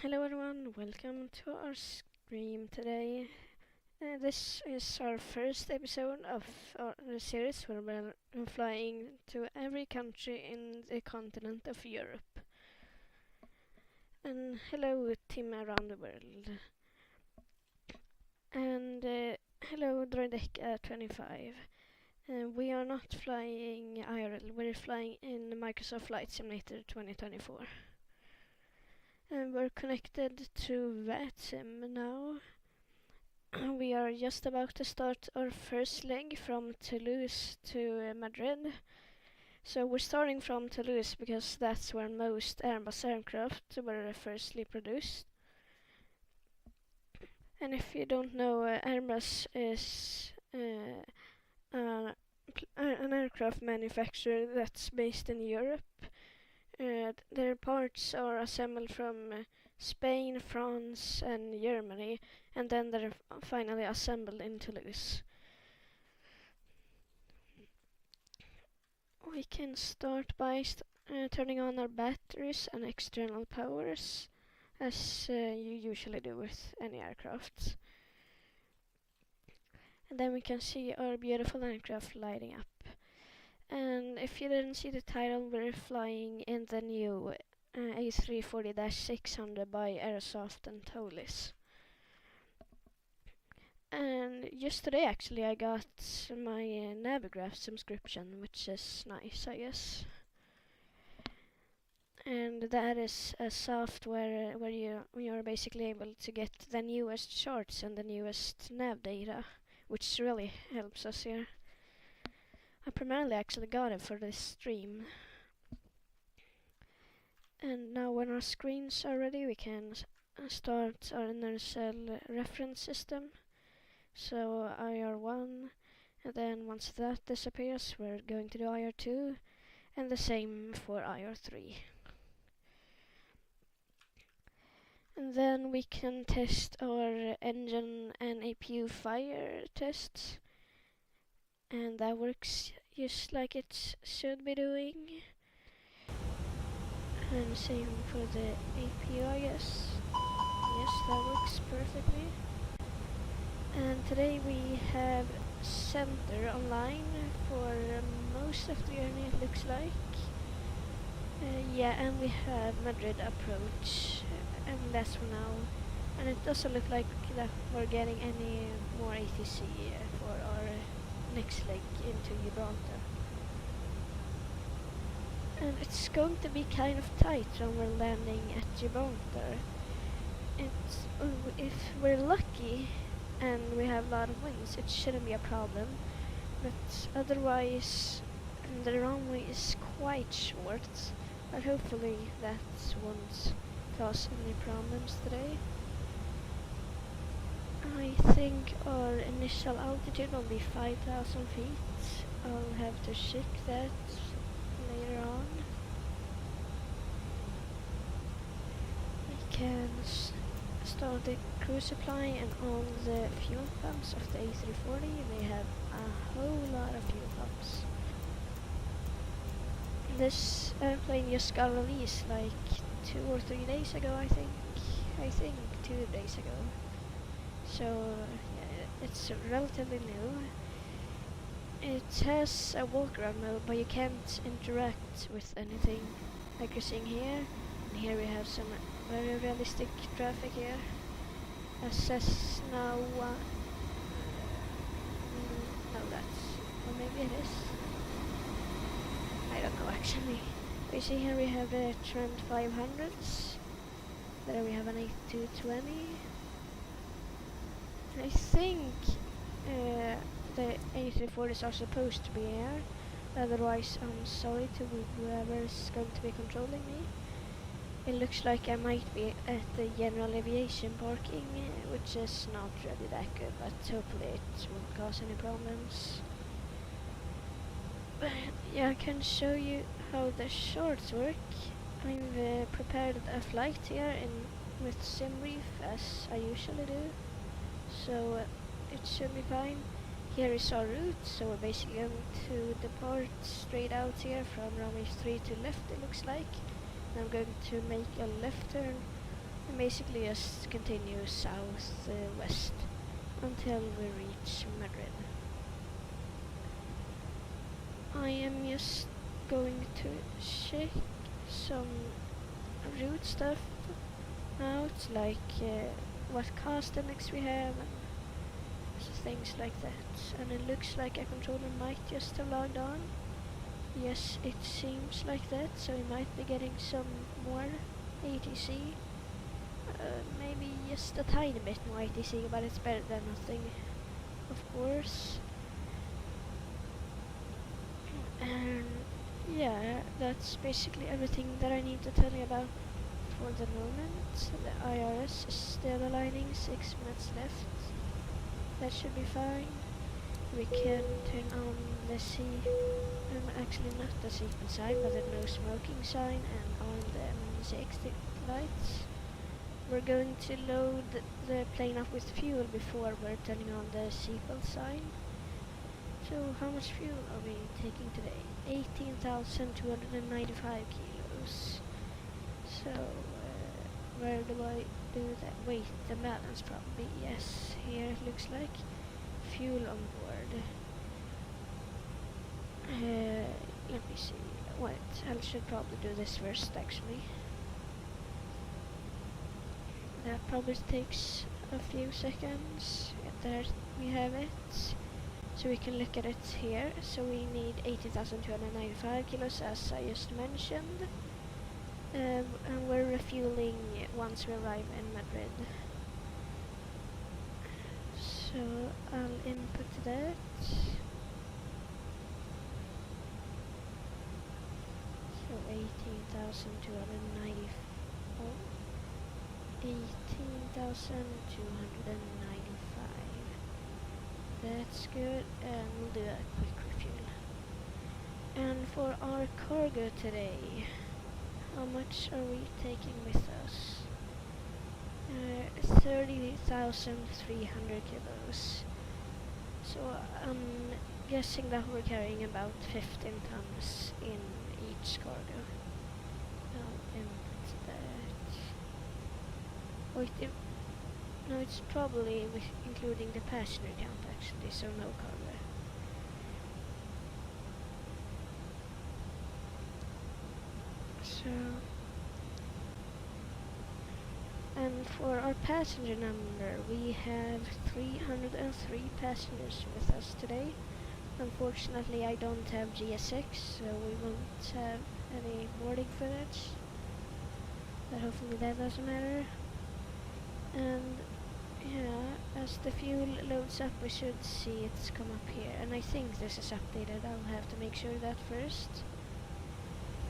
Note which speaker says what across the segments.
Speaker 1: Hello everyone, welcome to our stream today. This is our first episode of the series where we're flying to every country in the continent of Europe. And hello team around the world. And hello Droideka 25. We are not flying IRL, we're flying in Microsoft Flight Simulator 2024. And we're connected to VATSIM now. We are just about to start our first leg from Toulouse to Madrid. So we're starting from Toulouse because that's where most Airbus aircraft were firstly produced. And if you don't know, Airbus is an aircraft manufacturer that's based in Europe. Their parts are assembled from Spain, France and Germany, and then they're finally assembled in Toulouse. We can start by turning on our batteries and external powers, as you usually do with any aircraft. And then we can see our beautiful aircraft lighting up. And if you didn't see the title, we're flying in the new A340-600 by Airsoft and Tolis. And just today actually I got my Navigraph subscription, which is nice, I guess. And that is a software where you're basically able to get the newest charts and the newest nav data, which really helps us here. I primarily actually got it for this stream. And now when our screens are ready, we can start our inner cell reference system. So IR1, and then once that disappears, we're going to do IR2, and the same for IR3. And then we can test our engine and APU fire tests. And that works just like it should be doing. And same for the APU, I guess. Yes, that works perfectly. And today we have center online for most of the journey, it looks like. Yeah, and we have Madrid approach, and that's for now. And it doesn't look like that we're getting any more ATC for our next leg into Gibraltar. And it's going to be kind of tight when we're landing at Gibraltar. If we're lucky and we have a lot of winds, it shouldn't be a problem. But otherwise, the runway is quite short. But hopefully that won't cause any problems today. I think our initial altitude will be 5,000 feet. I'll have to check that later on. We can start the crew supply and all the fuel pumps of the A340. They have a whole lot of fuel pumps. This airplane just got released like 2 or 3 days ago, I think 2 days ago. So yeah, it's relatively new. It has a walk around mode, but you can't interact with anything like you're seeing here. And here we have some very realistic traffic here. A Cessna no, or maybe it is. I don't know actually. We see here we have a Trent 500s. There we have an A220. I think the A340s are supposed to be air. Otherwise, I'm sorry to whoever's going to be controlling me. It looks like I might be at the general aviation parking, which is not really that good, but hopefully it won't cause any problems. But yeah, I can show you how the shorts work. I've prepared a flight here with SimBrief as I usually do, so it should be fine. Here is our route, so we're basically going to depart straight out here from runway 3 to left, it looks like. And I'm going to make a left turn and basically just continue south west until we reach Madrid. I am just going to check some route stuff out, like what cast index we have and things like that. And it looks like a controller might just have logged on. Yes, it seems like that, so we might be getting some more ATC. Maybe just a tiny bit more ATC, but it's better than nothing, of course. And yeah, that's basically everything that I need to tell you about for the moment. The IRS is still aligning, 6 minutes left. That should be fine. We can turn on the actually not the seatbelt sign, but the no smoking sign, and on the emergency exit lights. We're going to load the plane up with fuel before we're turning on the seatbelt sign. So how much fuel are we taking today? 18,295 kilos. So where do I do that? Wait, the balance probably. Yes, here it looks like fuel on board. Let me see. Wait, I should probably do this first actually. That probably takes a few seconds. There we have it. So we can look at it here. So we need 80,295 kilos as I just mentioned. And we're refueling once we arrive in Madrid. So I'll input that. So 18,294. 18,295. That's good, and we'll do a quick refuel. And for our cargo today, how much are we taking with us? 30,300 kilos. So I'm guessing that we're carrying about 15 tons in each cargo. I'll input that. Wait, no, it's probably including the passenger count actually, so no cargo. So, and for our passenger number, we have 303 passengers with us today. Unfortunately, I don't have GSX, so we won't have any boarding footage. But hopefully that doesn't matter. And yeah, as the fuel loads up, we should see it's come up here. And I think this is updated. I'll have to make sure of that first.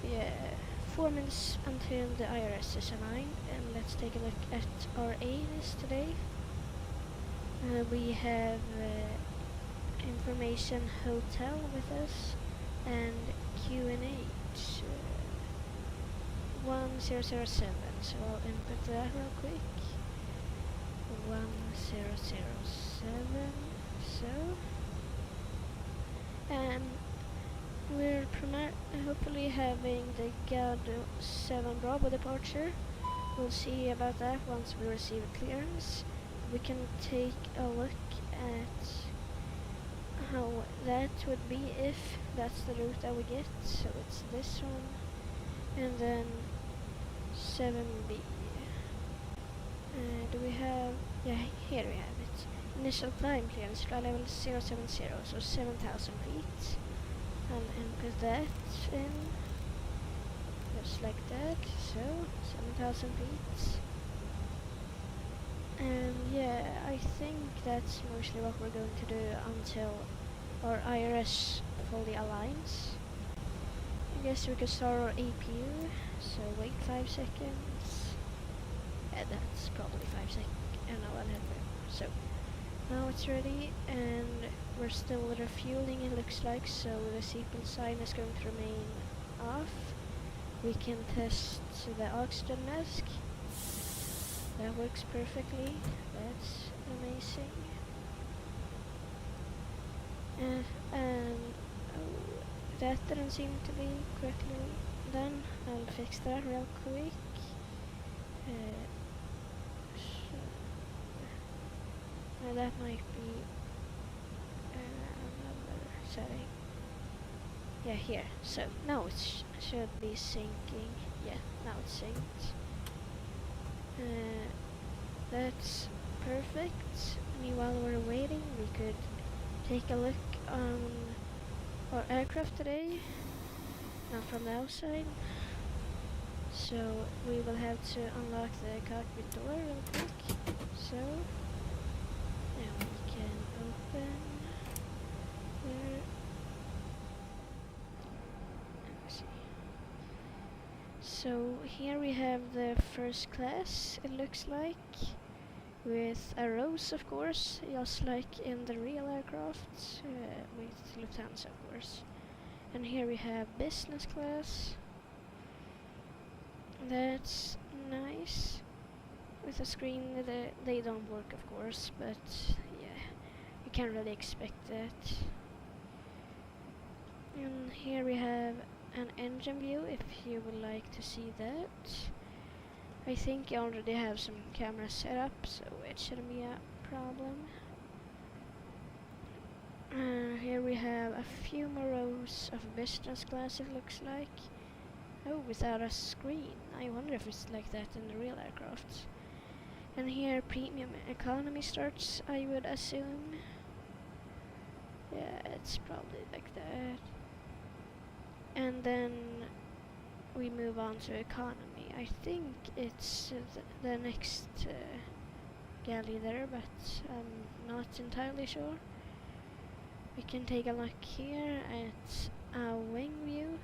Speaker 1: Yeah, 4 minutes until the IRS is aligned, and let's take a look at our ADs today. We have information hotel with us, and QNH 1007. So I'll input that real quick. 1007. So, and we're hopefully having the GAD 7 Bravo departure. We'll see about that once we receive clearance. We can take a look at how that would be if that's the route that we get. So it's this one, and then 7B. Do we have? Yeah, here we have it. Initial climb clearance, flight level 070, so 7,000 feet. I'll input that in, just like that, so 7,000 feet. And yeah, I think that's mostly what we're going to do until our IRS fully aligns. I guess we could start our APU, so wait 5 seconds. Yeah, that's probably 5 seconds. No, I'll have it. So now it's ready, and we're still refueling, it looks like, so the seatbelt sign is going to remain off. We can test the oxygen mask. That works perfectly. That's amazing. And that didn't seem to be correctly done. I'll fix that real quick. That might be another setting. Yeah, here. So now it should be syncing. Yeah, now it's synced. That's perfect. While we're waiting, we could take a look on our aircraft today. Not from the outside. So we will have to unlock the cockpit door real quick. So now we can open there. Let's see. So here we have the first class, it looks like, with arrows, of course, just like in the real aircraft, with Lufthansa, of course. And here we have business class. That's nice. With a screen, they don't work, of course, but yeah, you can't really expect that. And here we have an engine view, if you would like to see that. I think I already have some cameras set up, so it shouldn't be a problem. Here we have a few more rows of business class, it looks like. Oh, without a screen. I wonder if it's like that in the real aircraft. And here premium economy starts, I would assume. Yeah, it's probably like that. And then we move on to economy. I think it's the next galley there, but I'm not entirely sure. We can take a look here at a wing view.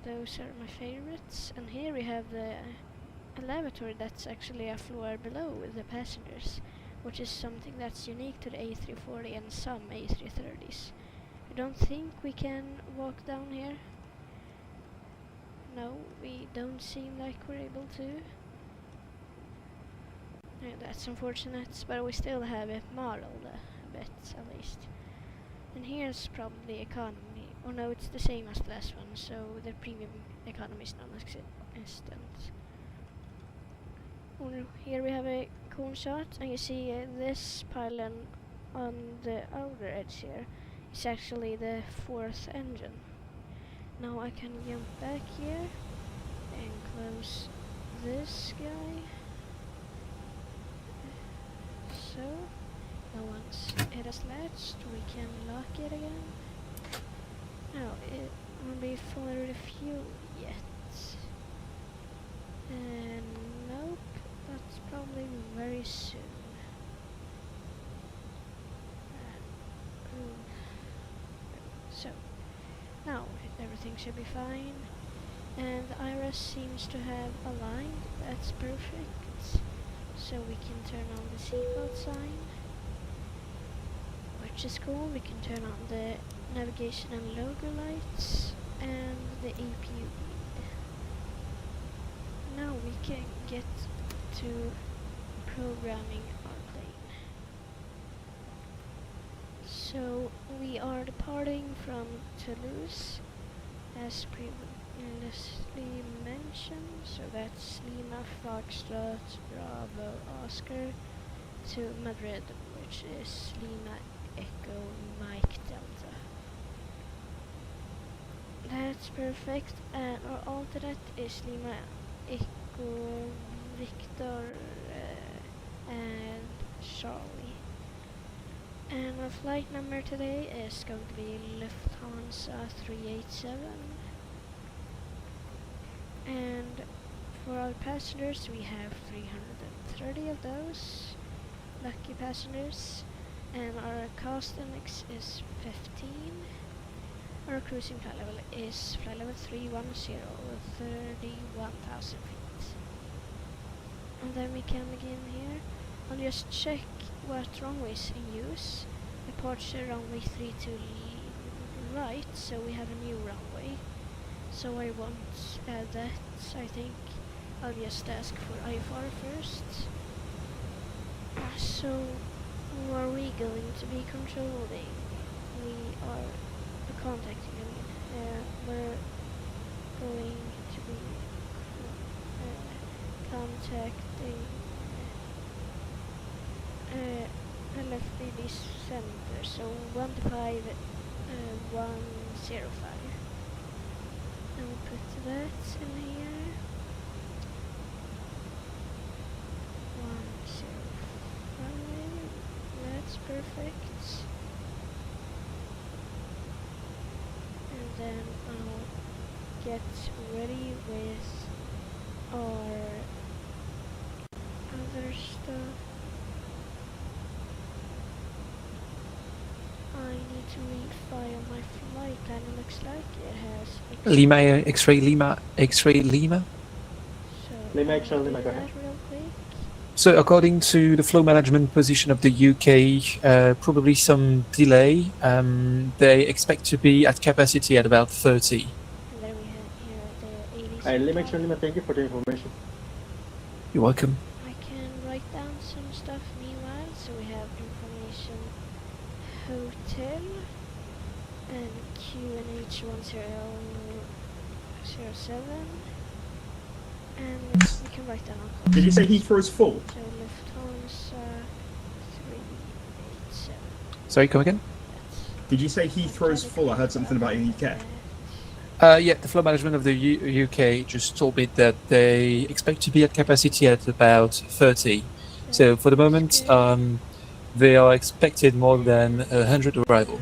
Speaker 1: Those are my favorites. And here we have the lavatory that's actually a floor below with the passengers, which is something that's unique to the A340 and some A330s. I don't think we can walk down here. No, we don't seem like we're able to. Yeah, that's unfortunate, but we still have it modeled a bit at least. And here's probably economy. Oh no, it's the same as the last one, so the premium economy is non-existent. Here we have a cool shot, and you see this pylon on the outer edge here is actually the fourth engine. Now I can jump back here and close this guy. So, now once it is latched, we can lock it again. Now, it won't be fully refueled yet. And nope, that's probably very soon. So, now everything should be fine. And the iris seems to have aligned, that's perfect. So we can turn on the seatbelt sign, which is cool. We can turn on the navigation and logo lights and the APU bead. Now we can get to programming our plane. So we are departing from Toulouse as previously mentioned, so that's Lima Foxtrot Bravo Oscar to Madrid, which is Lima Echo Mike Delta. That's perfect, and our alternate is Lima Echo Victor and Charlie. And our flight number today is going to be Lufthansa 387. And for our passengers, we have 330 of those lucky passengers. And our cost index is 15. Our cruising flight level is flight level 310 with 31,000 feet. And then we can begin here. I'll just check what runway is in use. Departure runway 32 right, so we have a new runway. So I won't add that. I think I'll just ask for IFR first. So who are we going to be controlling? We are contacting them. We're going to be contacting LFBO center, so 125, 105. And we'll put that in here. 105, that's perfect. And then I'll get ready with our other stuff. I need to refile my flight plan. It looks like it has
Speaker 2: Lima, X-ray Lima, X-ray Lima.
Speaker 1: So
Speaker 3: Lima X-ray
Speaker 1: I'll
Speaker 3: Lima,
Speaker 1: do
Speaker 3: go
Speaker 1: that
Speaker 3: ahead.
Speaker 1: real quick.
Speaker 2: So according to the flow management position of the UK, probably some delay. They expect to be at capacity at about 30.
Speaker 1: And then we have here the 80.
Speaker 3: Lima X-ray Lima, thank you for the information.
Speaker 2: You're welcome.
Speaker 1: I can write down some stuff meanwhile. So we have information hotel and QNH 1007. And we can write down our cost.
Speaker 4: Did you say Heathrow's full?
Speaker 1: So Lufthansa 387.
Speaker 2: Sorry, come again?
Speaker 4: Did you say Heathrow's full? I heard something about in the UK.
Speaker 2: Yeah, the flow management of the UK just told me that they expect to be at capacity at about 30. So for the moment, they are expected more than 100 arrival.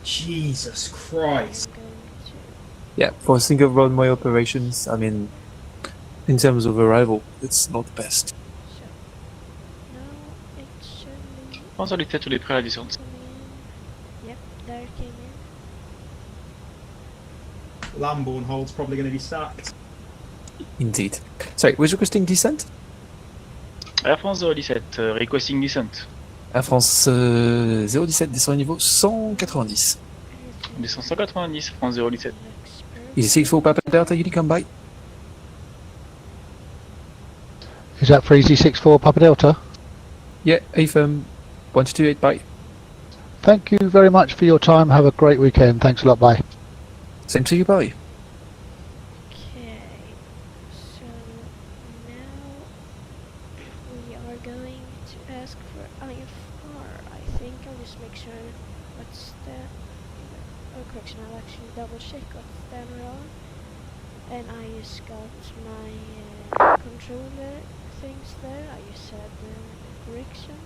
Speaker 4: Jesus Christ.
Speaker 2: Yeah, for single runway operations, I mean, in terms of arrival, it's not the best.
Speaker 5: France sur les têtes, les prêts à la descente.
Speaker 1: Yep, there it came in.
Speaker 4: Lambourne hold's probably going to be sacked.
Speaker 2: Indeed. Sorry, was requesting descent?
Speaker 5: Air France 017, requesting descent.
Speaker 2: Air France 017 descend au niveau 190.
Speaker 5: Descend 190, France 017.
Speaker 2: Easy 64 Papa Delta, you come by.
Speaker 6: Is that for EZ64 Papa Delta?
Speaker 2: Yeah, AFM 128, bye.
Speaker 6: Thank you very much for your time. Have a great weekend. Thanks a lot. Bye.
Speaker 2: Same to you, bye.
Speaker 1: Okay, so now we are going to ask for IFR. I think I'll just make sure what's the correction. I'll actually double check what's done wrong. And I just got my controller things there. I just said correction.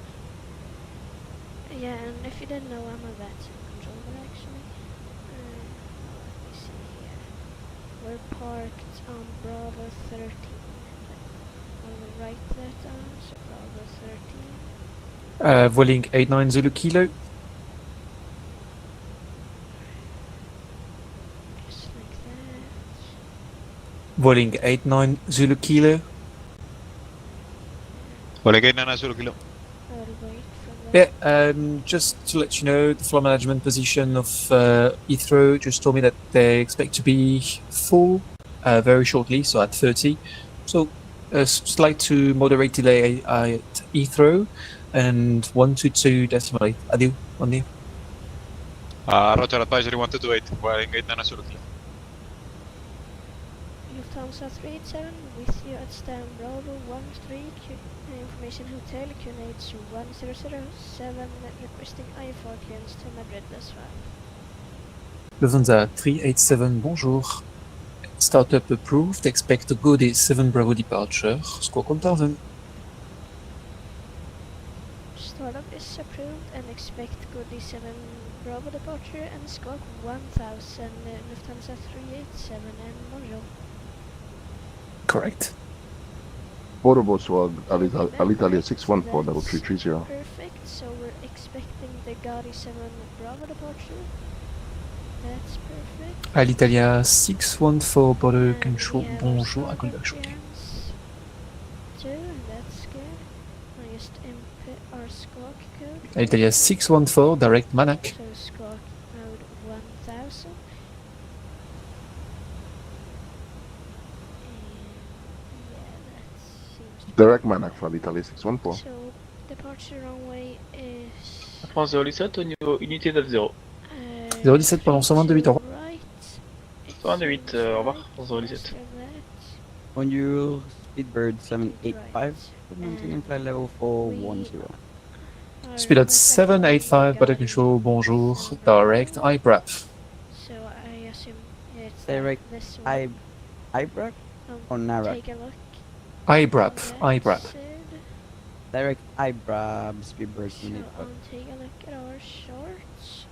Speaker 1: Yeah, and if you didn't know, I'm a veteran controller actually. Let me see here. We're parked on Bravo 13. I will write that down. So Bravo 13.
Speaker 2: Vueling 89 Zulu Kilo.
Speaker 1: Just like that.
Speaker 2: Vueling 89 Zulu Kilo.
Speaker 7: Vueling 89 Zulu Kilo.
Speaker 1: I'll wait for that.
Speaker 2: Yeah, just to let you know, the floor management position of Heathrow just told me that they expect to be full very shortly, so at 30. So a slight to moderate delay at Heathrow and 122 decimal 8. Adieu, on you.
Speaker 7: Roger, advisory 128, Vueling 89 Zulu Kilo.
Speaker 1: Lufthansa 387 with you at stand Bravo 13. Information Hotel QNH 1007 requesting IFR clearance to Madrid as well.
Speaker 2: Lufthansa 387, bonjour. Startup approved, expect a Godet 7 Bravo departure. Squawk 1000.
Speaker 1: Startup is approved and expect Godet 7 Bravo departure and squawk 1000 Lufthansa 387 and bonjour.
Speaker 2: Correct.
Speaker 8: Border Volkswagen Alitalia 614-330.
Speaker 1: Perfect, so we're expecting the Godet 7 Bravo departure. That's perfect.
Speaker 2: Alitalia 614 border
Speaker 1: And
Speaker 2: control,
Speaker 1: we have
Speaker 2: bonjour,
Speaker 1: our
Speaker 2: I call back
Speaker 1: startup
Speaker 2: shortly.
Speaker 1: clearance too, that's good. I just input our squawk code.
Speaker 2: Alitalia 614 direct Manac.
Speaker 1: So squawk mode 1000.
Speaker 8: Direct Manac for Alitalia 614.
Speaker 1: So departure runway is
Speaker 5: France 017 au niveau unité 90.
Speaker 2: 017 pendant 128 euros.
Speaker 1: right.
Speaker 5: 128, au revoir, France 017.
Speaker 9: On your Speedbird 785, maintaining flight level 410.
Speaker 2: Speed at 785, butter control, bonjour, direct, IBRAP.
Speaker 1: So I assume it's
Speaker 3: Direct
Speaker 1: this one.
Speaker 3: IBRAC or NARAC?
Speaker 1: Take a look.
Speaker 2: IBRAP,
Speaker 1: That's
Speaker 2: IBRAP.
Speaker 1: it.
Speaker 3: Direct IBRAB speed break
Speaker 1: So
Speaker 3: unit.
Speaker 1: take a look at our shorts.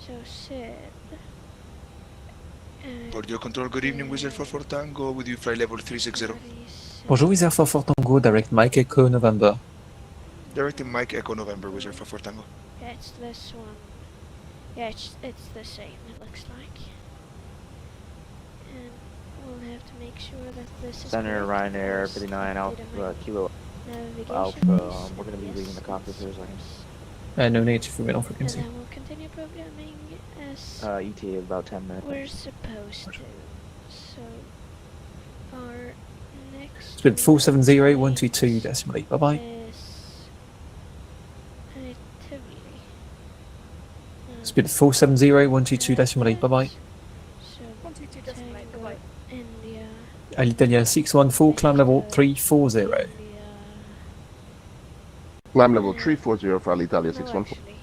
Speaker 1: So Sid.
Speaker 9: For your control, good evening, Wizard 44 Tango, with you flight level 360.
Speaker 2: Bonjour, Wizard 44 Tango, direct Mike Echo November.
Speaker 9: Directing Mike Echo November, Wizard 44 Tango.
Speaker 1: Yeah, it's this one. Yeah, it's the same, it looks like. And we'll have to make sure that this is
Speaker 10: Center
Speaker 1: correct
Speaker 10: Ryanair
Speaker 1: because
Speaker 10: 59
Speaker 1: data
Speaker 10: Alpha
Speaker 1: might-
Speaker 10: Kilo
Speaker 1: navigation
Speaker 10: Alpha.
Speaker 1: is-
Speaker 10: We're going to be
Speaker 1: yes,
Speaker 10: leaving the cockpit here in a second.
Speaker 2: No need to remain on
Speaker 1: And
Speaker 2: frequency.
Speaker 1: then we'll continue programming as
Speaker 10: ETA about 10 minutes.
Speaker 1: we're supposed to. So our next
Speaker 2: Speed 470-122 decimally, bye bye.
Speaker 1: is Tivoli.
Speaker 2: Speed 470-122 decimally, bye bye.
Speaker 1: So Tango India.
Speaker 2: Alitalia 614, climb level 340.
Speaker 1: India.
Speaker 8: Climb level 340 for Alitalia
Speaker 1: No,
Speaker 8: 614.
Speaker 1: actually.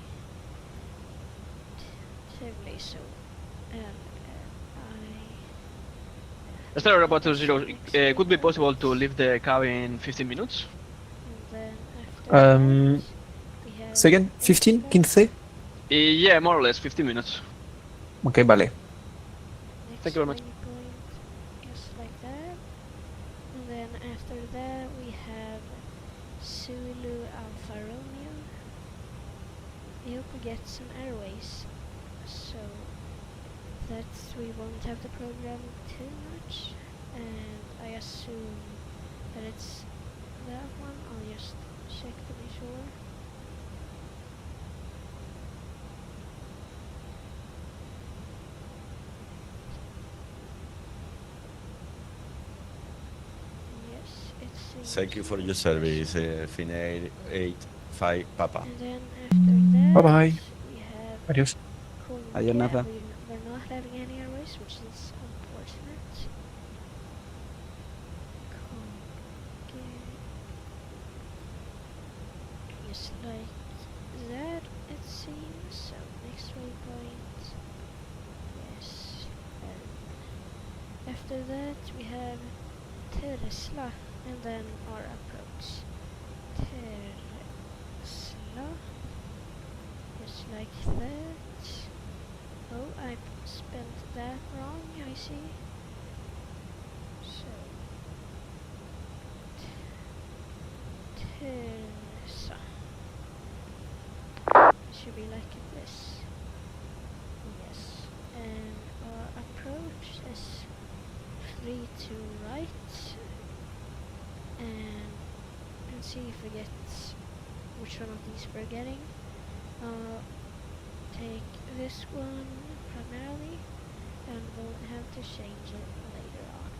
Speaker 1: Tivoli, so
Speaker 11: Star about 20, could be possible to leave the cabin in 15 minutes?
Speaker 1: and then after we have
Speaker 2: Say again, 15, 15?
Speaker 11: Yeah, more or less 15 minutes.
Speaker 2: Ok, vale.
Speaker 11: Thank you very much.
Speaker 1: waypoint, just like that. And then after that we have Zulu Alfa Romeo. I hope we get some airways, so that we won't have to program too much. And I assume that it's that one. I'll just check to be sure. Yes, it seems.
Speaker 12: Thank you for your service, Finnair 85 Papa.
Speaker 1: And then after that,
Speaker 2: Bye-bye.
Speaker 1: we have
Speaker 2: Adios.
Speaker 3: Adios, Nafa.
Speaker 1: We're not having any airways, which is unfortunate. Just like that, it seems. So next waypoint. Yes. And after that, we have Tesla, and then our approach. Tesla. Just like that. Oh, I spelled that wrong, I see. So, Tesla. Should be like this. Yes. And our approach is 3 to right. And see if we get which one of these we're getting. Take this one primarily, and we'll have to change it later on.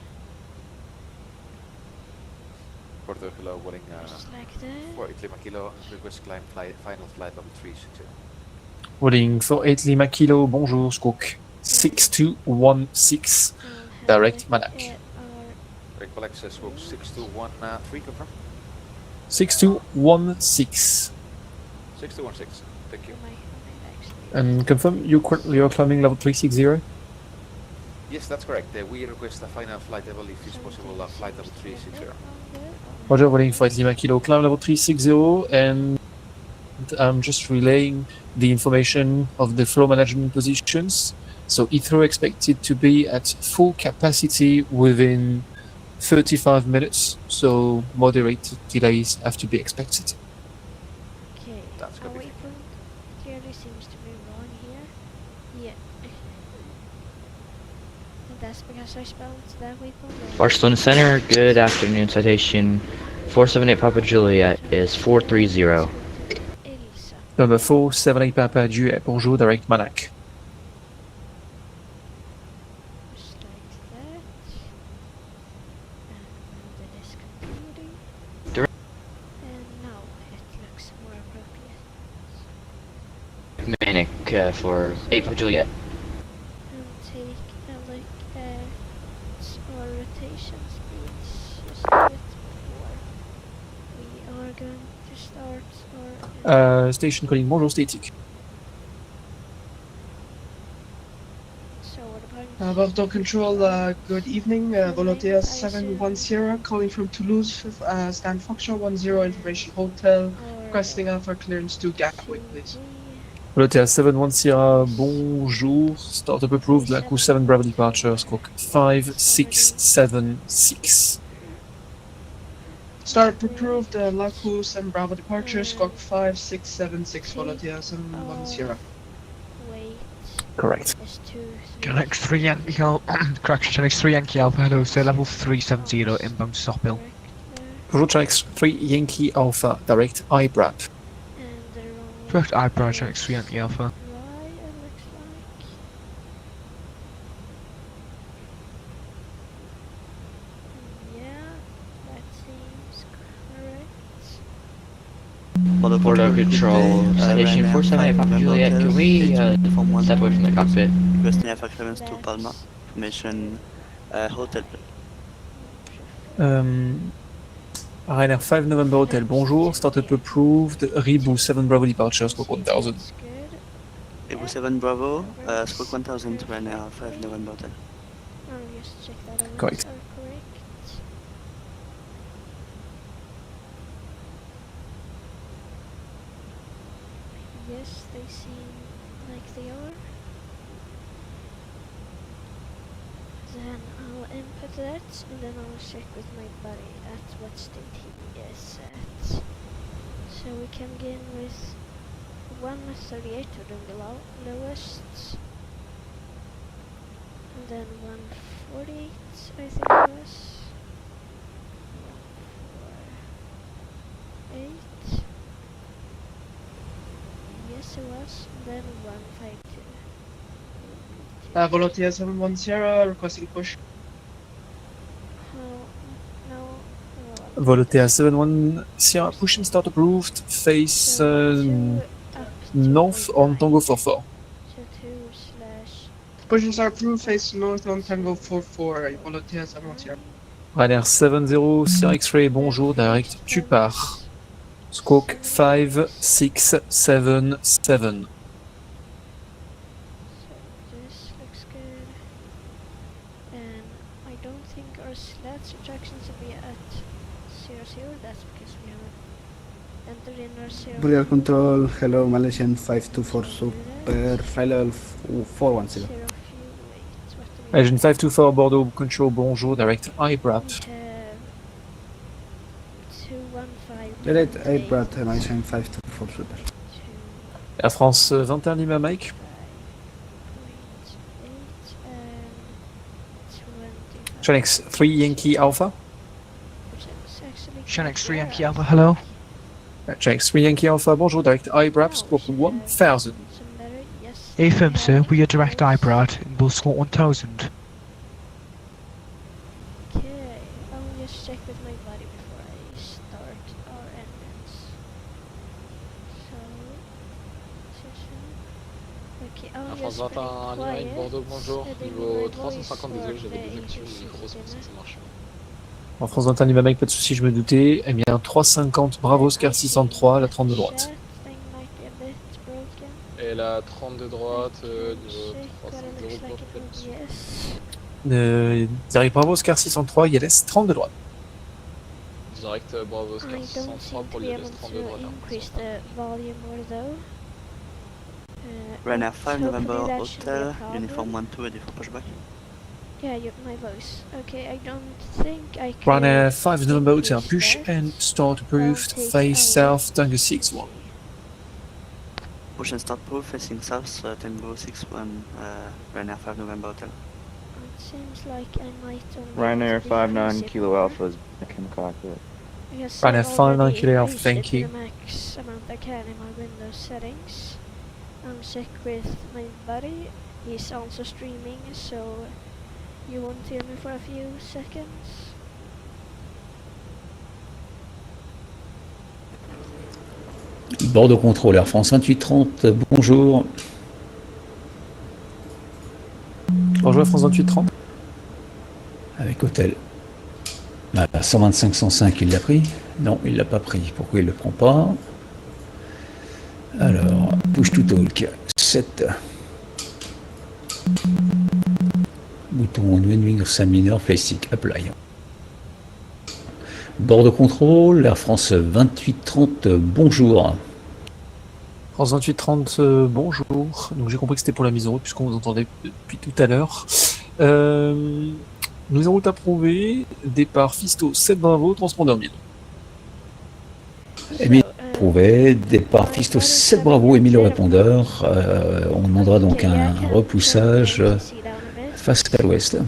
Speaker 7: Porto Kilo, willing
Speaker 1: Just like that.
Speaker 7: 48 Lima Kilo, request climb final flight level 360.
Speaker 2: Rolling for 8 Lima Kilo, bonjour, Squawk 6216, direct Manak.
Speaker 7: Request access scope 6213, confirm?
Speaker 2: 6216.
Speaker 7: 6216, thank you.
Speaker 2: And confirm you're climbing level 360?
Speaker 7: Yes, that's correct. We request a final flight level, if it's possible, flight level 360.
Speaker 2: Roger, rolling for 8 Lima Kilo, climb level 360, and I'm just relaying the information of the flow management positions. So Heathrow expected to be at full capacity within 35 minutes, so moderate delays have to be expected.
Speaker 1: Okay,
Speaker 7: That's
Speaker 1: our
Speaker 7: good.
Speaker 1: waypoint clearly seems to be wrong here. Yeah. And that's because I spelled that waypoint wrong.
Speaker 10: Barcelona Center, good afternoon. Citation 478 Papa Juliet is 430.
Speaker 1: Elisa.
Speaker 2: Number 478 Papa Juliet, bonjour, direct Manak.
Speaker 1: Just like that. And the disk computing.
Speaker 10: Direct-
Speaker 1: And now it looks more appropriate.
Speaker 10: Manic for 8 Papa Juliet.
Speaker 1: And take a look at our rotation speeds just a bit before we are going to start or?
Speaker 2: Station calling bonjour static.
Speaker 1: So what about?
Speaker 13: Bordeaux Control, good evening. Volotea 710 calling from Toulouse, stand Foxtrot 10 Information Hotel, requesting Alpha clearance to Gatwick, please.
Speaker 2: Volotea 710, bonjour. Startup approved, Laku 7 Bravo departure, squawk 5676.
Speaker 13: Start approved, Laku 7 Bravo departure, squawk 5676, Volotea 710.
Speaker 1: Wait.
Speaker 2: Correct.
Speaker 14: Connect 3 Yankee Alpha, correction, Connect 3 Yankee Alpha, hello, sir, level 370, inbound stop hill.
Speaker 2: Bonjour, Connect 3 Yankee Alpha, direct IBRAP.
Speaker 14: Direct IBRAP, Connect 3 Yankee Alpha.
Speaker 10: Bordeaux Control, Station 478 Papa Juliet, can we step away from the cockpit?
Speaker 15: Requesting Alpha clearance to Palma, information hotel.
Speaker 2: Ryanair 5 November Hotel, bonjour. Startup approved, Reboot 7 Bravo departure, squawk 1000.
Speaker 15: Reboot 7 Bravo, squawk 1000, Ryanair 5 November Hotel.
Speaker 2: Correct.
Speaker 1: Yes, they seem like they are. Then I'll input that, and then I'll check with my buddy at what state he is at. So we can begin with 138 to the lowest, and then 148, I think it was. 148. Yes, it was. Then 152.
Speaker 13: Volotea 710, requesting push.
Speaker 2: Volotea 710, push and start approved, face north on Tango 44.
Speaker 13: Push and start approved, face north on Tango 44, Volotea 710.
Speaker 2: Ryanair 70, Sierra X-ray, bonjour, direct, tu pars. Squawk 5677.
Speaker 1: This looks good. And I don't think our slats attractions will be at 00. That's because we haven't entered in our 0.
Speaker 16: Real control, hello, Malaysian 524 super, fly level 410.
Speaker 2: Agent 524 Bordeaux Control, bonjour, direct IBRAP.
Speaker 16: Direct IBRAP, Malaysian 524 super.
Speaker 2: Air France 21 Lima Mike. Chanex 3 Yankee Alpha.
Speaker 14: Chanex 3 Yankee Alpha, hello.
Speaker 2: Chanex 3 Yankee Alpha, bonjour, direct IBRAP, squawk 1000.
Speaker 14: Affirm, sir, we are direct IBRAP and will squawk 1000.
Speaker 1: Okay, I'll just check with my buddy before I start our engines. Okay, I'll
Speaker 17: France
Speaker 1: just
Speaker 17: 21
Speaker 1: be
Speaker 17: Lima
Speaker 1: quiet.
Speaker 17: Bordeaux, bonjour. Niveau 350, désolé, j'avais désactivé le micro, c'est pour ça que ça marche.
Speaker 2: En France 21 Lima Mike, pas de soucis, je me doutais. Eh bien, 350 Bravo Oscar 603, la 30 de droite.
Speaker 17: Et la 30 de droite, niveau 350
Speaker 2: Direct Bravo Oscar 603, ILS 30 de droite.
Speaker 17: Direct Bravo Oscar 603 pour l'ILS 30 de droite.
Speaker 15: Ryanair 5 November Hotel, uniform 12 ready for pushback.
Speaker 1: Yeah, my voice. Okay, I don't think I can.
Speaker 2: Ryanair 5 November Hotel, push and start approved, face south, Tango 61.
Speaker 15: Push and start approved, facing south, Tango 61, Ryanair 5 November Hotel.
Speaker 1: It seems like I might only.
Speaker 18: Ryanair 59 Kilo Alpha is back in the cockpit.
Speaker 2: Ryanair 59 Kilo Alpha, thank you.
Speaker 1: The max amount I can in my Windows settings. I'm check with my buddy. He's also streaming, so you won't hear me for a few seconds.
Speaker 19: Bordeaux Contrôle, Air France 2830, bonjour.
Speaker 2: Bonjour Air France 2830.
Speaker 19: Avec hôtel. Ah, 125-105, il l'a pris? Non, il l'a pas pris. Pourquoi il le prend pas? Alors, push to talk. 7. Bouton Unwing 5 mineur, Playstick, Apply. Bord de contrôle, Air France 2830, bonjour.
Speaker 2: France 2830, bonjour. Donc j'ai compris que c'était pour la mise en route puisqu'on vous entendait depuis tout à l'heure. Mise en route approuvée, départ Fisto 7 Bravo, transpondeur 1000.
Speaker 19: Émile approuvé, départ Fisto 7 Bravo, Émile le répondeur. On demandera donc un repoussage face à l'ouest.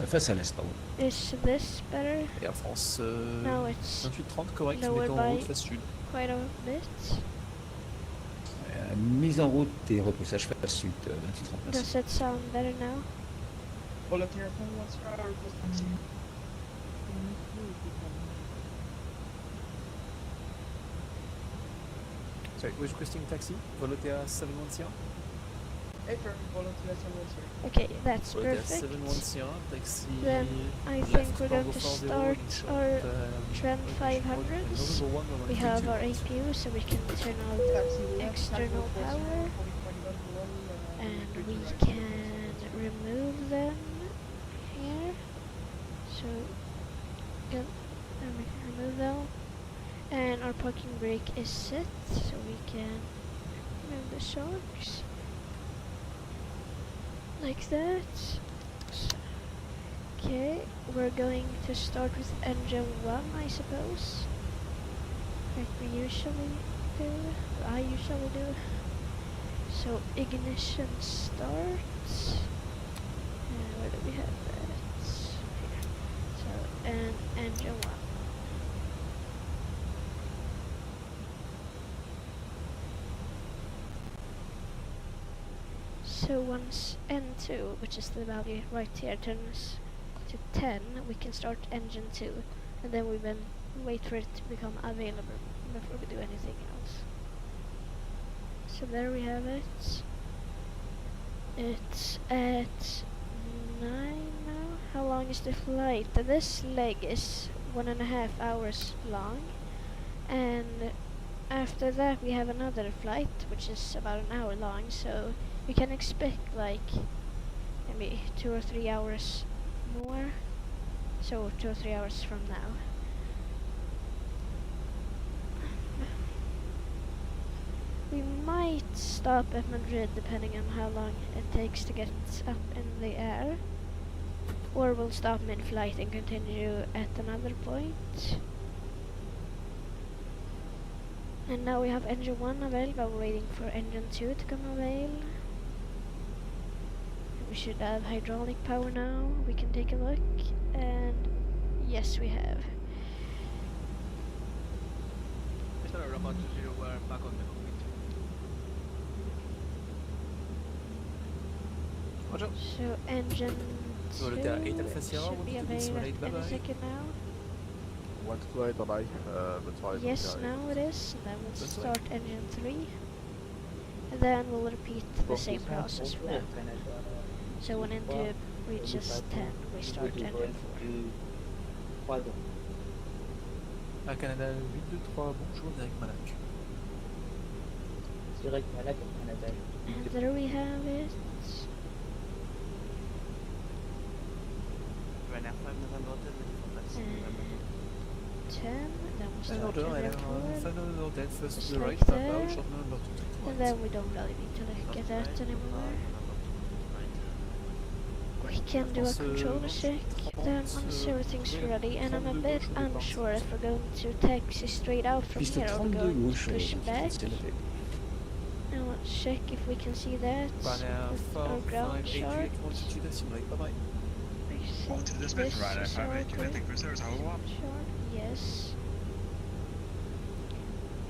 Speaker 19: Face à l'est, pardon.
Speaker 1: Is this better?
Speaker 2: Air France
Speaker 1: No, it's
Speaker 2: 2830, correct,
Speaker 1: lower
Speaker 2: mettons en
Speaker 1: by
Speaker 2: route face sud.
Speaker 1: quite a bit.
Speaker 19: Mise en route et repoussage face sud, 2830. Merci.
Speaker 1: Does it sound better now?
Speaker 13: Volunteer 710 request taxi.
Speaker 2: Sorry, we're requesting taxi, Volotea 710.
Speaker 13: Affirm, Volunteer 710.
Speaker 1: Okay, that's
Speaker 2: Volotea
Speaker 1: perfect.
Speaker 2: 710, taxi.
Speaker 1: Then I think we're going to start our trend 500. We have our APU, so we can turn on external power, and we can remove them here. So, yeah, and we can remove them. And our parking brake is set, so we can remove the shocks. Like that. Okay, we're going to start with engine 1, I suppose. Like we usually do, I usually do. So ignition starts. Where do we have that? Here. So, and engine 1. So once N2, which is the value right here, turns to 10, we can start engine 2, and then we then wait for it to become available before we do anything else. So there we have it. It's at 9 now. How long is the flight? This leg is 1.5 hours long, and after that we have another flight which is about an hour long, so we can expect like maybe 2 or 3 hours more, so 2 or 3 hours from now. We might stop at Madrid depending on how long it takes to get up in the air, or we'll stop mid-flight and continue at another point. And now we have engine 1 available, we're waiting for engine 2 to come avail. We should have hydraulic power now, we can take a look, and yes we have.
Speaker 11: Mr. Robot 20, we're back on the
Speaker 2: Roger.
Speaker 1: So engine 2
Speaker 2: Volotea 8 Alpha Sierra,
Speaker 1: should be available any second now.
Speaker 8: 128, bye-bye.
Speaker 1: Yes, now it is, and then we'll start engine 3. And then we'll repeat the same process for them. So when N2 reaches 10, we start engine 4.
Speaker 2: À Canada 823, bonjour, direct Malak.
Speaker 20: Direct Malak au Canada.
Speaker 1: And there we have it. And 10, then we'll start engine 4.
Speaker 2: First
Speaker 1: Just
Speaker 2: to the
Speaker 1: like
Speaker 2: right,
Speaker 1: that.
Speaker 2: short number 2.
Speaker 1: And then we don't really need to look at that anymore. We can do a controller check then once everything's ready, and I'm a bit unsure if we're going to taxi straight out from here or we're going to push back. And let's check if we can see that with our ground chart. I think this is our ground chart, yes.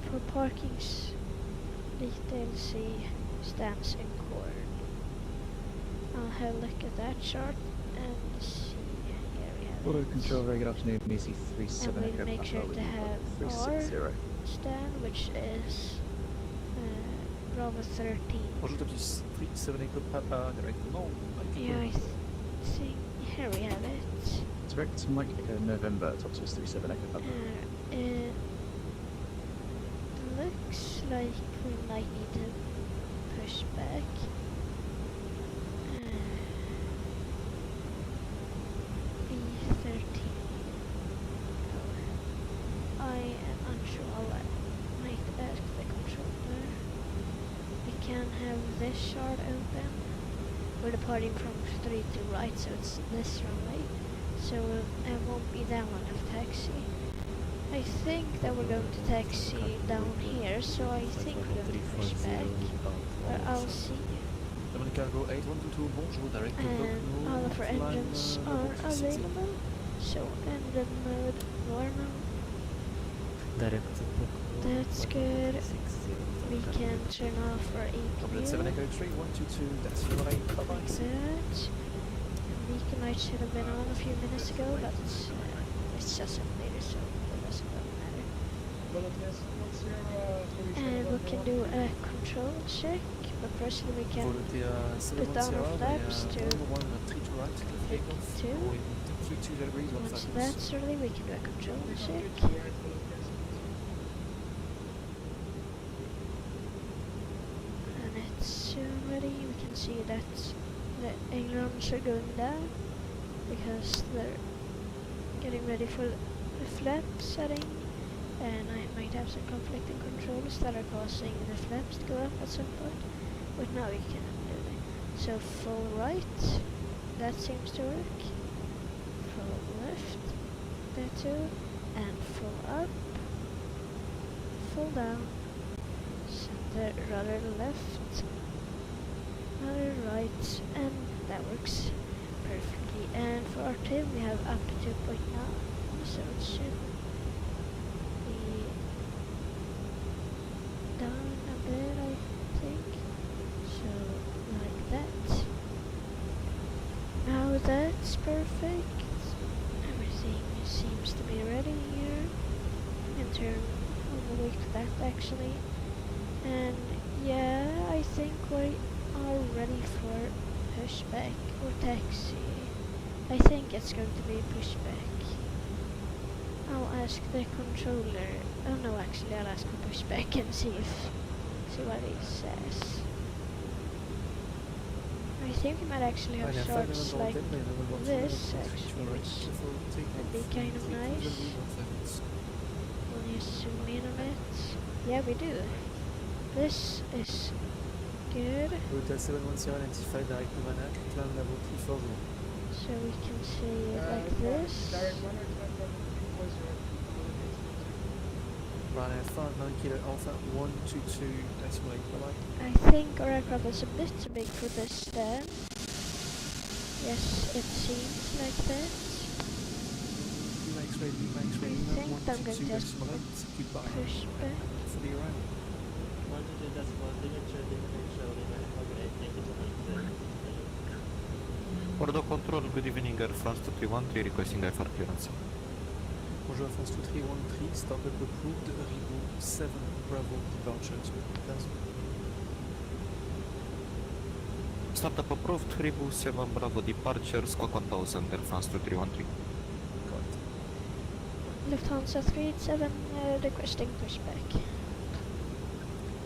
Speaker 1: For parkings, LC stands in chord. I'll have a look at that chart and see. Here we have
Speaker 21: Auto
Speaker 1: it.
Speaker 21: control, very good afternoon, Easy
Speaker 1: And
Speaker 21: 37
Speaker 1: we'll make sure to have our
Speaker 21: 360.
Speaker 1: stand, which is Bravo 13.
Speaker 2: Bonjour, Totus 37 Echo Papa, directement.
Speaker 1: Yeah, I think here we have it.
Speaker 20: Direct Mike Echo November, top Swiss 37 Echo Papa.
Speaker 1: It looks like we might need to push back. B13. I am unsure. I might ask the controller. We can have this shard open. We're departing from 3 to right, so it's this runway. So it won't be that long of taxi. I think that we're going to taxi down here, so I think we're going to push back. But I'll see. And all of our engines are available. So engine mode normal. That's good. We can turn off our APU. Like that. Beacon light should have been on a few minutes ago, but it's just later, so it doesn't really matter. And we can do a control check, but firstly we can put down our flaps to 52. Once that's ready, we can do a control check. And it's soon ready. We can see that the ailerons are going down because they're getting ready for the flap setting, and I might have some conflicting controls that are causing the flaps to go up at some point, but now we can do it. So full right, that seems to work. Full left, there too, and full up, full down, center, rudder left, rudder right, and that works perfectly. And for our tail we have up to 2.9, so it should be down a bit, I think. So like that. Now that's perfect. Everything seems to be ready here. And turn all the way to that actually. And yeah, I think we are ready for pushback or taxi. I think it's going to be pushback. I'll ask the controller. Oh no, actually I'll ask for pushback and see what he says. I think we might actually have shards like this actually, which would be kind of nice. We'll just zoom in on it. Yeah, we do. This is good. So we can see it like this. I think our aircraft is a bit too big for this stand. Yes, it seems like that. I think I'm going to just push back.
Speaker 21: Bordeaux Control, good evening, Air France 2313 requesting IFR clearance.
Speaker 2: Bonjour, Air France 2313, start up approved, Ribo 7 Bravo departure to 1000.
Speaker 21: Startup approved, Ribo 7 Bravo departure, squawk 1000, Air France 2313.
Speaker 1: Lufthansa 37 requesting pushback.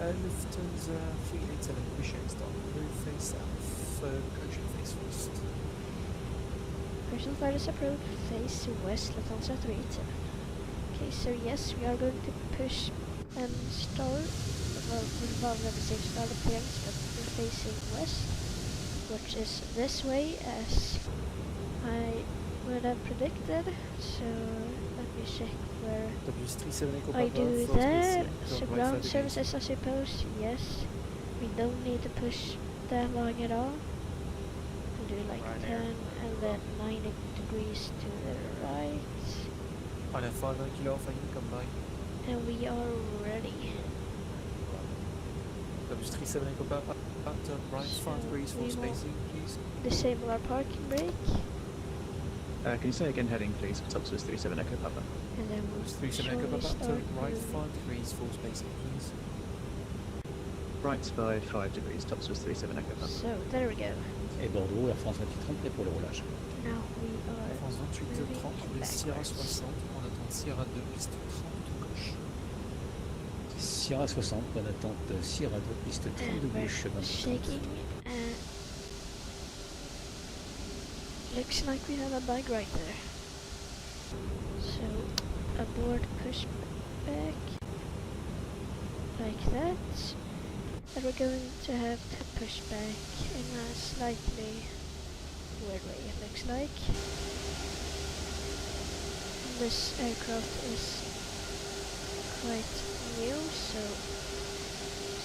Speaker 2: Lufthansa 387 pushing start, move face south, correction face west.
Speaker 1: Correction flight is approved, face west, Lufthansa 387. Okay, so yes, we are going to push and start. Well, we've already said start appearance, but we're facing west, which is this way as I would have predicted. So let me check where I do that. So ground services, I suppose. Yes, we don't need to push that long at all. We'll do like 10 and then 90 degrees to the right.
Speaker 2: On a 5 kilo off, come by.
Speaker 1: And we are ready.
Speaker 2: W37 Echo Papa, turn right, 5 degrees for spacing, please.
Speaker 1: Disable our parking brake.
Speaker 20: Can you say again heading, please? Top Swiss 37 Echo Papa.
Speaker 1: And then we'll
Speaker 2: 37 Echo Papa, turn right, 5 degrees for spacing, please.
Speaker 20: Right by 5 degrees, top Swiss 37 Echo Papa.
Speaker 1: So, there we go.
Speaker 19: Et Bordeaux, Air France 2830 prêt pour le roulage.
Speaker 1: Now we are
Speaker 2: France 2830,
Speaker 1: moving
Speaker 2: les Sierra
Speaker 1: backwards.
Speaker 2: 60, on attend Sierra 2, piste 30 gauche.
Speaker 19: Sierra 60, bonne attente, Sierra 2, piste 32 gauche, 2830.
Speaker 1: Shaking. Looks like we have a bug right there. So, abort pushback. Like that. And we're going to have to push back in a slightly weird way, it looks like. This aircraft is quite new, so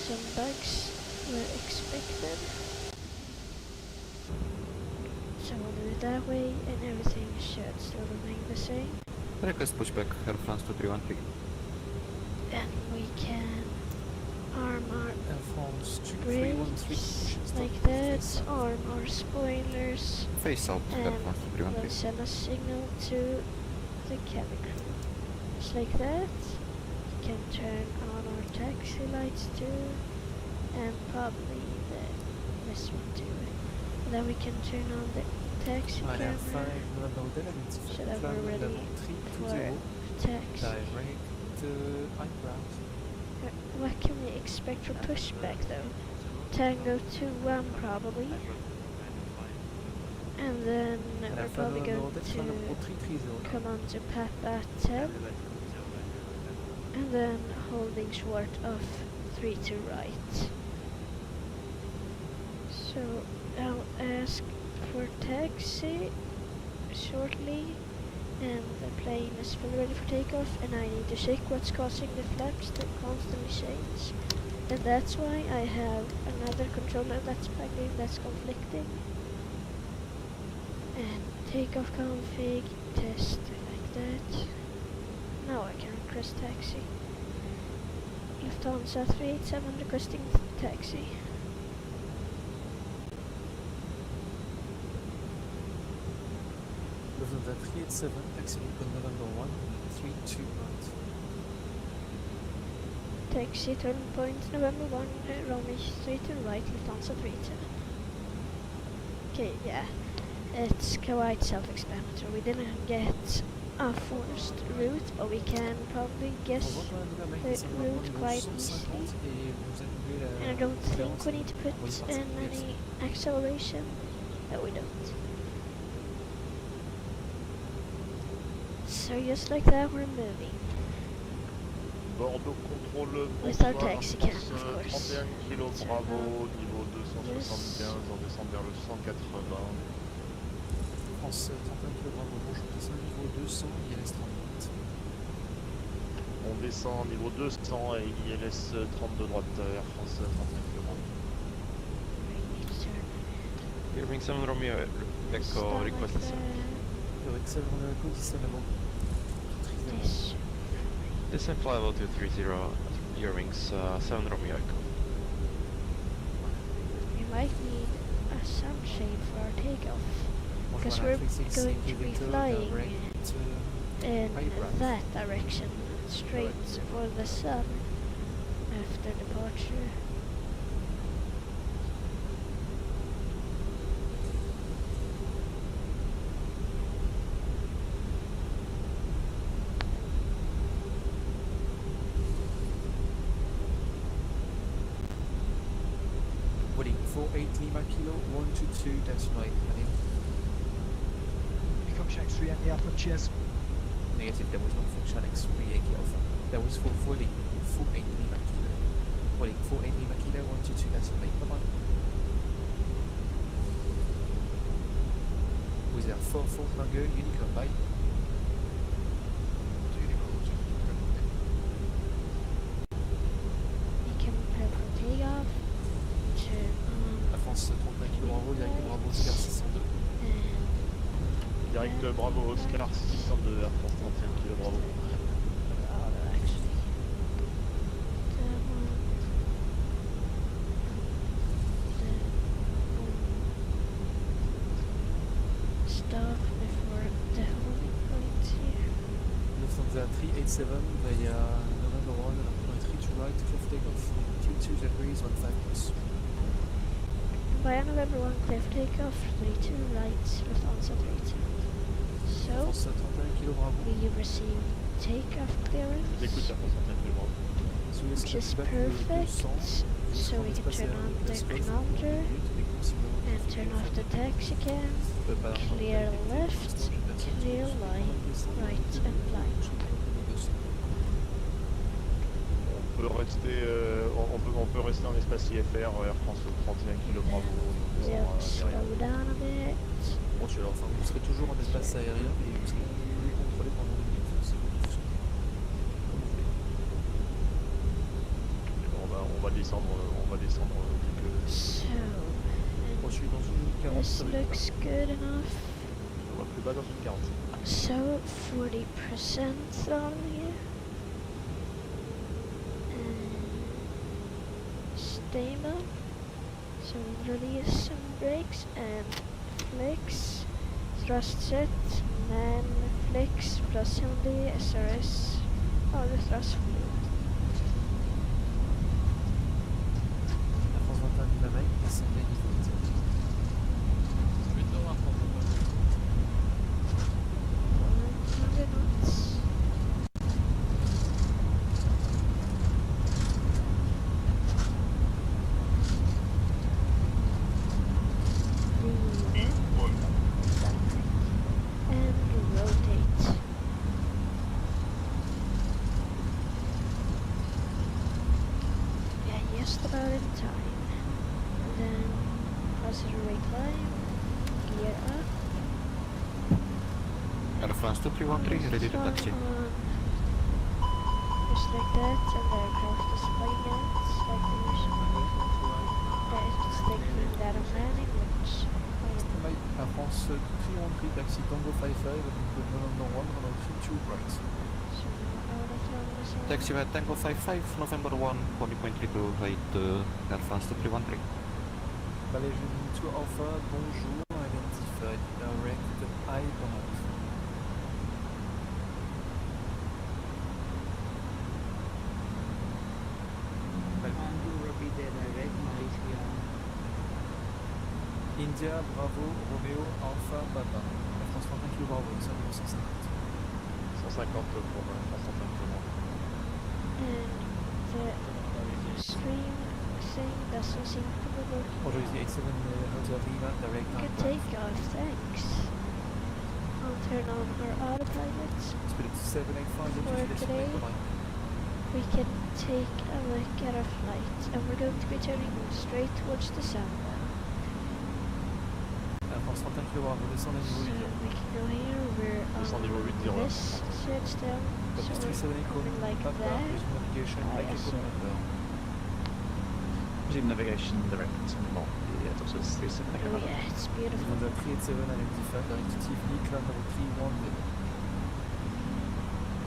Speaker 1: some bugs were expected. So we'll do it that way, and everything should still remain the same.
Speaker 21: Request pushback, Air France 2313.
Speaker 1: And we can arm our
Speaker 2: Air France
Speaker 1: brakes
Speaker 2: 2313,
Speaker 1: like that, arm our spoilers,
Speaker 21: Face out, Air
Speaker 1: and
Speaker 21: France
Speaker 1: we'll
Speaker 21: 2313.
Speaker 1: send a signal to the cabin crew. Just like that. We can turn on our taxi lights too, and probably this one too. And then we can turn on the taxi camera, so that we're ready for taxi.
Speaker 2: Direct eyebrows.
Speaker 1: What can we expect for pushback though? Tango 2-1 probably. And then we're probably going to come on to Papa 10. And then holding short of 3 to right. So I'll ask for taxi shortly. And the plane is fully ready for takeoff, and I need to check what's causing the flaps to constantly change. And that's why I have another controller that's plugged in that's conflicting. And takeoff config, test like that. Now I can request taxi. Lufthansa 387 requesting taxi.
Speaker 2: Lufthansa 387, taxi on November 1, 32 right.
Speaker 1: Taxi turn point November 1, runway 32 right, Lufthansa 387. Okay, yeah, it's quite self-explanatory. We didn't get a forced route, but we can probably guess the route quite easily. And I don't think we need to put in any acceleration. No, we don't. So just like that, we're moving.
Speaker 8: Bordeaux contrôle,
Speaker 1: With our
Speaker 8: bonsoir,
Speaker 1: taxi cam,
Speaker 8: France,
Speaker 1: of course.
Speaker 8: 31 kg Bravo, niveau 275, on descend vers le 180.
Speaker 2: France 31 kg Bravo, bonjour, descend niveau 200, ILS 38.
Speaker 8: On descend niveau 200 et ILS 32 droite, Air France 31 kg Bravo.
Speaker 21: Irving 7 Romeo, Echo, request descent.
Speaker 2: Avec 7 Romeo Echo, 17 avant.
Speaker 21: Descent fly level 230, Irving's 7 Romeo Echo.
Speaker 1: We might need a sunshade for our takeoff, because we're going to be flying in that direction, straight for the sun after departure.
Speaker 2: Wooding 48 Lima Kilo, 122, that's right, heading.
Speaker 14: Function X3 and the Alpha, cheers.
Speaker 2: Negative, there was no function X3 Yankee Alpha. That was for Wooding 48 Lima Kilo. Wooding 48 Lima Kilo, 122, that's right, bye-bye. With our 44 Tango, Unicorn, bye.
Speaker 1: We can prepare for takeoff.
Speaker 2: La France 35 kg Bravo, direct Bravo, Oscar 602.
Speaker 8: Direct Bravo, Oscar 602, Air France 31 kg Bravo.
Speaker 1: Stop before the holding point here.
Speaker 2: Lufthansa 387 via November 1, runway 3 to right, clear for takeoff, Q2 degrees, 15 knots.
Speaker 1: Via November 1, clear for takeoff, 32 right, Lufthansa 32. So, we received takeoff clearance, which is perfect, so we can turn on the chronometer and turn off the taxi cam, clear left, clear line, right and line.
Speaker 8: On peut rester en espace IFR, Air France 31 kg Bravo.
Speaker 1: Slow down a bit.
Speaker 2: Bon, tu alors, enfin, vous serez toujours en espace aérien, mais vous serez contrôlé pendant une minute. C'est vous.
Speaker 8: On va descendre dès que...
Speaker 1: So,
Speaker 2: Bon, je suis dans une 40.
Speaker 1: this looks good enough.
Speaker 8: On va plus bas dans une 40.
Speaker 1: So, 40% throttle here. Stable. So we release some brakes and flex. Thrust set, then flex plus LEMD, SRS. Oh, the thrust fluid.
Speaker 2: La France 21 Dynamique, descendez niveau 10.
Speaker 17: Plutôt un
Speaker 1: 100 knots. And rotate. Yeah, just about in time. And then accelerate climb, gear up.
Speaker 21: Air France 2313, ready to taxi.
Speaker 1: Just like that, and the aircraft is flying out like the usual. It's thinking that I'm landing, which
Speaker 2: Air France 313 taxi Tango 55 with November 1 runway 32 right.
Speaker 21: Taxi at Tango 55, November 1, 40.32, right, Air France 2313.
Speaker 2: Malaysian 2 Alpha, bonjour, identified, direct, I-bound. India, Bravo, Romeo, Alpha, Papa. Air France 31 kg Bravo, 150.
Speaker 8: 150 pour France 31 kg.
Speaker 1: and the stream thing doesn't seem to be working.
Speaker 2: Bonjour, ici 87 Hotel Lima, direct
Speaker 1: We can take off, thanks. I'll turn on our autopilot.
Speaker 2: Spirit 785,
Speaker 1: For today, we can take a look at our flight, and we're going to be turning straight towards the sun now.
Speaker 2: Air France 31 kg Bravo, descendez niveau 8.
Speaker 1: We can go here, we're on this switch down, so we're coming like that.
Speaker 20: Resume navigation direct. Bon, et attention, c'est la
Speaker 1: Oh
Speaker 20: caméra.
Speaker 1: yeah, it's beautiful.
Speaker 2: Number 387 identified, directive, climb level 310.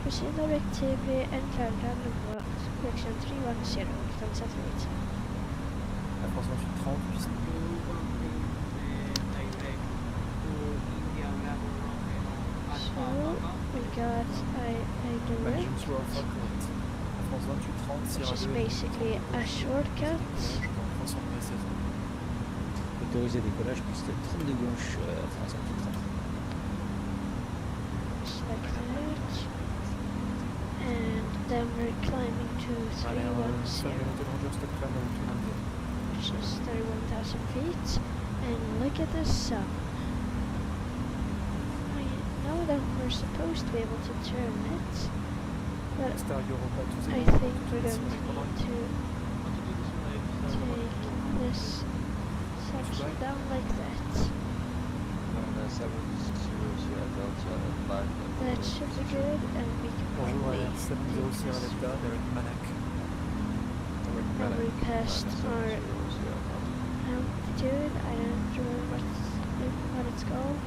Speaker 1: Proceed directive and climb down the road, correction 310, Lufthansa 32.
Speaker 2: Air France 2830, piste.
Speaker 1: So, we got a
Speaker 2: Belgium
Speaker 1: direct,
Speaker 2: 2 Alpha, correct. Air France 2830, Sierra
Speaker 1: which is
Speaker 2: 2.
Speaker 1: basically a shortcut.
Speaker 19: Autorisé décollage, piste 32 gauche, France 2830.
Speaker 1: Just like that. And then we're climbing to 310, which is 31,000 feet. And look at the sun. I know that we're supposed to be able to turn it, but I think we're going to need to take this section down like that. That should be good, and we can
Speaker 2: Bonjour,
Speaker 1: finally
Speaker 2: Air 70 Sierra Delta, direct Manac.
Speaker 1: now we passed our altitude. I don't remember what it's called,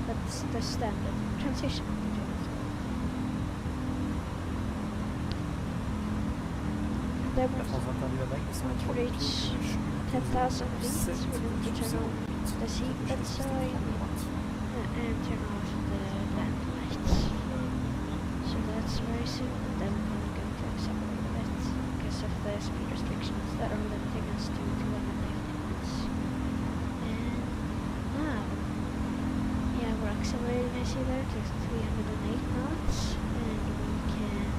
Speaker 1: but it's the standard transition altitude. And then once we reach 10,000 feet, we're going to turn on the seatbelt sign and turn off the land lights. So that's very soon, and then we're going to accelerate a bit because of the speed restrictions that are limiting us to 250 knots. accelerating, I see there, to 308 knots, and we can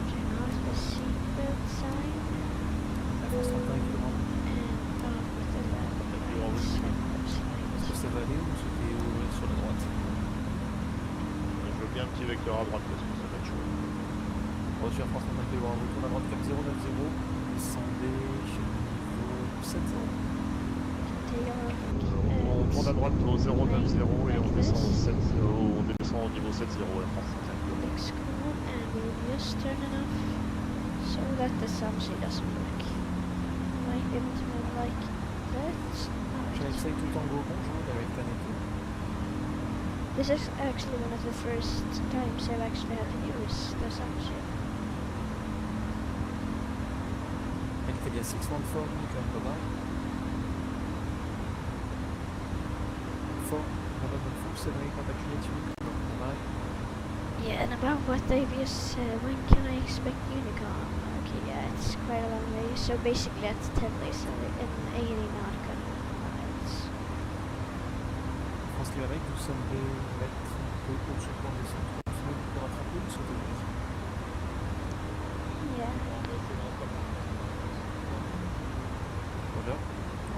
Speaker 1: turn off the seatbelt sign, and off with the left
Speaker 21: Est-ce que ça va aller ou c'était ouvrir sur la droite?
Speaker 8: Je veux bien un petit vecteur à droite parce que ça va être chaud.
Speaker 21: Reçu Air France 35 kilo, retourne à droite cap 090, descendez chez le niveau 70.
Speaker 8: On tourne à droite au 090 et on descend au niveau 70 Air France 35 kilo.
Speaker 1: Looks cool, and we'll just turn it off so that the subsea doesn't work. Might be able to move like that.
Speaker 21: Channel tout Tango, bonjour, direct Planet 2.
Speaker 1: This is actually one of the first times I've actually had to use the subsea.
Speaker 21: LTD 614, you can go by. 4, November 478, contact unit, you can go by.
Speaker 1: Yeah, and about what they've used, when can I expect Unicom? Okay, yeah, it's quite a long way. So basically that's 10 days in 80 nautical miles.
Speaker 21: France kilomètres, nous sommes 2 mètres de haut sur le plan des centres. Nous sommes pour rattraper ou sauter?
Speaker 1: Yeah.
Speaker 21: Voilà.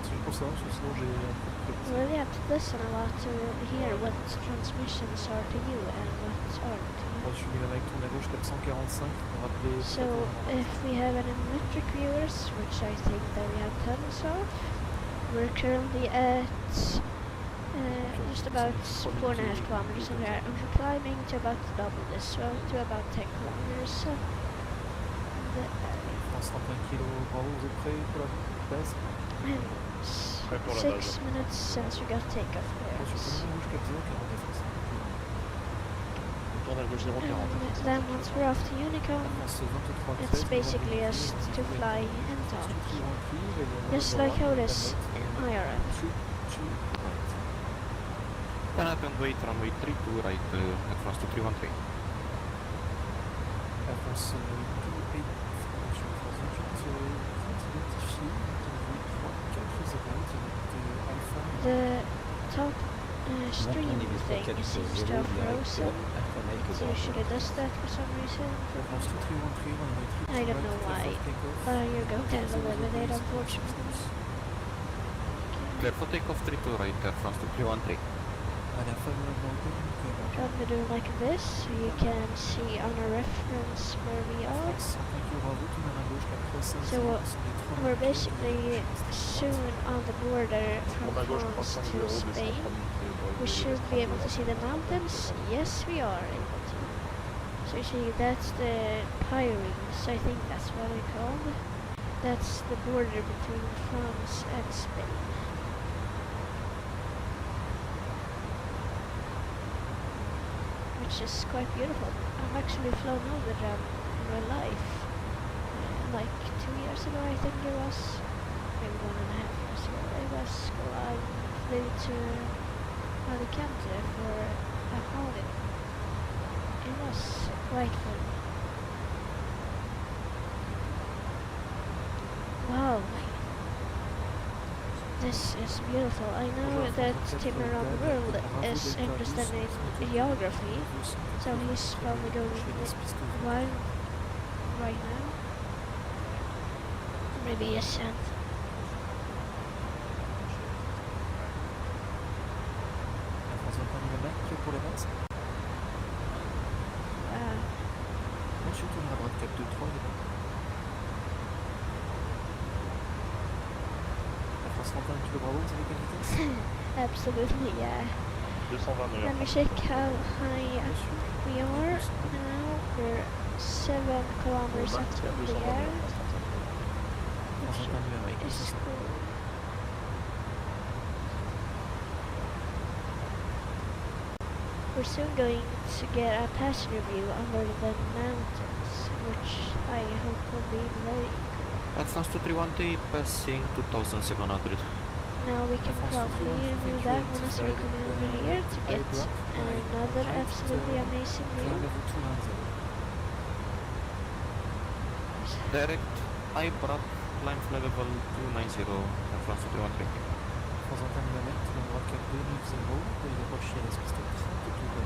Speaker 21: Ensuite pour ça, sinon j'ai un peu de
Speaker 1: You really have to listen a lot to hear what transmissions are to you and what aren't.
Speaker 21: Reçu kilomètres, tourne à gauche 445, rappelez.
Speaker 1: So if we have any metric viewers, which I think that we have tons of, we're currently at just about 4.5 kilometers in there. I'm climbing to about double this, well, to about 10 kilometers. So
Speaker 21: France 35 kg, bravo, vous êtes prêts pour la base?
Speaker 1: 6 minutes since we got takeoff there. And then once we're off to Unicom, it's basically just to fly and talk. Just like how it is in IRL.
Speaker 21: Turn up and wait, runway 32 right, Air France 2313. Air France 28,
Speaker 1: the top stream thing seems to have frozen. It usually does that for some reason. I don't know why, but you're going to eliminate, unfortunately.
Speaker 21: Clear for takeoff 32 right, Air France 2313.
Speaker 1: Trying to do like this, so you can see on a reference where we are. So we're basically soon on the border from France to Spain. We should be able to see the mountains. Yes, we are able to. So you see, that's the Pyrenees, I think that's what they're called. That's the border between France and Spain. Which is quite beautiful. I've actually flown over them in real life. Like 2 years ago, I think it was. Maybe 1.5 years ago. I flew to Alicante for a holiday. It was quite fun. Wow. This is beautiful. I know that Tim around the world is interested in geography, so he's probably going wild right now. Maybe he isn't. Absolutely, yeah. Let me check how high we are now. We're 7 kilometers up in the air, which is cool. We're soon going to get a passenger view under the mountains, which I hope will be very cool.
Speaker 21: Air France 2313 passing 2700.
Speaker 1: Now we can probably do that one as we come over here to get another absolutely amazing view.
Speaker 21: Direct, IBRAP, climb flight level 290, Air France 2313. 321 mm, tout droit cap 290, et il approche ILS piste 32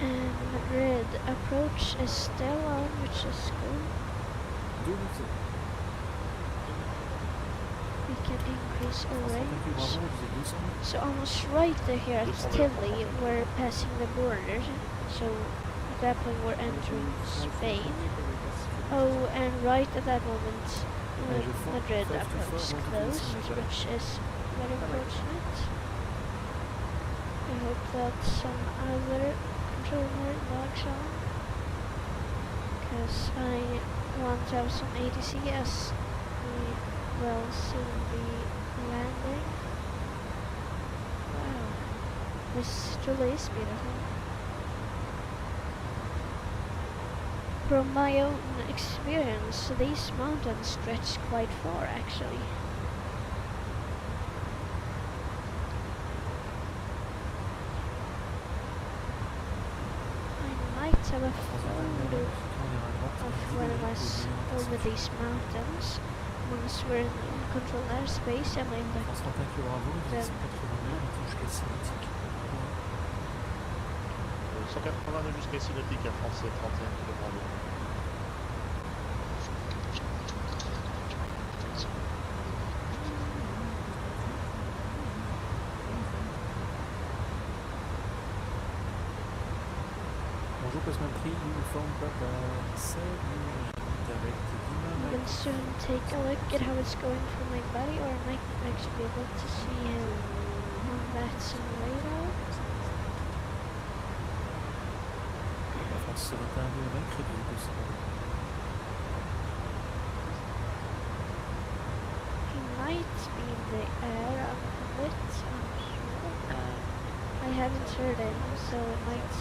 Speaker 1: And Madrid approach is still on, which is good.
Speaker 21: 290.
Speaker 1: We can increase our range. So almost right there here at Tilly, we're passing the border. So at that point we're entering Spain. Oh, and right at that moment, Madrid approach closed, which is very unfortunate. I hope that some other controller logs on, because I want to have some ATC as we will soon be landing. Wow, this truly is beautiful. From my own experience, these mountains stretch quite far actually. I might have a photo of when I was over these mountains. Once we're in controlled airspace, I might like them.
Speaker 8: 189 jusqu'à Synoptique, Air France 31 km Bravo.
Speaker 21: Bonjour, Postman 3, uniform Papa 7, direct Lima.
Speaker 1: We can soon take a look at how it's going for my buddy, or I might actually be able to see him on that simulator.
Speaker 21: France 21 mm, crédit 200.
Speaker 1: He might be in the air a bit, I'm sure. I haven't heard him, so it might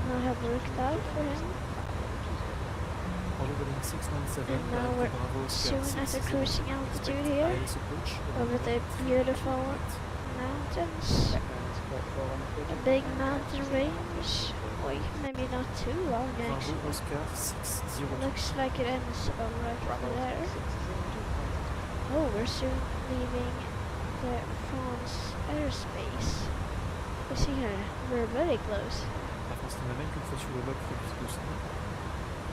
Speaker 1: not have worked out for him. And now we're soon at a cruising altitude here, over the beautiful mountains. A big mountain range. Oi, maybe not too long actually. Looks like it ends right over there. Oh, we're soon leaving the France airspace. You see here, we're very close.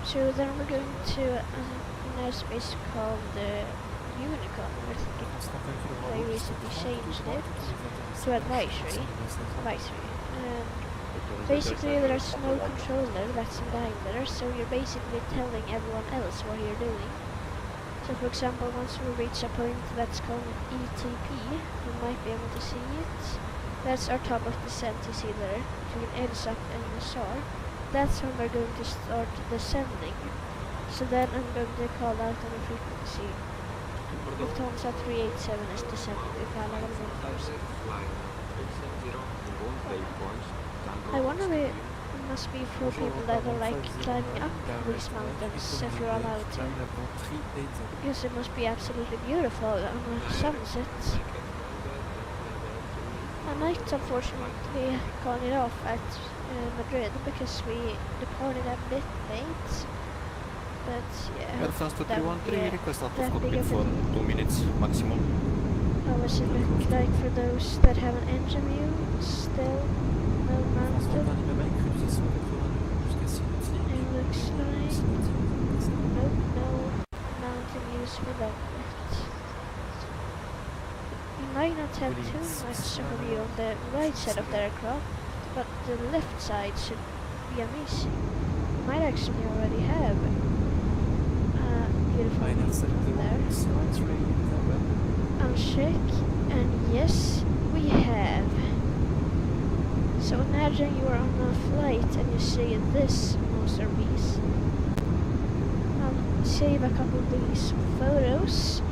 Speaker 1: So then we're going to an airspace called the Unicorn. They recently changed it to advisory. Basically there's no controller that's in diameter, so you're basically telling everyone else what you're doing. So for example, once we reach a point that's called ETP, you might be able to see it. That's our top of descent, you see there, between INSAT and the SAR. That's when we're going to start descending. So then I'm going to call out on the frequency. Lufthansa 387 is descending with high level 1000. I wonder if it must be for people that are like climbing up these mountains, if you're allowed to. Because it must be absolutely beautiful on a sunset. I might unfortunately call it off at Madrid because we departed a bit late. But yeah,
Speaker 21: Air France 231 request out of
Speaker 1: that
Speaker 21: cockpit
Speaker 1: big
Speaker 21: for 2 minutes maximum.
Speaker 1: How does it look like for those that have an engine view? Still no mounted. It looks like nope, no mountain views for that yet. You might not have too much of a view on the right side of the aircraft, but the left side should be amazing. You might actually already have beautiful view there. I'll check, and yes, we have. So imagine you are on a flight and you see this masterpiece. I'll save a couple of these photos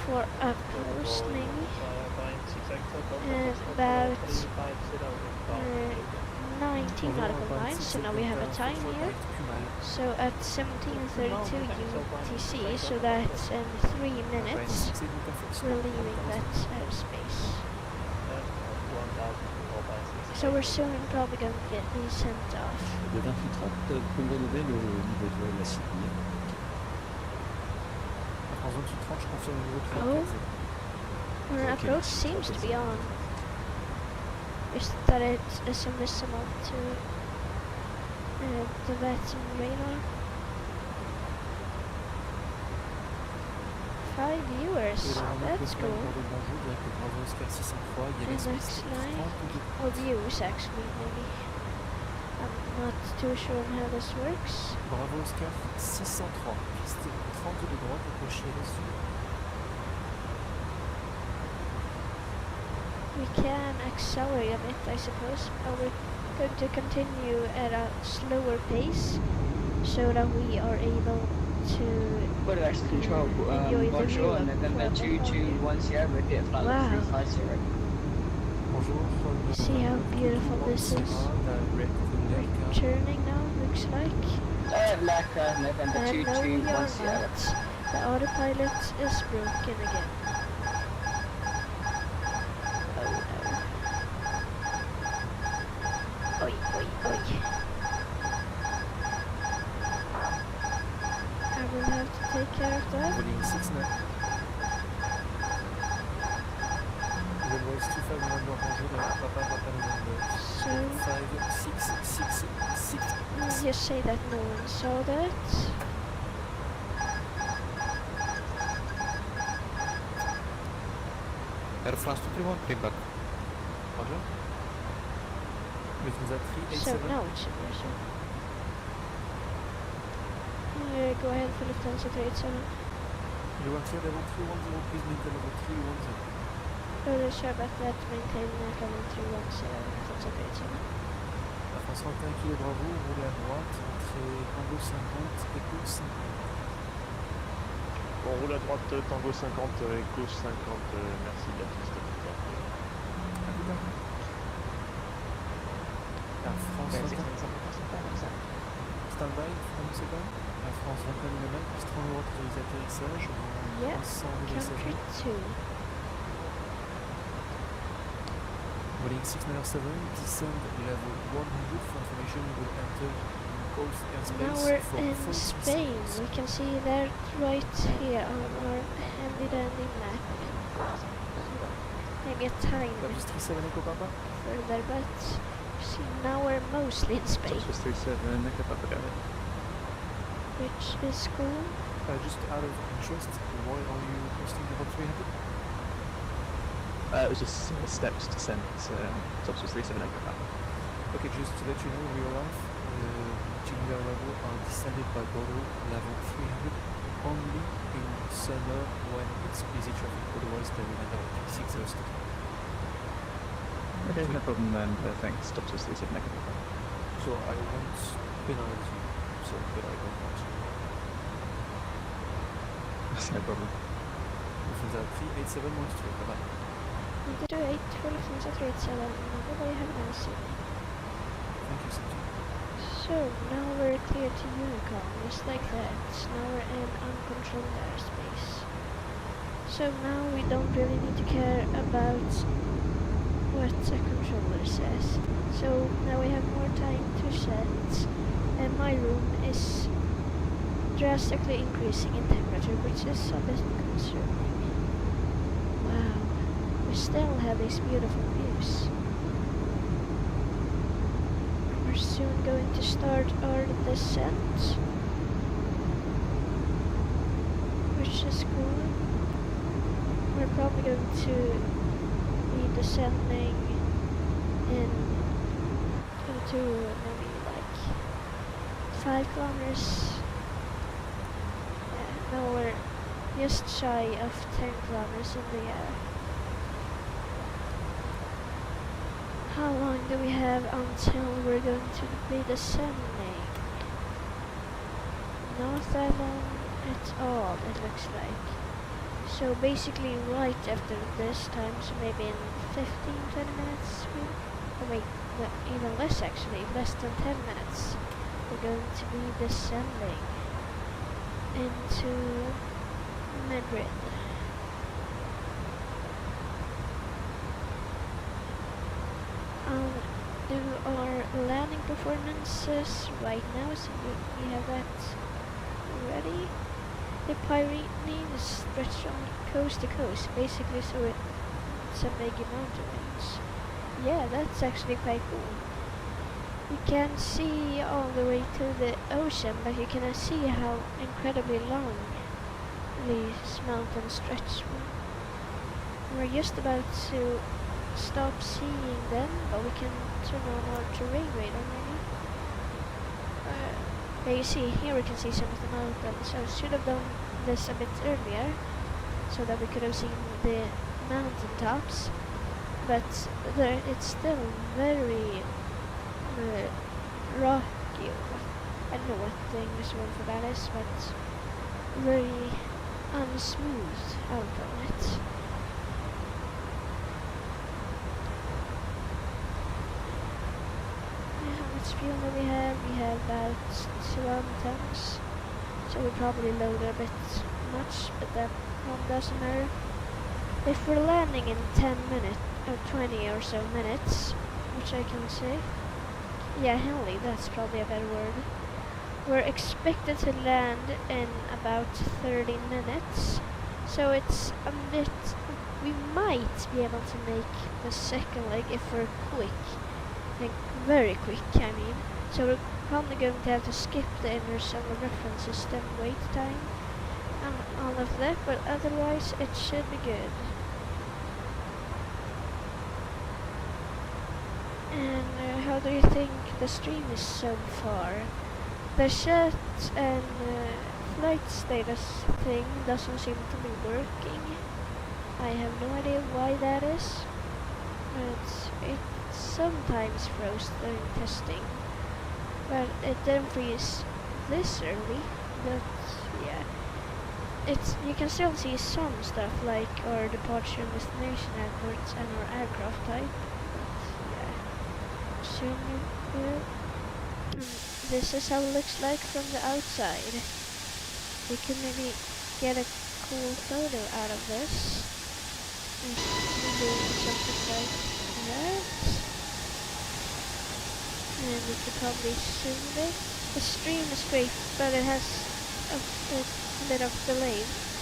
Speaker 1: for a posting about 19 nautical miles, so now we have a time here. So at 17:32 UTC, so that's in 3 minutes, we're leaving that airspace. So we're soon probably going to get these sent off.
Speaker 19: De 2830, pouvez relever le niveau de vol à Sydney.
Speaker 21: En zone sous 30, je confirme le niveau 3.
Speaker 1: Oh, Our approach seems to be on. Just that it is invisible to the Latin radar. 5 viewers, that's cool. And next line, or views actually, maybe. I'm not too sure on how this works.
Speaker 21: Bravo Oscar 603, piste 30 de droite, approchez à la sud.
Speaker 1: We can accelerate a bit, I suppose, but we're going to continue at a slower pace so that we are able to
Speaker 4: Budapest Control,
Speaker 1: enjoy the view
Speaker 4: bonjour, November 221 Sierra, repeat flight
Speaker 1: Wow.
Speaker 4: 350.
Speaker 1: See how beautiful this is. We're turning now, looks like.
Speaker 4: Laka, November
Speaker 1: And no, we
Speaker 4: 221
Speaker 1: are
Speaker 4: Sierra.
Speaker 1: not. The autopilot is broken again. Oh no. Oi, oi, oi. I will have to take care of that.
Speaker 21: Volume 6 now. Runways 25 November, bonjour, Papa November.
Speaker 1: So,
Speaker 21: 5, 6, 6, 6.
Speaker 1: let's just say that no one saw that.
Speaker 21: Air France 231, payback. Roger. Lufthansa
Speaker 1: So
Speaker 21: 387.
Speaker 1: now it should be so. Go ahead for Lufthansa 387.
Speaker 21: You want clear level 310, please maintain level 310.
Speaker 1: Sure about that, maintain level 310, Lufthansa 387.
Speaker 21: La France 31 kg Bravo, roulez à droite, entrée Tango 50, Echo 50.
Speaker 8: On roule à droite, Tango 50, Echo 50, merci de la piste.
Speaker 21: Air France 21. Stand by, from second. Air France 21 mm, piste 30 droite, autorisé atterrissage.
Speaker 1: Yeah, country 2.
Speaker 21: Boarding 697, descend level 100 for information, you will enter Gulf airspace.
Speaker 1: Now we're
Speaker 21: for
Speaker 1: in
Speaker 21: 46
Speaker 1: Spain.
Speaker 21: minutes.
Speaker 1: We can see that right here on our handy dandy map. Maybe a tiny bit
Speaker 21: Just 37 Echo Papa.
Speaker 1: further, but see, now we're mostly in Spain,
Speaker 21: Just 37 Echo Papa, got it.
Speaker 1: which is cool.
Speaker 21: Just out of interest, why are you posting level 300?
Speaker 20: It was just steps descent, tops was 37 Echo Papa.
Speaker 21: Okay, just to let you know, in real life, Geneva level are descended by Bordeaux level 300 only in summer when it's busy traffic, otherwise they will end up at 6 hours.
Speaker 20: Okay, no problem then, thanks, tops was 37 Echo Papa.
Speaker 21: So I won't penalize you, so but I don't want to.
Speaker 20: That's no problem.
Speaker 21: Lufthansa 387 wants to, bye-bye.
Speaker 1: 98 for Lufthansa 387. Bye-bye, have a nice evening.
Speaker 21: Thank you, Sanjay.
Speaker 1: So, now we're clear to Unicom, just like that. Now we're in uncontrolled airspace. So now we don't really need to care about what the controller says. So now we have more time to set, and my room is drastically increasing in temperature, which is a bit concerning. Wow, we still have these beautiful views. We're soon going to start our descent, which is cool. We're probably going to be descending into maybe like 5 kilometers. Yeah, now we're just shy of 10 kilometers in the air. How long do we have until we're going to be descending? Not that long at all, it looks like. So basically right after this time, so maybe in 15-20 minutes, or wait, no, even less actually, less than 10 minutes, we're going to be descending into Madrid. I'll do our landing performances right now, so we have that ready. The Pyrenees stretch on coast to coast, basically, so some big mountain range. Yeah, that's actually quite cool. You can see all the way to the ocean, but you cannot see how incredibly long these mountains stretch. We're just about to stop seeing them, but we can turn on our terrain radar maybe. Yeah, you see, here we can see some of the mountains. I should have done this a bit earlier, so that we could have seen the mountain tops, but it's still very rocky. I don't know what the English word for that is, but very unsmooth outlet. How much fuel do we have? We have about 2 tons, so we probably load a bit much, but that one doesn't matter. If we're landing in 10 minutes, or 20 or so minutes, which I can say, yeah, heli, that's probably a better word. We're expected to land in about 30 minutes, so it's a bit, we might be able to make the second leg if we're quick, like very quick, I mean. So we're probably going to have to skip the inner solar reference system wait time and all of that, but otherwise it should be good. And how do you think the stream is so far? The chat and flight status thing doesn't seem to be working. I have no idea why that is, but it sometimes froze during testing. But it didn't freeze this early, but yeah. You can still see some stuff like our departure and destination airports and our aircraft type. This is how it looks like from the outside. We can maybe get a cool photo out of this. Maybe something like that. And we could probably zoom it. The stream is great, but it has a bit of delay,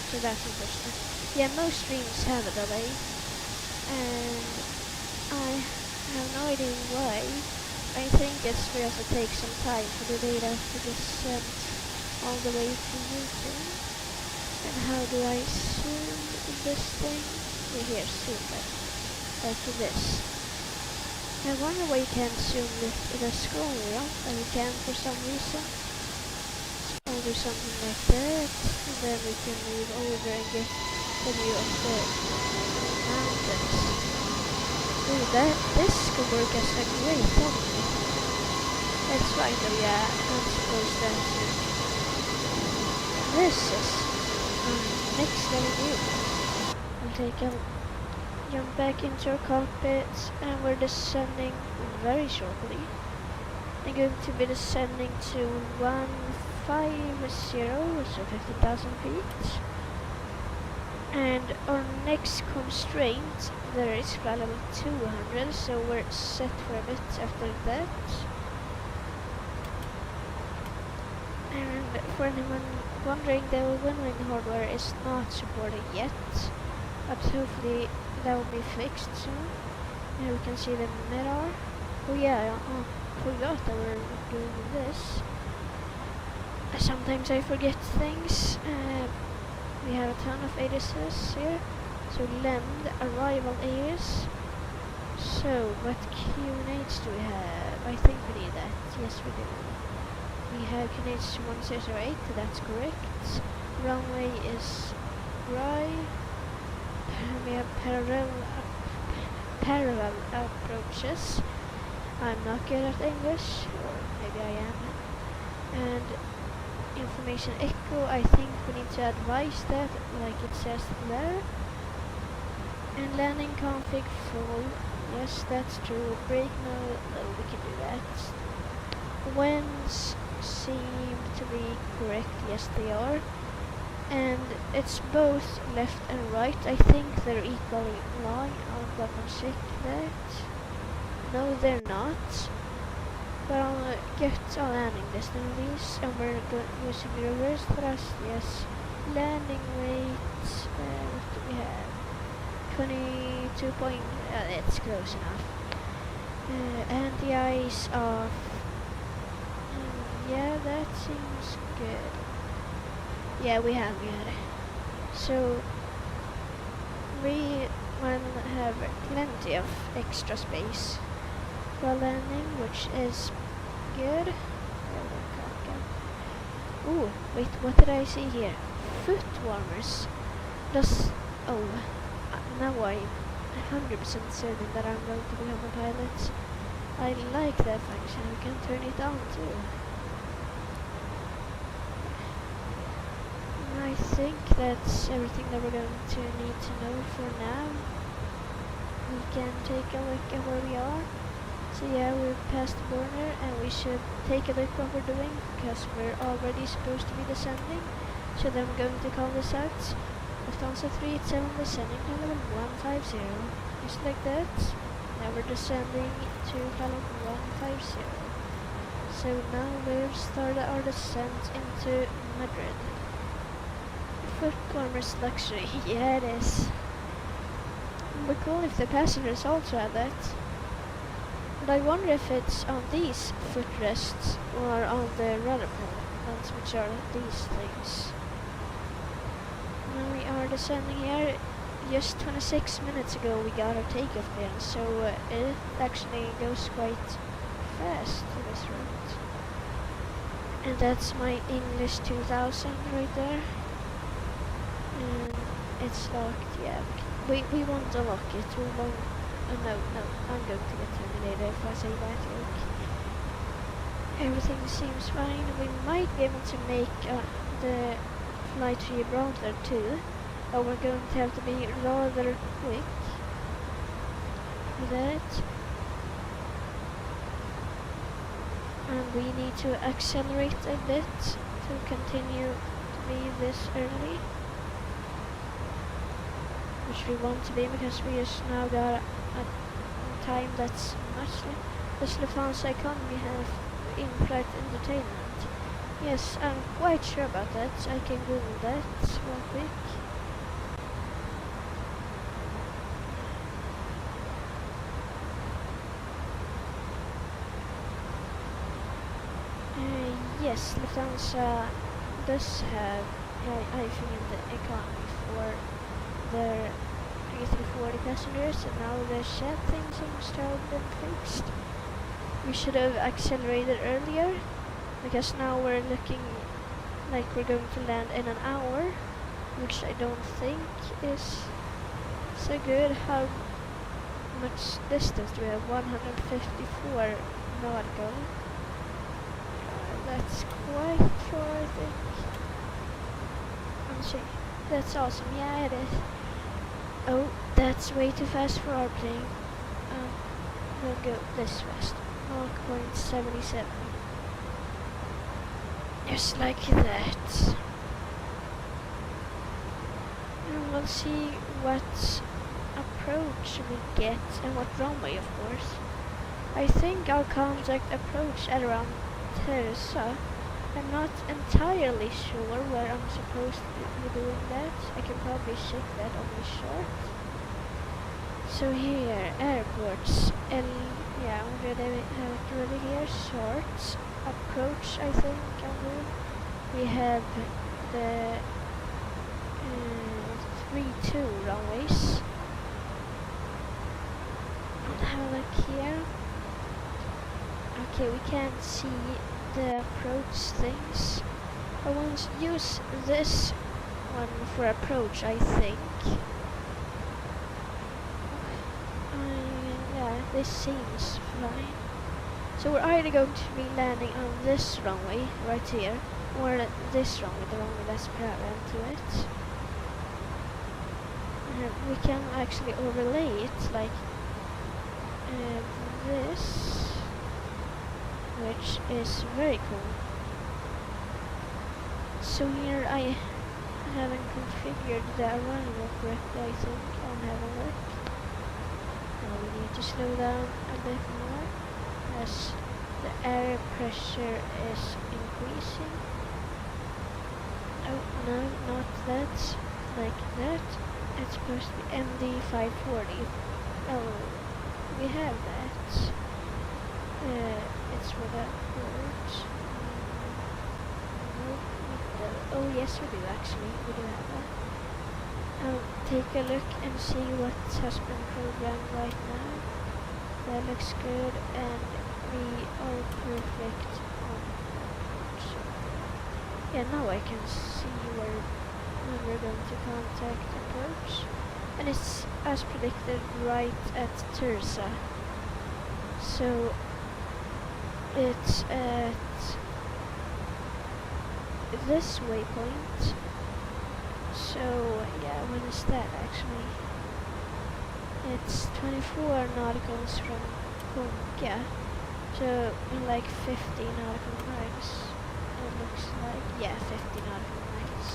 Speaker 1: so that's interesting. Yeah, most streams have a delay, and I have no idea why. I think it's because it takes some time for the data to be sent all the way to YouTube. And how do I zoom this thing? Here, zoom it. Like this. I wonder why you can't zoom the scroll wheel, and you can for some reason. So I'll do something like that, and then we can move over and get the view of the mountains. Ooh, this could work as a great thumbnail. That's right though, yeah, I'm supposed to answer. This is next level view. We'll take a jump back into our cockpit, and we're descending very shortly. I'm going to be descending to 150, so 15,000 feet. And our next constraint, there is flight level 200, so we're set for a bit after that. And for anyone wondering, the wing hardware is not supported yet, but hopefully that will be fixed soon. Here we can see the mirror. Oh yeah, I forgot that we're doing this. Sometimes I forget things. We have a ton of ADSs here. So LEMD, arrival ADS. So, what QNH do we have? I think we need that. Yes, we do. We have QNH 1008, that's correct. Runway is right. We have parallel approaches. I'm not good at English, or maybe I am. And information echo, I think we need to advise that, like it says there. And landing config full, yes, that's true. Brake mode, no, we can do that. Winds seem to be correct, yes they are. And it's both left and right. I think they're equally long. I'll double check that. No, they're not. But I'll get a landing distance, and we're using reverse thrust. Yes. Landing weight. What do we have? 22 point, it's close enough. And the ice off. Yeah, that seems good. Yeah, we have good. So we will have plenty of extra space for landing, which is good. Ooh, wait, what did I see here? Foot warmers. Now I'm 100% certain that I'm going to become a pilot. I like that function, we can turn it on too. I think that's everything that we're going to need to know for now. We can take a look at where we are. So yeah, we're past the border and we should take a look what we're doing because we're already supposed to be descending. So then we're going to call this out. Lufthansa 387 descending to level 150. Just like that. Now we're descending to level 150. So now we've started our descent into Madrid. Foot warmers luxury, yeah it is. It would be cool if the passengers also had that. But I wonder if it's on these footrests or on the rudder ones, which are these things. Now we are descending here. Just 26 minutes ago we got our takeoff clearance, so it actually goes quite fast to this route. And that's my English 2000 right there. And it's locked, yeah. We won't unlock it, we won't. No, I'm going to get terminated if I say that. Everything seems fine. We might be able to make the flight to Gibraltar too, but we're going to have to be rather quick with that. And we need to accelerate a bit to continue to be this early. Which we want to be because we just now got a time that's much like this Lufthansa economy have in-flight entertainment. Yes, I'm quite sure about that, so I can Google that real quick. Yes, Lufthansa does have the economy for their A340 passengers, and now the shed thing seems to have been fixed. We should have accelerated earlier, because now we're looking like we're going to land in an hour, which I don't think is so good. How much distance do we have? 154 nautical. That's quite short, I think. I'm sorry. That's awesome. Yeah, it is. Oh, that's way too fast for our plane. We'll go this fast. 0.77. Just like that. And we'll see what approach we get and what runway, of course. I think I'll contact approach at around Teresa. I'm not entirely sure where I'm supposed to be doing that. I can probably check that on my chart. So here, airports, yeah, we already have it really here. Shorts, approach, I think I'll do. We have the 3-2 runways. And have a look here. Okay, we can't see the approach things. I want to use this one for approach, I think. Yeah, this seems fine. So we're either going to be landing on this runway right here, or this runway, the runway that's parallel to it. We can actually overlay it like this, which is very cool. So here I haven't configured the arrival correctly, I think. I'll have a look. Now we need to slow down a bit more as the air pressure is increasing. Oh no, not that, like that. it's supposed to be MD 540. Oh, we have that. It's for that port. Oh yes, we do actually. We do have that. I'll take a look and see what has been programmed right now. That looks good, and we are perfect on that. Yeah, now I can see when we're going to contact approach. And it's as predicted right at Tursa. So it's at this waypoint. So yeah, when is that actually? It's 24 nauticals from Kunka. So in like 50 nautical miles. It looks like, yeah, 50 nautical miles.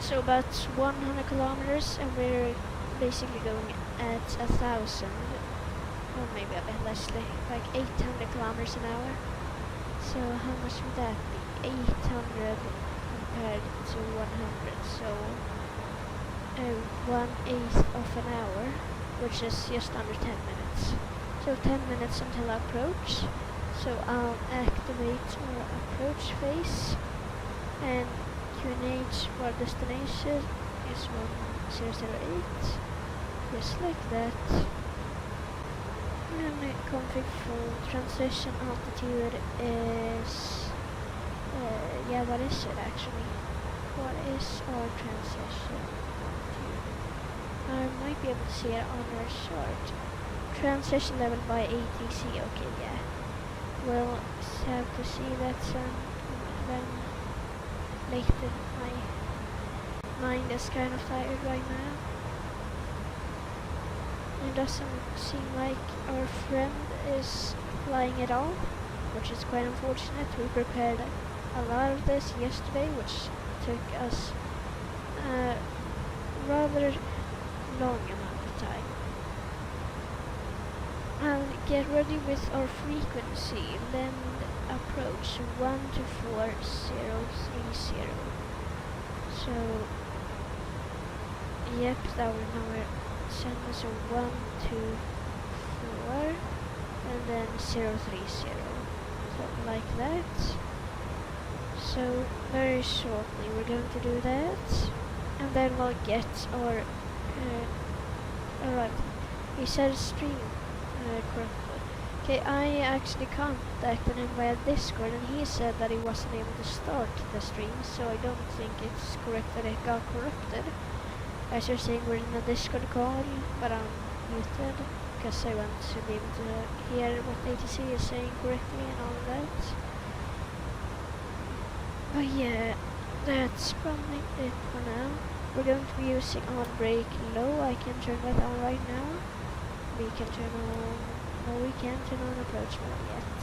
Speaker 1: So about 100 kilometers, and we're basically going at 1,000, or maybe a bit less, like 800 kilometers an hour. So how much would that be? 800 compared to 100, so 1/8 of an hour, which is just under 10 minutes. So 10 minutes until approach. So I'll activate our approach phase, and QNH for destination is 1008, just like that. And config for transition altitude is, yeah, what is it actually? What is our transition altitude? I might be able to see it on our chart. Transition level by ATC, okay, yeah. We'll have to see that soon, then later. My mind is kind of tired right now. It doesn't seem like our friend is flying at all, which is quite unfortunate. We prepared a lot of this yesterday, which took us a rather long amount of time. I'll get ready with our frequency, LEMD approach 124,030. So, yep, that will now send us a 124 and then 030, something like that. So very shortly we're going to do that, and then we'll get our alright, he said stream correctly. Okay, I actually contacted him via Discord, and he said that he wasn't able to start the stream, so I don't think it's correct that it got corrupted. As you're saying, we're in a Discord call, but I'm muted because I want to be able to hear what ATC is saying correctly and all of that. But yeah, that's probably it for now. We're going to be using on brake low. I can turn that on right now. We can turn on, no, we can't turn on approach mode yet.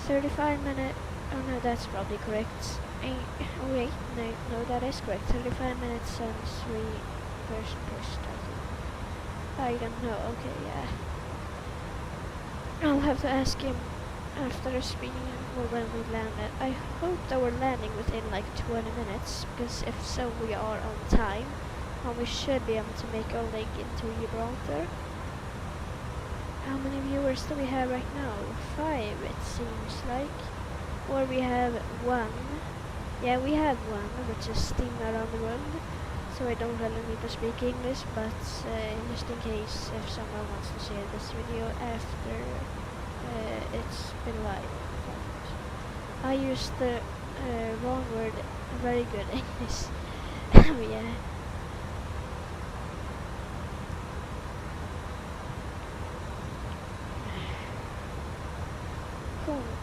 Speaker 1: 35 minutes, oh no, that's probably correct. Wait, no, that is correct. 35 minutes and 3 person per starting. I don't know, okay, yeah. I'll have to ask him after speaking or when we landed. I hope that we're landing within like 20 minutes, because if so, we are on time. And we should be able to make our leg into Gibraltar. How many viewers do we have right now? 5, it seems like. Or we have 1. Yeah, we have 1, which is Steam Around the World. So I don't really need to speak English, but just in case if someone wants to share this video after it's been live. I used the wrong word, very good English. Yeah.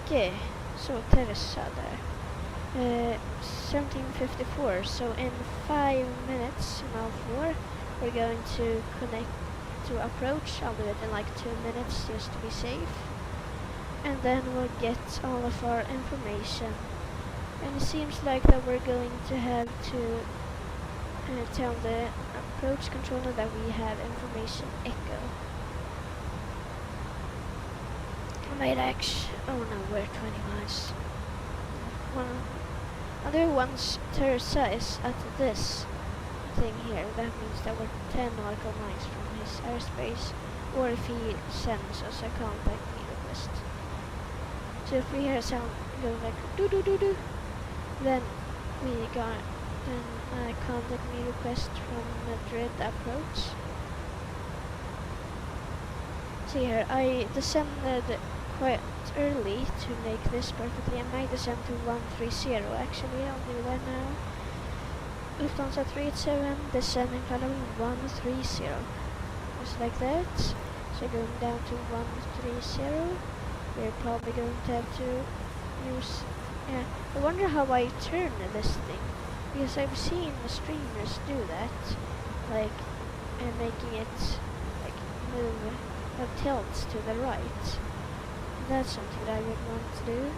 Speaker 1: Okay, so Teresa there. 1754, so in 5 minutes, now 4, we're going to connect to approach. I'll do it in like 2 minutes just to be safe. And then we'll get all of our information. And it seems like that we're going to have to tell the approach controller that we have information echo. Might actually, oh no, we're 20 miles. Well, other ones Teresa is at this thing here, that means that we're 10 nautical miles from his airspace, or if he sends us a contact me request. So if we hear a sound going like do do do do, then we got a contact me request from Madrid approach. See here, I descended quite early to make this perfectly. I might descend to 130 actually, I'll do that now. Lufthansa 387, descending flight level 130. Just like that. So going down to 130. We're probably going to have to use... Yeah, I wonder how I turn this thing. Because I've seen the streamers do that. Like, making it like move tilts to the right. And that's something that I would want to do.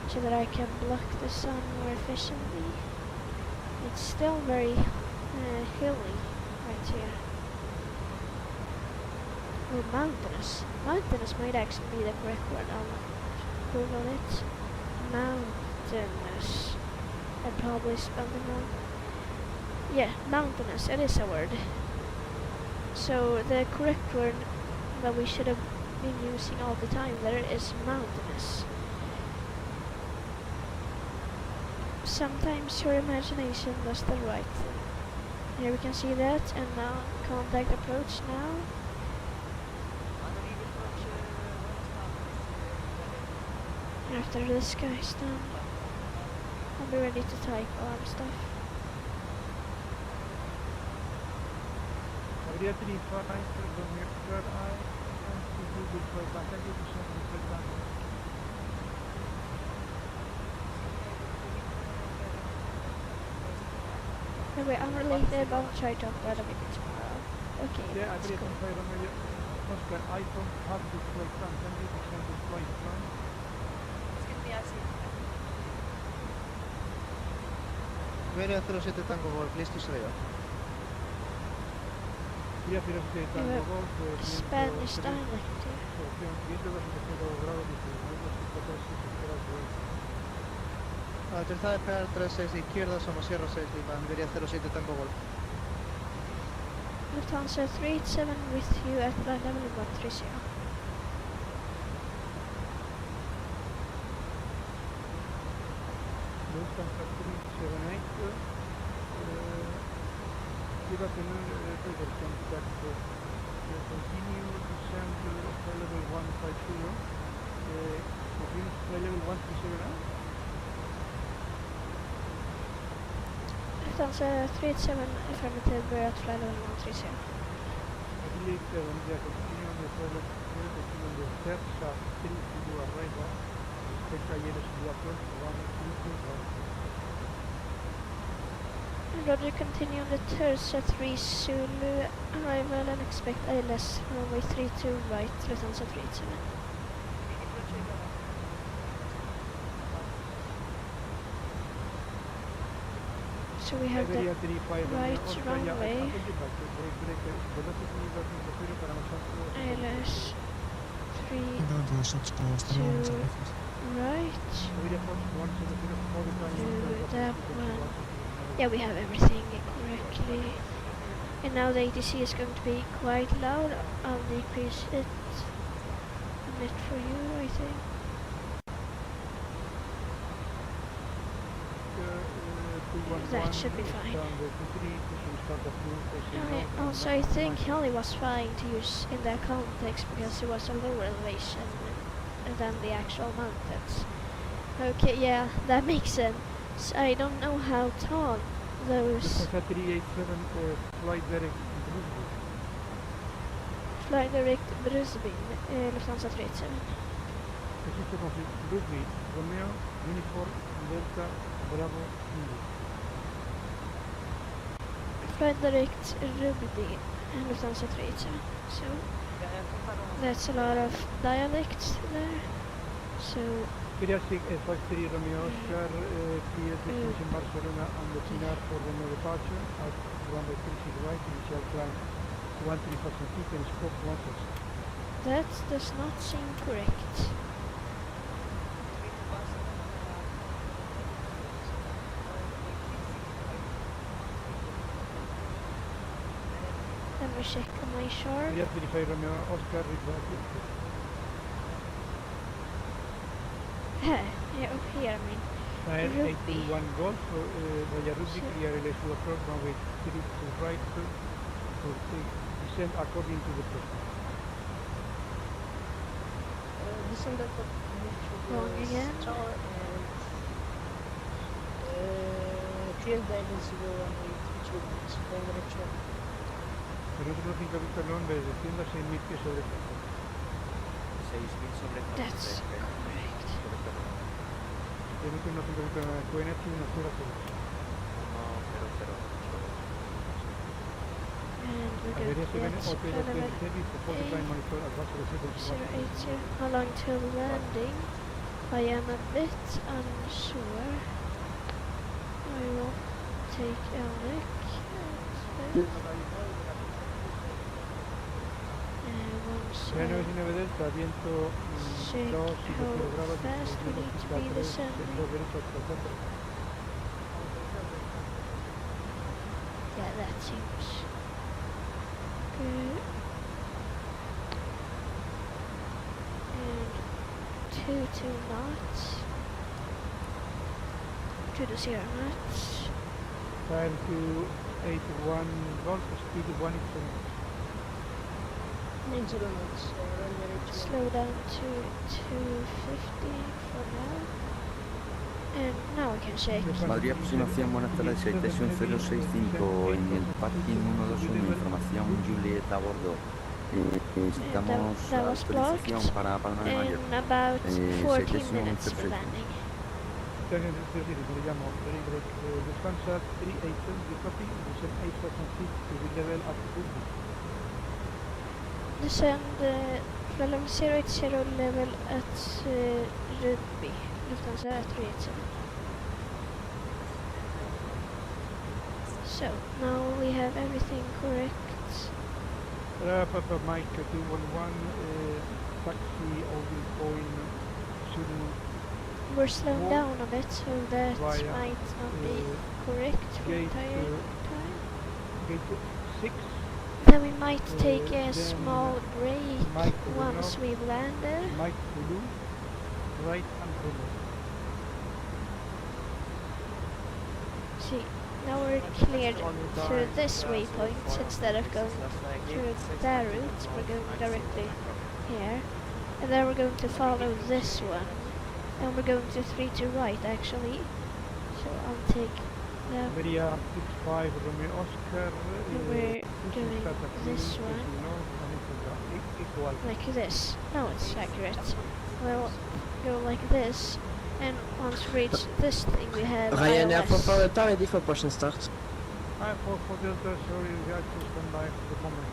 Speaker 1: So that I can block the sun more efficiently. It's still very hilly right here. Oh, mountainous. Mountainous might actually be the correct word. I'll Google it. Mountainous. I probably spelled it wrong. Yeah, mountainous. It is a word. So the correct word that we should have been using all the time there is mountainous. Sometimes your imagination does the right thing. Here we can see that, and now contact approach now. After this guy's done, I'll be ready to type all our stuff. Anyway, unrelated, but I'll try to upload a video tomorrow. Okay, that's cool.
Speaker 6: Iberia 07 Tango Golf, listo y subido.
Speaker 1: Spanish dialect here.
Speaker 6: Autorizada a esperar 36 de izquierda, somos Sierra 6 Lima, Iberia 07 Tango Golf.
Speaker 1: Lufthansa 387 with you at flight level 130.
Speaker 22: Lufthansa 378, give us another further contact. Continue descend to flight level 150. Continue flight level 130 now.
Speaker 1: Lufthansa 387 affirmative, we're at flight level 130.
Speaker 22: I believe we are continuing the flight level 3 on the third shaft till to arrival.
Speaker 1: Roger, continue on the Tursa 3 Zulu arrival and expect ILS runway 32 right, Lufthansa 387. So we have the right runway, ILS 32 right, that one. Yeah, we have everything correctly. And now the ATC is going to be quite loud. I'll decrease it a bit for you, I think. That should be fine. Also, I think Heli was fine to use in that context because it was a lower elevation than the actual mountains. Okay, yeah, that makes sense. I don't know how tall those...
Speaker 22: Flight direct
Speaker 1: Flight direct Brisbane, Lufthansa 387.
Speaker 22: Brisbane, Romeo, Uniform, Delta, Bravo, India.
Speaker 1: Flight direct Rugby, Lufthansa 387. So, that's a lot of dialects there. So...
Speaker 22: Pediatric 53 Romeo Oscar, clear destination Barcelona on the Pinar for Romeo departure at runway 36 right, initial climb 13,000 feet and scope 16.
Speaker 1: That does not seem correct. check on my chart.
Speaker 22: Clear 35 Romeo Oscar, report.
Speaker 1: Yeah, up here, I mean.
Speaker 22: Fire
Speaker 1: Ruby.
Speaker 22: 821 Golf, via Ruby, clear LS to approach, runway 3 to right, to descend according to the plan.
Speaker 4: Descend according to
Speaker 1: Wrong
Speaker 4: the
Speaker 1: again.
Speaker 4: star and clear the LS to runway 2 minutes, then direction.
Speaker 22: Kilómetro 5 Víctor Nombre, descienda 6.000 pies sobre Francia.
Speaker 5: 6.000 sobre
Speaker 1: That's correct.
Speaker 22: Kilómetro 5 Víctor Nombre, QNH 100.
Speaker 1: And we're going to get level 080. How long till landing? I am a bit unsure. I will take Elnick.
Speaker 22: Air 99 Delta, viento 2 y 0 grados,
Speaker 1: fast we need to be descending. Yeah, that seems good. And 2 knots. To the 0 knots.
Speaker 22: Time to 81 Golf, speed 1
Speaker 1: Slow down to 250 for now. And now we can shake.
Speaker 12: Madrid aproximación, buenas tardes, Citation 065 en el parking 121, información Juliet a bordo. Estamos
Speaker 1: That
Speaker 12: a
Speaker 1: was
Speaker 12: autorización
Speaker 1: blocked
Speaker 12: para Palma de Mallorca.
Speaker 1: in about 14
Speaker 12: Citation
Speaker 1: minutes for
Speaker 12: perfecto.
Speaker 1: landing.
Speaker 22: Lufthansa 387, you copy, descend 8,000 feet to the level at Rugby.
Speaker 1: Descend level 080 level at Rugby. Lufthansa 387. So, now we have everything correct.
Speaker 22: Papa Mike 211, taxi Oldie Point, Zulu.
Speaker 1: We're slowing down a bit, so that
Speaker 22: via,
Speaker 1: might not be correct for the
Speaker 22: gate,
Speaker 1: entire time.
Speaker 22: Gate 6.
Speaker 1: Then we might take a small break once we've landed.
Speaker 22: Mike Zulu, right and Zulu.
Speaker 1: See, now we're cleared through this waypoint instead of going through that route. We're going directly here, and then we're going to follow this one, and we're going to 3 to right actually. So I'll take that.
Speaker 22: Maria 65 Romeo Oscar.
Speaker 1: And we're doing this one like this. No, it's accurate. We'll go like this. And once we reach this thing, we have
Speaker 9: Ryanair
Speaker 1: ILS.
Speaker 9: for Delta, ready for approach start.
Speaker 22: For Delta, sorry, we have to stand by for the moment.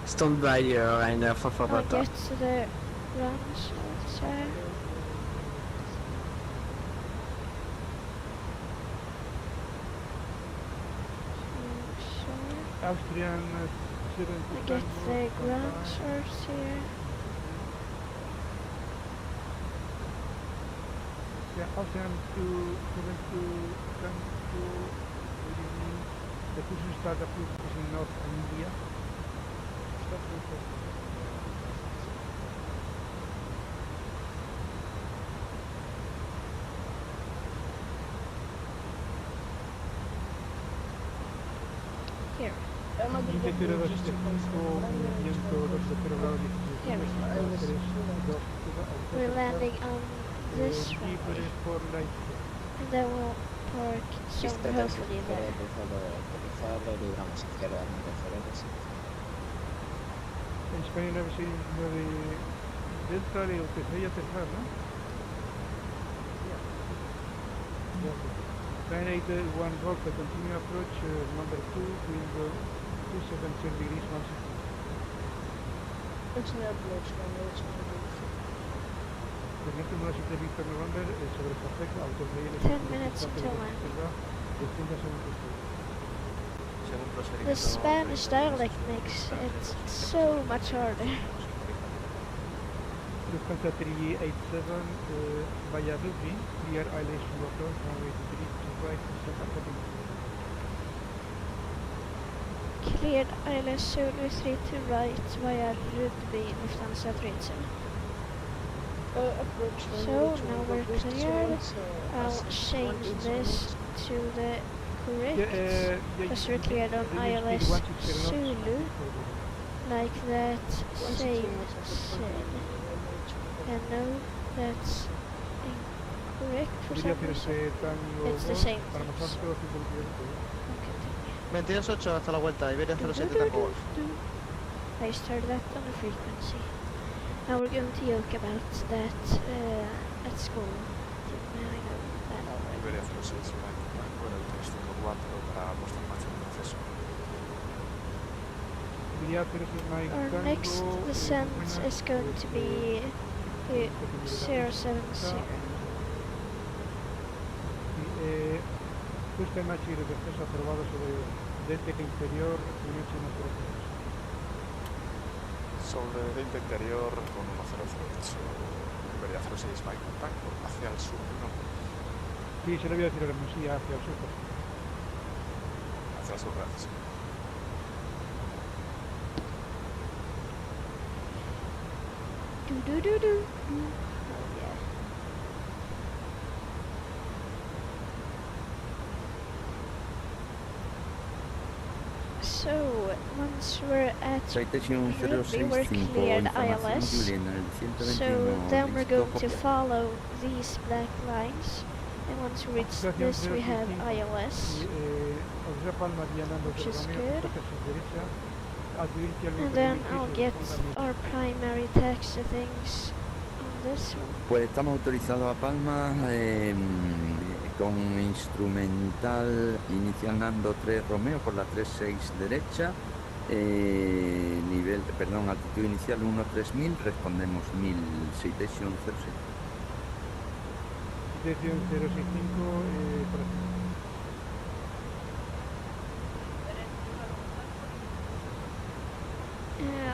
Speaker 9: Stand by Ryanair for
Speaker 1: I'll
Speaker 9: Delta.
Speaker 1: get to the runs outside.
Speaker 22: Austrian
Speaker 1: I get the ground source here.
Speaker 22: Yeah, Austrian 272 come to the cruising start approved is in North India.
Speaker 1: Here. We're landing on this runway. And then we'll park somewhere hopefully there.
Speaker 22: En España 969 Delta, le utilizaría aterrizar, ¿no? Planet 1 Golf, continue approach, number 2, wind 270 degrees 160.
Speaker 4: Continue approach,
Speaker 22: Corriente 17 Victor November, sobre perfecto, autoplay.
Speaker 1: 10 minutes until landing. The Spanish dialect makes it so much harder.
Speaker 22: Lufthansa 387, via Rugby, clear ILS to approach, runway 3 to right, set according.
Speaker 1: cleared ILS Zulu 3 to right via Rudby, Lufthansa 37.
Speaker 4: Approach
Speaker 1: So now we're cleared. I'll change this to the correct, because we're cleared on ILS Zulu, like that same said. And no, that's incorrect for some reason. It's the same things. Okay,
Speaker 6: 22.8 hasta la vuelta, Iberia 07 Tango Golf.
Speaker 1: I started that on the frequency. Now we're going to joke about that at school. I know that already.
Speaker 3: Iberia 06, bueno, el 354 para puesta en marcha del proceso.
Speaker 1: Our next descent is going to be 070.
Speaker 22: Puesta en marcha y descenso aprobado sobre DT interior y noche 108.
Speaker 3: Sobre DT interior con 1008, Iberia 06 Mike Tango hacia el sur, ¿no?
Speaker 22: Sí, se lo voy a decir a la musía hacia el sur.
Speaker 3: Hacia el sur, gracias.
Speaker 1: So, once we're at
Speaker 12: Citation
Speaker 1: Rugby, we're
Speaker 12: 065,
Speaker 1: cleared
Speaker 12: información
Speaker 1: ILS.
Speaker 12: Juliana, el 121
Speaker 1: So then we're going to
Speaker 12: listo,
Speaker 1: follow these black lines. And once we reach this, we have ILS, which is good. And then I'll get our primary taxi things on this one.
Speaker 12: Pues estamos autorizados a Palma con instrumental iniciando 3 Romeo por la 36 derecha, nivel, perdón, altitud inicial 13000, respondemos 1000, citation 06.
Speaker 22: Citation 065, por aquí.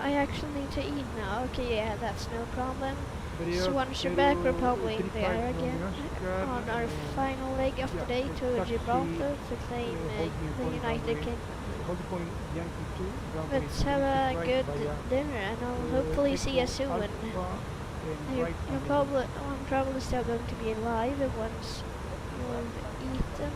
Speaker 1: I actually need to eat now. Okay, yeah, that's no problem. So once you're back, we're probably in the air again on our final leg of the day to Gibraltar to claim the United Kingdom. Let's have a good dinner, and I'll hopefully see you soon. I'm probably still going to be alive once you've eaten.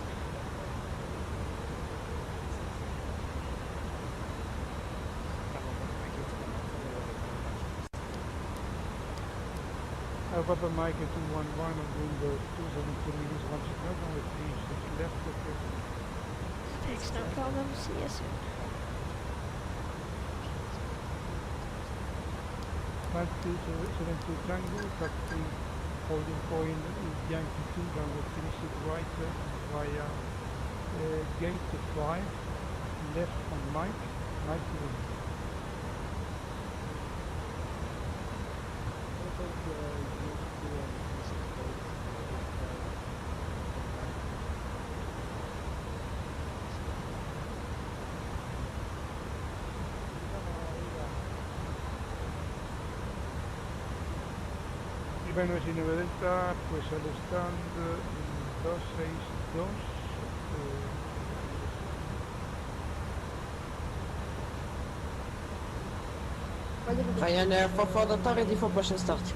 Speaker 22: Papa Mike 211 on Bloomberg 272 meters, 1 second, only 3 left.
Speaker 1: Thanks, no problem. See you soon.
Speaker 22: 5272 Tango, taxi holding point Yankee 2, downward finish it right via gate 5, left on Mike, 90. Bueno, si 9 Delta, pues al stand 262.
Speaker 9: Ryanair 44 Delta ready for push and start.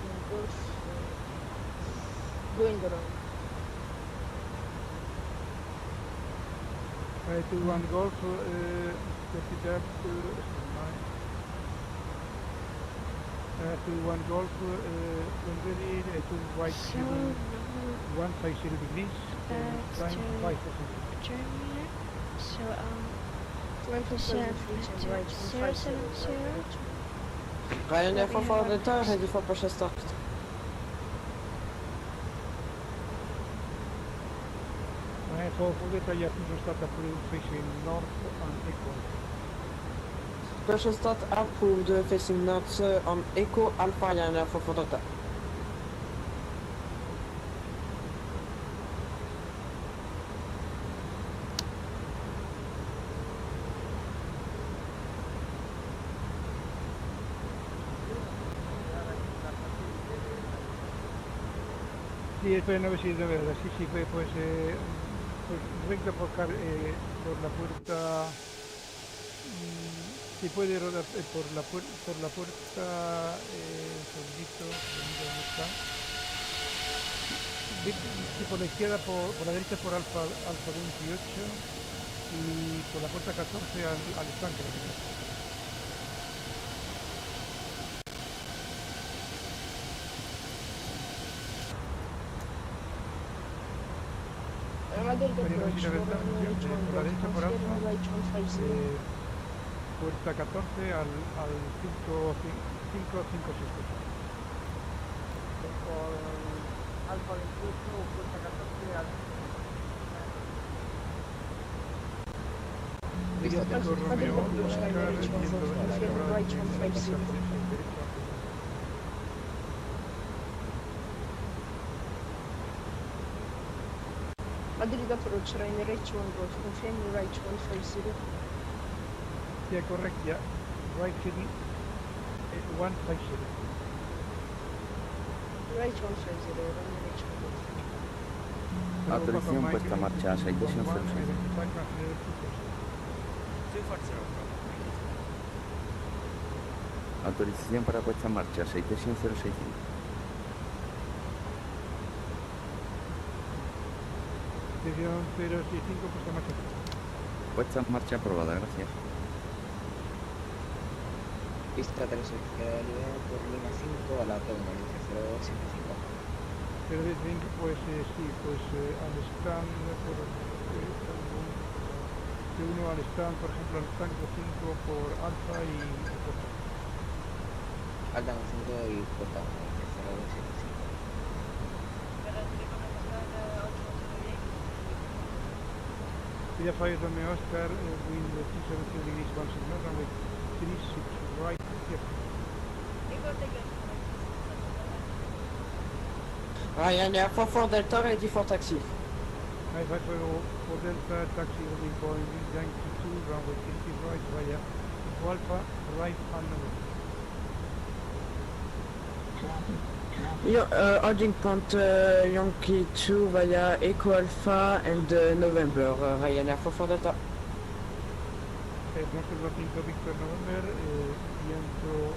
Speaker 4: Going around.
Speaker 22: 21 Golf, copy that. 21 Golf, when ready, to right 150 degrees, time 5%.
Speaker 1: Germany. So right 070.
Speaker 9: Ryanair 44 Delta ready for push and start.
Speaker 22: For Delta, you have to start approved facing north and equal.
Speaker 9: Push and start approved facing north on Echo Alpha Ryanair 44 Delta.
Speaker 22: Sí, espera, no sé si es de verdad. Sí, pues recta por la puerta Si puede rodar por la puerta, un segundito, ¿dónde está? Sí, por la izquierda, por la derecha por alfa 28 y por la puerta 14 al estanque. Venimos sin aventar, por la derecha por alfa, puerta 14 al 556.
Speaker 4: Por alfa 28 o puerta 14 al...
Speaker 22: Romeo, Oscar,
Speaker 4: Madrid approach, Rainer H1 Golf, confirm right 150.
Speaker 22: Yeah, correct, yeah. Right heading 150.
Speaker 4: Right 150, Rainer H1 Golf.
Speaker 12: Autorización puesta en marcha a 606. Autorización para puesta en marcha 66065.
Speaker 22: Dirección 065, puesta en marcha.
Speaker 12: Puesta en marcha aprobada, gracias.
Speaker 5: Pista 3 por línea 5 a la T1, 075.
Speaker 22: 015, pues sí, pues al stand, por T1 al stand, por ejemplo, al stand 5 por alfa y puerta.
Speaker 5: Alta 5 y puerta 075.
Speaker 22: Via Fire Romeo Oscar, wind 270 degrees 16 knots, runway 36 right, yep.
Speaker 9: Ryanair 44 Delta ready for taxi.
Speaker 22: Hi, 54 Delta, taxi holding point Yankee 2, runway 50 right via Alpha, right unknown.
Speaker 9: Holding point Yankee 2 via Echo Alpha and November, Ryanair 44 Delta.
Speaker 22: Norte Victor November, viento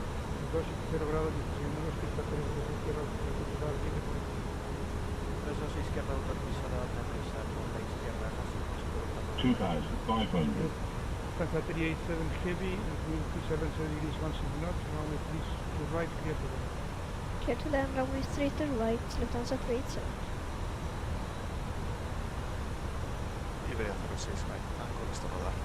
Speaker 22: 2.0 grados, 16 minutos, pista 3 de izquierda, velocidad 20 por
Speaker 5: 2 izquierda, autorizada, aterriza con la izquierda,
Speaker 22: 2,500. Distancia 387 heavy, wind 270 degrees 16 knots, runway 3 to right, clear to land.
Speaker 1: Clear to land, runway 3 to right, Lufthansa 37.
Speaker 3: Iberia 06 Mike, con esto rodar.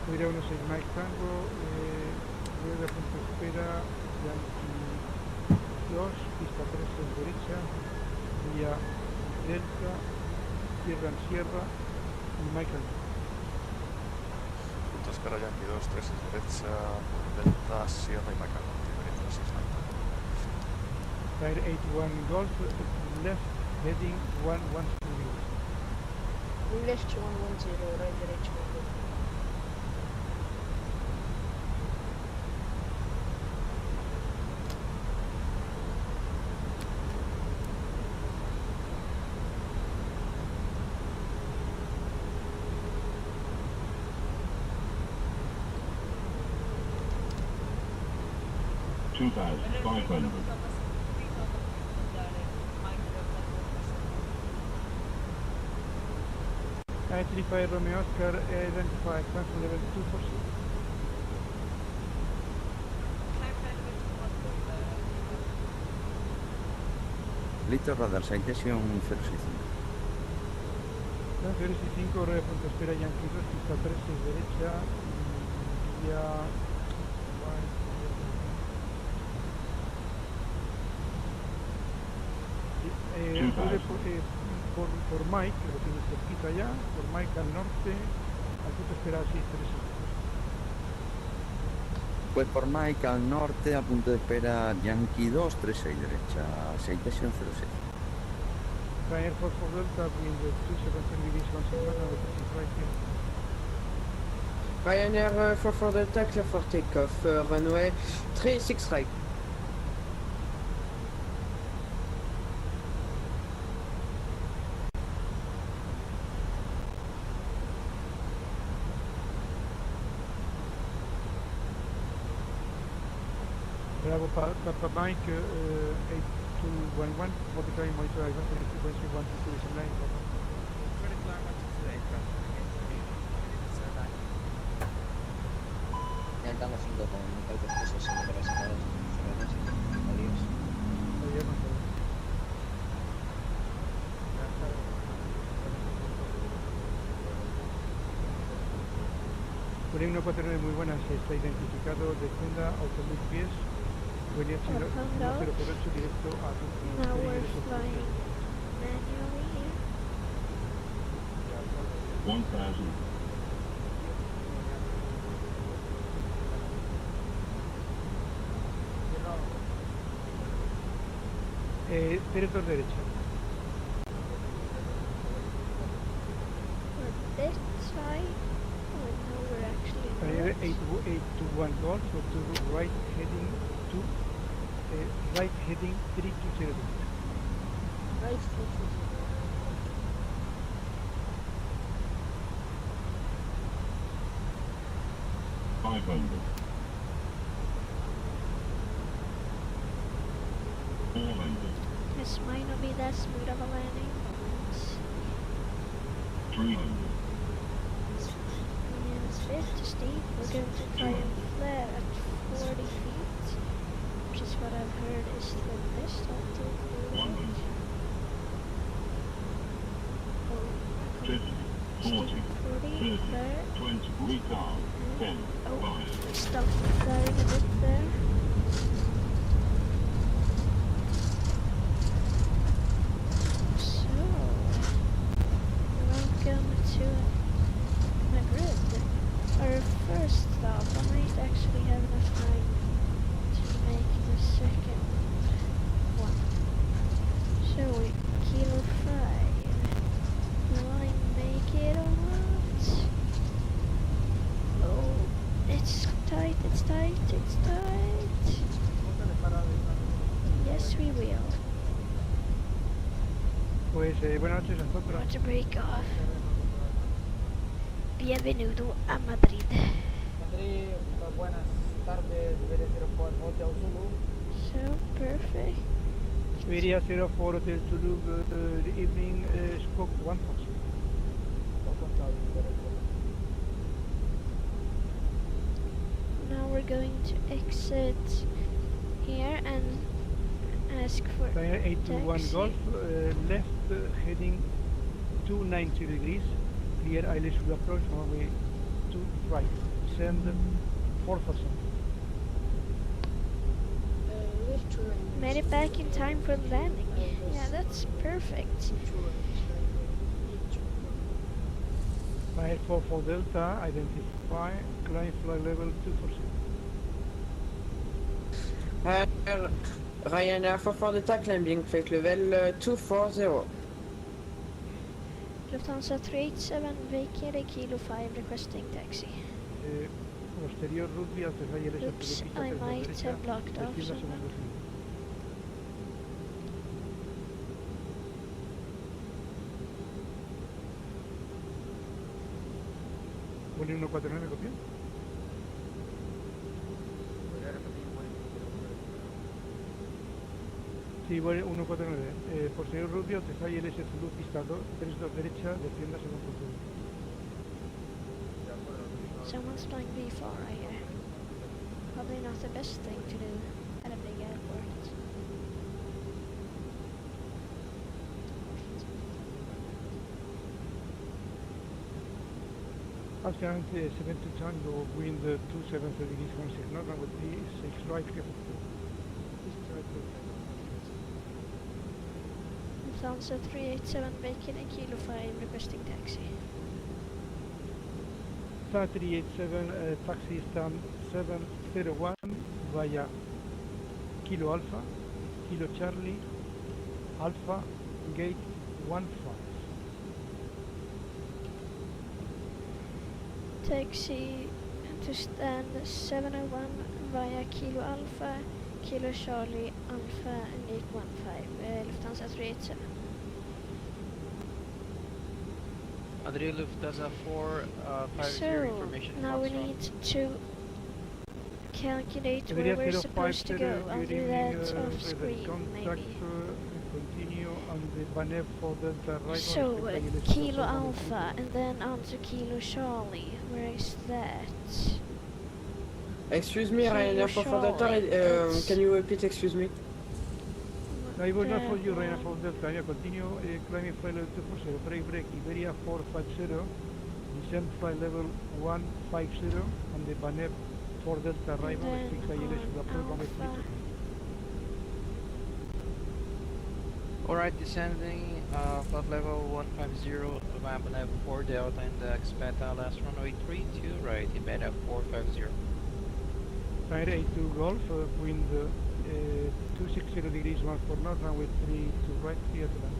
Speaker 22: Iberia 16 Mike Tango, rueda punto espera, Yankee 2, pista 3 en derecha, vía Delta, Sierra en Sierra y Michael.
Speaker 3: Punto espera Yankee 2, 3 en derecha, Delta, Sierra y Michael. Iberia 06 Mike.
Speaker 22: Tire 81 Golf, left heading 110.
Speaker 4: Left 110, right direction 1 Golf.
Speaker 22: A340 Romeo Oscar, identify transfer level 246.
Speaker 12: Listo, radar, citation 065.
Speaker 22: 065, rueda punto espera Yankee 2, pista 3 es derecha, vía... por Mike, lo tienes cerquita ya, por Mike al norte, al punto espera 636.
Speaker 12: Pues por Mike al norte, a punto de espera Yankee 236 derecha, citation 06.
Speaker 22: Ryanair 44 Delta, wind 270 degrees 16 knots, right here.
Speaker 9: Ryanair 44 Delta, clear for takeoff, runway 36 right.
Speaker 22: Bravo Papa Mike 8211 for the current monitor advanced frequency 122 line.
Speaker 5: Delta 5 con cualquier cosa se me parece para los cerrados. Adiós.
Speaker 22: Con 149 muy buenas, está identificado de Tenda, autobús pies, venía 1008 directo a
Speaker 1: Now we're flying manually here.
Speaker 7: 1000.
Speaker 22: Director derecha.
Speaker 1: This side? Oh no, we're actually
Speaker 22: Ryanair
Speaker 1: not.
Speaker 22: 821 Golf, so to right heading 320.
Speaker 4: Right 320.
Speaker 1: This might not be that smooth of a landing. Yeah, it's a bit too steep. We're going to try and flare at 40 feet, which is what I've heard is the best altitude. 40, flare.
Speaker 7: 20, retard, 10,
Speaker 1: oh, we stopped flaring a bit there. So, welcome to Madrid. Our first stop. I might actually have enough time to make the second one. So we kilo 5. Will I make it or not? Oh, it's tight, it's tight, it's tight. Yes, we will.
Speaker 22: Pues buenas noches a nosotros.
Speaker 1: Want to break off. Bienvenido a Madrid.
Speaker 4: Madrid, buenas tardes, BD04 Hotel Zulu.
Speaker 1: So perfect.
Speaker 22: Iberia 04 Hotel Zulu, the evening, scope 1000.
Speaker 1: Now we're going to exit here and ask for
Speaker 22: Ryanair 821
Speaker 1: taxi.
Speaker 22: Golf, left heading 290 degrees, clear ILS will approach runway 2 right, send 4000.
Speaker 1: Made it back in time for landing. Yeah, that's perfect.
Speaker 22: Ryanair 44 Delta, identify, climb flight level 240.
Speaker 9: Ryanair 44 Delta, climbing flight level 240.
Speaker 1: Lufthansa 387, vacate kilo 5, requesting taxi.
Speaker 22: Posterior Rugby, Alta ILS
Speaker 1: Oops, I might have blocked off someone.
Speaker 22: Vuelo 149, copió. Sí, vuelo 149. Posterior Rubio, Alta ILS Zulu, pista 2, 32 derecha, descienda según procedimiento.
Speaker 1: Someone's flying V4 right here. Probably not the best thing to do at a big airport.
Speaker 22: After 70 Tango, wind 270 degrees 16 knot, runway 36 right, careful.
Speaker 1: Lufthansa 387, vacate kilo 5, requesting taxi.
Speaker 22: 387, taxi stand 701 via Kilo Alpha, Kilo Charlie, Alpha, gate 15.
Speaker 1: Taxi to stand 701 via Kilo Alpha, Kilo Charlie, Alpha, gate 15, Lufthansa 387.
Speaker 11: Madrid Lufthansa 4, 50
Speaker 1: So,
Speaker 11: information.
Speaker 1: now we
Speaker 11: Foxtrot.
Speaker 1: need to calculate where
Speaker 22: Iberia
Speaker 1: we're supposed to
Speaker 22: 050,
Speaker 1: go. I'll
Speaker 22: good
Speaker 1: do
Speaker 22: evening,
Speaker 1: that off
Speaker 22: resident
Speaker 1: screen,
Speaker 22: contact,
Speaker 1: maybe.
Speaker 22: continue on the Banev for Delta arrival.
Speaker 1: So,
Speaker 22: expect ILS
Speaker 1: Kilo
Speaker 22: 113.
Speaker 1: Alpha, and then on to Kilo Charlie. Where is that?
Speaker 9: Excuse me,
Speaker 1: Kilo
Speaker 9: Ryanair for Delta,
Speaker 1: Charlie.
Speaker 9: can you repeat, excuse me?
Speaker 22: No, it was not for you, Ryanair for Delta. Yeah, continue climbing flight level 240, break, Iberia 450, descend flight level 150 on the Banev for Delta arrival, expect ILS to approach runway 32.
Speaker 10: Alright, descending, flight level 150, Banev 4 Delta, and expect last runway 32 right, Iberia 450.
Speaker 22: Flight 82 Golf, wind 260 degrees 14 north, runway 32 right, clear to land.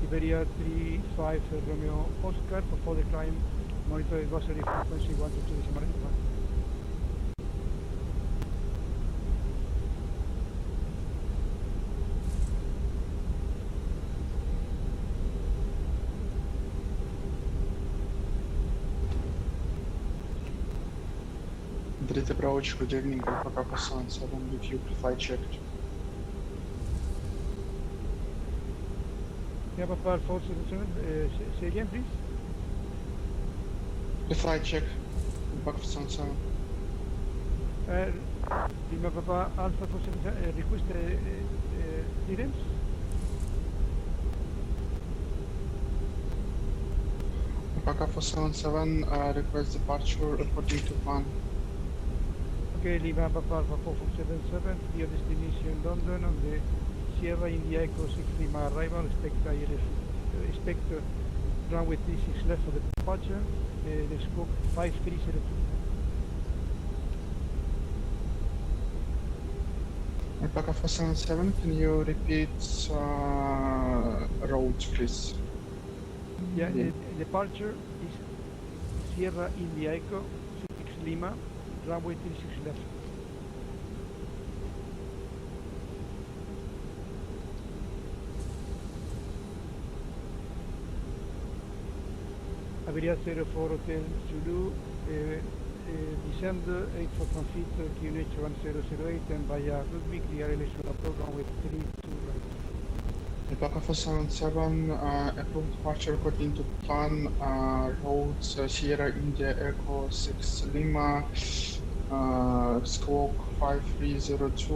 Speaker 22: Iberia 35 Romeo Oscar, for further climb, monitor advisory frequency 122.1.
Speaker 16: Madrid approach, good evening, Alpha Kappa 77 with you, flight checked.
Speaker 22: Yeah, Papa 477, say again please?
Speaker 16: The flight check, Alpha 77.
Speaker 22: Lima Papa Alpha 477, request clearance?
Speaker 16: Alpha Kappa 77, request departure according to plan.
Speaker 22: Okay, Lima Papa Alpha 4477, your destination London on the Sierra India Echo 6 Lima arrival, expect runway 36 left for the departure, the scope 5302.
Speaker 16: Alpha 477, can you repeat roads, please?
Speaker 22: Yeah, the departure is Sierra India Echo 6 Lima, runway 36 left. Iberia 04 Hotel Zulu, descend 8,000 feet, QNH 1008, and via Rugby, clear LS program with 32 right.
Speaker 16: Alpha 477, approved departure according to plan, roads Sierra India Echo 6 Lima, squawk 5302,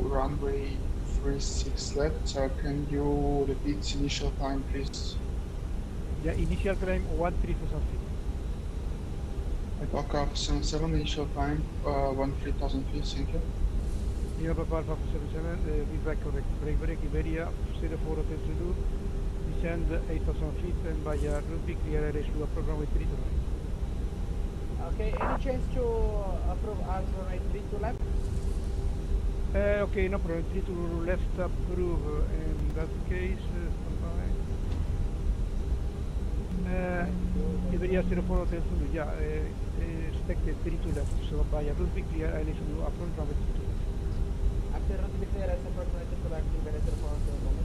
Speaker 16: runway 36 left. Can you repeat initial time, please?
Speaker 22: Yeah, initial climb 13,000 feet.
Speaker 16: Alpha 477, initial climb 13,000 feet, thank you.
Speaker 22: Lima Papa Alpha 477, feedback correct. Break, Iberia 04 Hotel Zulu, descend 8,000 feet, and via Rugby, clear LS program with 32 right.
Speaker 4: Okay, any chance to approve answer right 3 to left?
Speaker 22: Okay, no problem. 3 to left approve. In that case, Iberia 04 Hotel Zulu, yeah, expected 3 to left. So via Rugby, clear LS approach runway 32.
Speaker 4: After Rugby clear as approximately to left, Iberia 04 Hotel Zulu,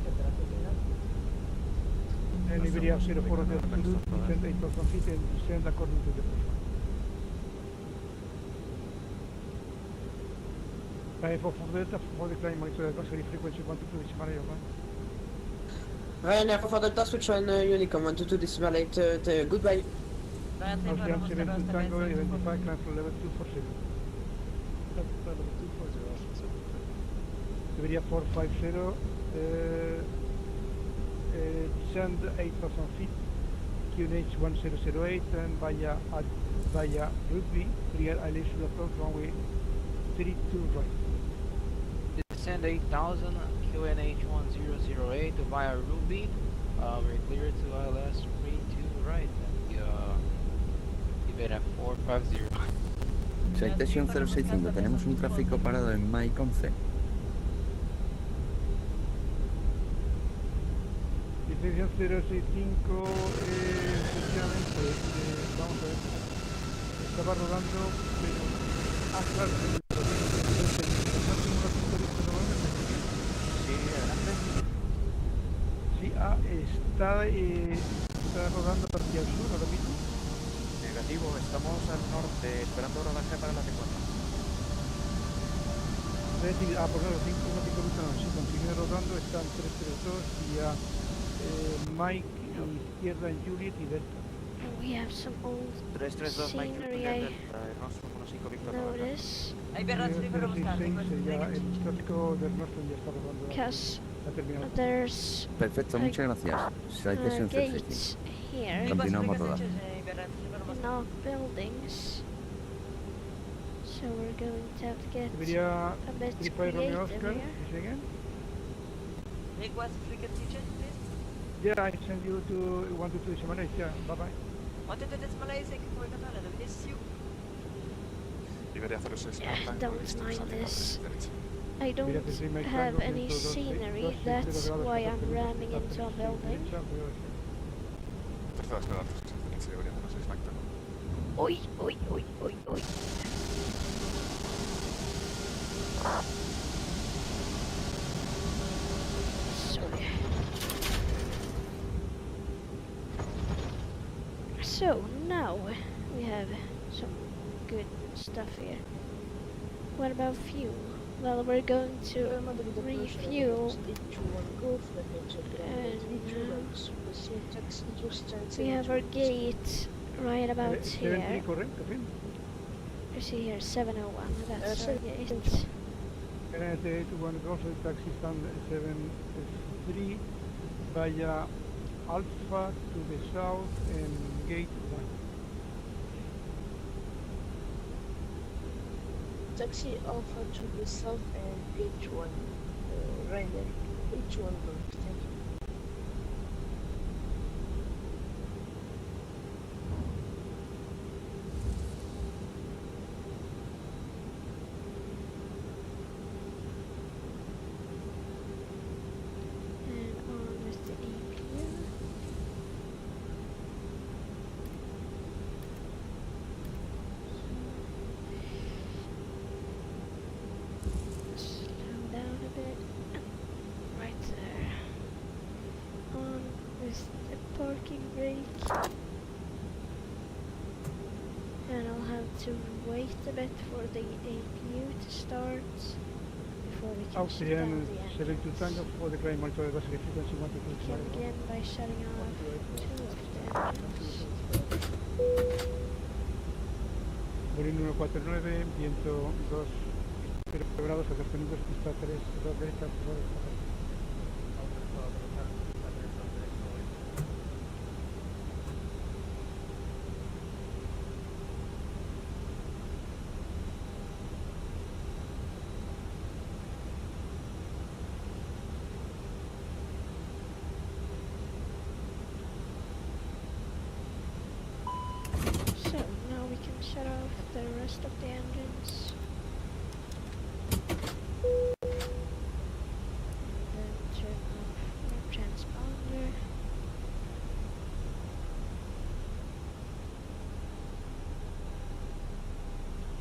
Speaker 22: and Iberia 04 Hotel Zulu, descend 8,000 feet and descend according to the plan. For Delta, for the climb monitor advisory frequency 122.1.
Speaker 9: Ryanair for Delta, switch on Unicom 122.8, goodbye.
Speaker 22: Ocean 72 Tango, identify climb for level 240.
Speaker 3: Level 240,
Speaker 22: Iberia 450, descend 8,000 feet, QNH 1008, and via Rugby, clear ILS approach runway 32 right.
Speaker 10: Descend 8,000, QNH 1008 via Ruby, we're clear to ILS 32 right, and Iberia 450.
Speaker 12: Citation 065, tenemos un tráfico parado en Mike 11.
Speaker 22: Licencia 065, efectivamente, vamos a ver, estaba rodando, pero hasta el Sí, está rodando hacia el sur ahora mismo.
Speaker 15: Negativo, estamos al norte, esperando rodaje para la T4.
Speaker 22: Por nada, 159, si continúa rodando, están 332 y a Mike izquierda en Juliet y Delta.
Speaker 1: We have some old
Speaker 15: 332 Mike
Speaker 1: scenery
Speaker 15: Juliet
Speaker 1: I
Speaker 15: Delta, Ernesto 15 Victor
Speaker 1: notice.
Speaker 22: El tráfico del norte ya está rodando.
Speaker 1: Because
Speaker 22: Ha terminado.
Speaker 1: there's
Speaker 12: Perfecto, muchas gracias. Citation
Speaker 1: gates here
Speaker 12: Continuamos rodando.
Speaker 1: in all buildings. So we're going to have to get
Speaker 22: Debería
Speaker 1: a bit
Speaker 22: Romeo
Speaker 1: creative
Speaker 22: Oscar,
Speaker 1: here.
Speaker 22: is again?
Speaker 18: Request frequency check, please.
Speaker 22: Yeah, I send you to 122 Malaysia. Bye bye.
Speaker 18: 122 Malaysia, que fue Qatar, le bless you.
Speaker 3: Iberia 06
Speaker 1: Yeah, don't mind this.
Speaker 3: derecha.
Speaker 1: I don't have any scenery, that's why I'm ramming into a building.
Speaker 3: Tercera esperar 3 derecha, Iberia 06 Mike Tango.
Speaker 1: Oi, oi, oi, oi, oi. Sorry. So now we have some good stuff here. What about fuel? Well, we're going to refuel and we have our gate right about here. You see here 701, that's our gate.
Speaker 22: And the 812 taxi stand 73 via Alpha to the south and gate 1.
Speaker 4: Taxi Alpha to the south and gate 1. Right there. H1 group, thank you.
Speaker 1: Parking brake, and I'll have to wait a bit for the APU to start before we can shut down
Speaker 22: Austrian
Speaker 1: the
Speaker 22: 72 Tango for the crime monitor basic frequency 122.
Speaker 1: can begin by shutting off 2 of the engines.
Speaker 22: Volumen 149, viento 2 grados a 3 minutos, pista 3, 2 derecha, 2 derecha.
Speaker 1: So now we can shut off the rest of the engines. Then turn off our transponder.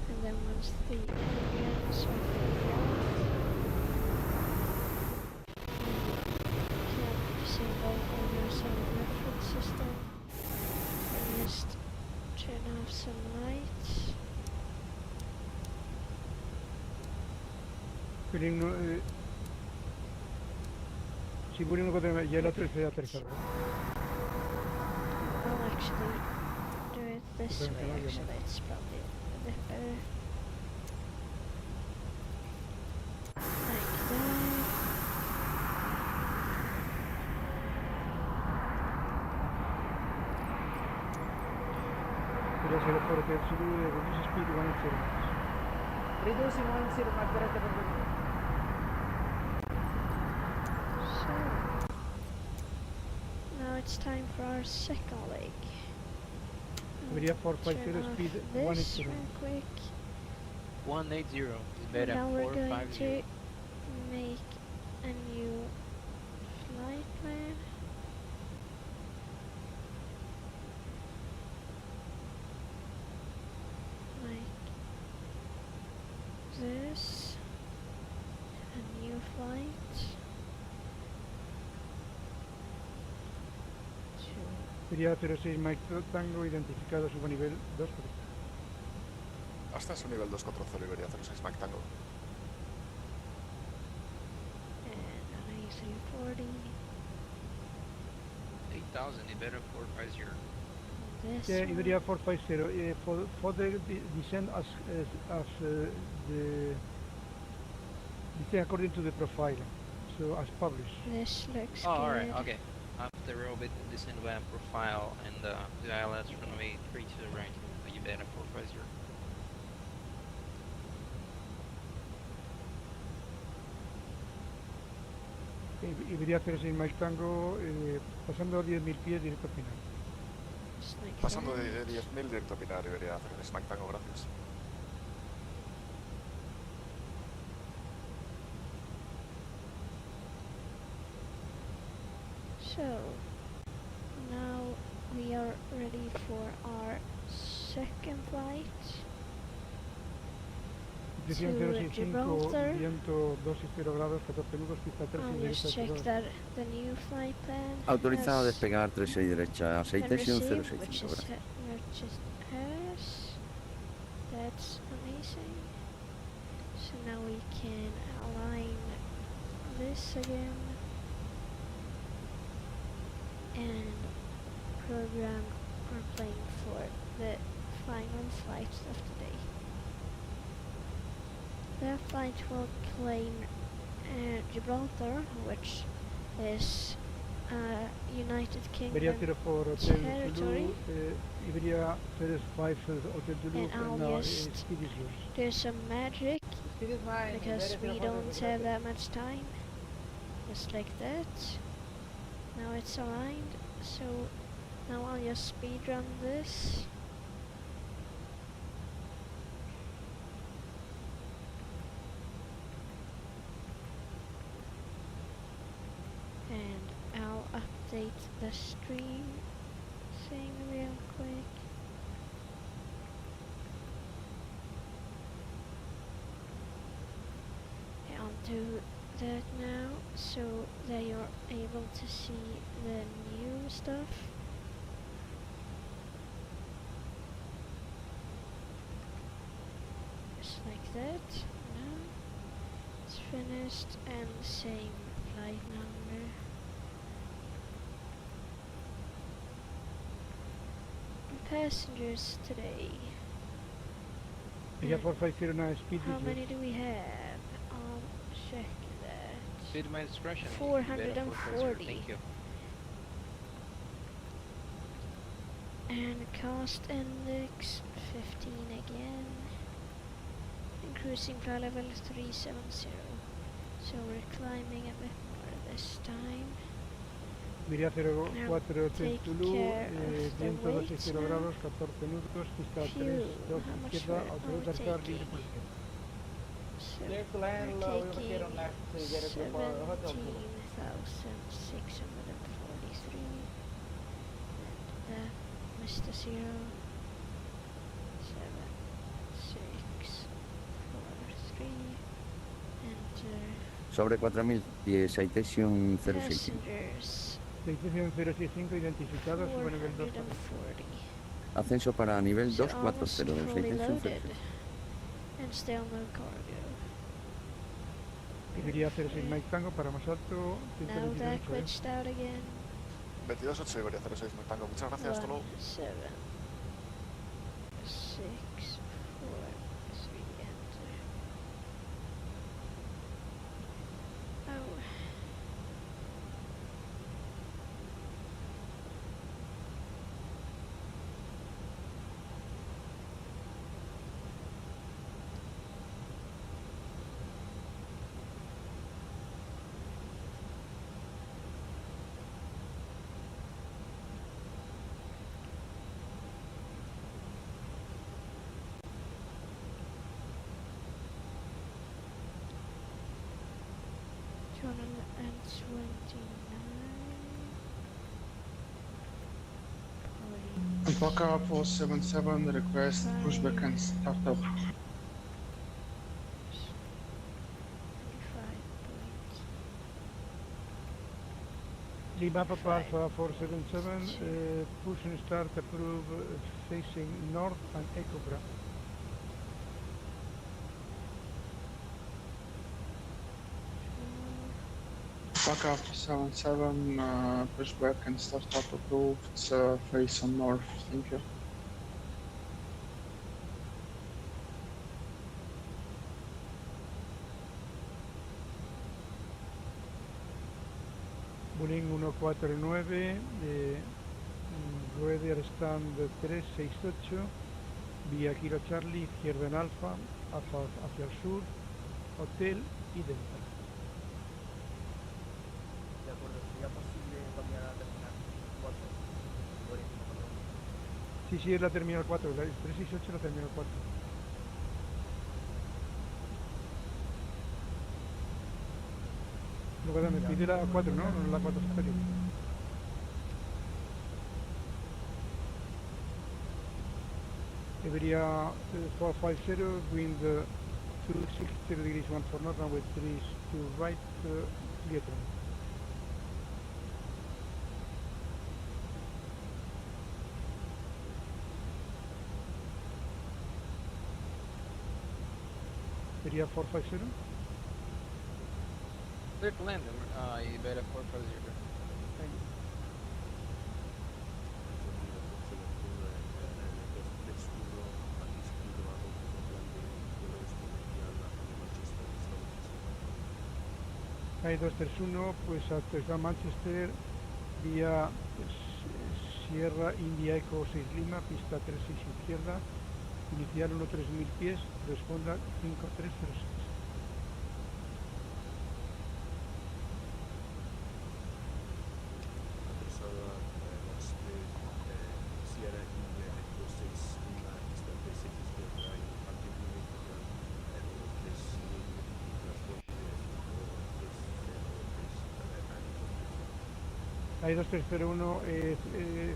Speaker 1: And then once the engines are fully off, we can disable all your sound reference system and just turn off some lights.
Speaker 22: Si volevano poter gliela terza terza.
Speaker 1: I'll actually do it this way, actually, it's probably a bit better. Like that.
Speaker 22: Reducing speed 180.
Speaker 4: Reducing 180, Margareta per favore.
Speaker 1: So, now it's time for our second leg.
Speaker 22: Iberia 450 speed
Speaker 1: This
Speaker 22: 180.
Speaker 1: real quick.
Speaker 10: 180 is
Speaker 1: And
Speaker 10: better
Speaker 1: now we're going
Speaker 10: 450.
Speaker 1: to make a new flight plan. Like this. A new flight. To
Speaker 22: Iberia 06 Mike Tango, identificado subo nivel 2.
Speaker 3: Ascenso nivel 240, Iberia 06 Mike Tango.
Speaker 1: And on A340.
Speaker 10: 8000, Iberia 450.
Speaker 1: This
Speaker 22: Yeah,
Speaker 1: one.
Speaker 22: Iberia 450. For the descent as the descent according to the profile, so as published.
Speaker 1: This looks
Speaker 10: Oh,
Speaker 1: good.
Speaker 10: alright, okay. After orbit descent via profile and the ILS runway 32 right, Iberia 450.
Speaker 22: Iberia 06 Mike Tango, pasando 10.000 pies directo final.
Speaker 1: Like
Speaker 3: Pasando
Speaker 1: that.
Speaker 3: de 10.000 directo a Pinar, Iberia 06 Mike Tango, gracias.
Speaker 1: So, now we are ready for our second flight to Gibraltar.
Speaker 22: Viento 260 grados, 14 nudos, pista 3
Speaker 1: I'll
Speaker 22: y
Speaker 1: just check that the new flight plan
Speaker 12: Autorizado a
Speaker 1: has
Speaker 12: despegar 36 derecha,
Speaker 1: been
Speaker 12: citation
Speaker 1: received, which
Speaker 12: 065,
Speaker 1: is
Speaker 12: gracias.
Speaker 1: which is has. That's amazing. So now we can align this again and program our plane for the final flight of the day. The flight will claim Gibraltar, which is United
Speaker 22: Iberia
Speaker 1: Kingdom
Speaker 22: 04 Hotel
Speaker 1: territory.
Speaker 22: Zulu, Iberia 05 Hotel Zulu,
Speaker 1: And I'll
Speaker 22: now
Speaker 1: just
Speaker 22: speed is yours.
Speaker 1: do some magic because we don't have that much time. Just like that. Now it's aligned, so now I'll just speed run this. And I'll update the stream thing real quick. I'll do that now so that you're able to see the new stuff. Just like that. Now it's finished and same flight number. Passengers today.
Speaker 22: Iberia 450 now speed
Speaker 1: How
Speaker 22: is
Speaker 1: many
Speaker 22: yours.
Speaker 1: do we have? I'll check that.
Speaker 10: Speed my discretion.
Speaker 1: 440.
Speaker 10: Thank you.
Speaker 1: And cost index 15 again. And cruising flight level 370. So we're climbing a bit more this time.
Speaker 22: Iberia 04 Hotel
Speaker 1: take
Speaker 22: Zulu,
Speaker 1: care of the
Speaker 22: viento
Speaker 1: weights
Speaker 22: 260
Speaker 1: now.
Speaker 22: grados, 14 nudos, pista 3,
Speaker 1: Phew,
Speaker 22: 2
Speaker 1: how much
Speaker 22: izquierda,
Speaker 1: are
Speaker 22: autoroute
Speaker 1: we
Speaker 22: car libre
Speaker 1: taking?
Speaker 22: por izquierda.
Speaker 1: So
Speaker 9: Clear to land,
Speaker 1: we're
Speaker 9: we will
Speaker 1: taking
Speaker 9: get on left to get a group of hotel Zulu.
Speaker 1: 17,643. And Mr. 0, 7, 6, 4, 3. Enter.
Speaker 12: Sobre 4000 pies, citation 065.
Speaker 1: Passengers.
Speaker 22: Citation 065 identificado, sube nivel 2.
Speaker 1: 440.
Speaker 12: Ascenso para nivel
Speaker 1: So almost
Speaker 12: 240,
Speaker 1: fully
Speaker 12: citation
Speaker 1: loaded.
Speaker 12: 065.
Speaker 1: And still no cargo.
Speaker 22: Iberia 06 Mike Tango para más alto,
Speaker 1: Now that
Speaker 22: 118.
Speaker 1: glitched out again.
Speaker 3: 22.8 Iberia 06 Mike Tango, muchas gracias, hasta luego.
Speaker 1: 1, 7, 6, 4, 3, enter. Oh.
Speaker 16: Alpaca 477 request pushback and startup.
Speaker 22: Lima Papa Alpha 477, push and start approve facing north and Echo Bra.
Speaker 16: Back after 77, push back and start up approved, face on north, thank you.
Speaker 22: Bulling 149, Rueder stand 368, vía Kilo Charlie, izquierda en Alfa, hacia el sur, Hotel y Delta.
Speaker 15: De acuerdo, ¿sería posible cambiar a la terminal 4?
Speaker 22: Sí, es la terminal 4, la 368 es la terminal 4. Luego me pide la 4, ¿no? No la 4 superior. Iberia 450, wind 260 degrees 1 for north, runway 3 to right, clear turn. Iberia 450.
Speaker 10: Clear to land, Iberia 450.
Speaker 22: Thank you. Hay 231, pues hasta Manchester, vía Sierra India Eco 6 Lima, pista 36 izquierda, inicial 13000 pies, responda 5306. Hay 2301,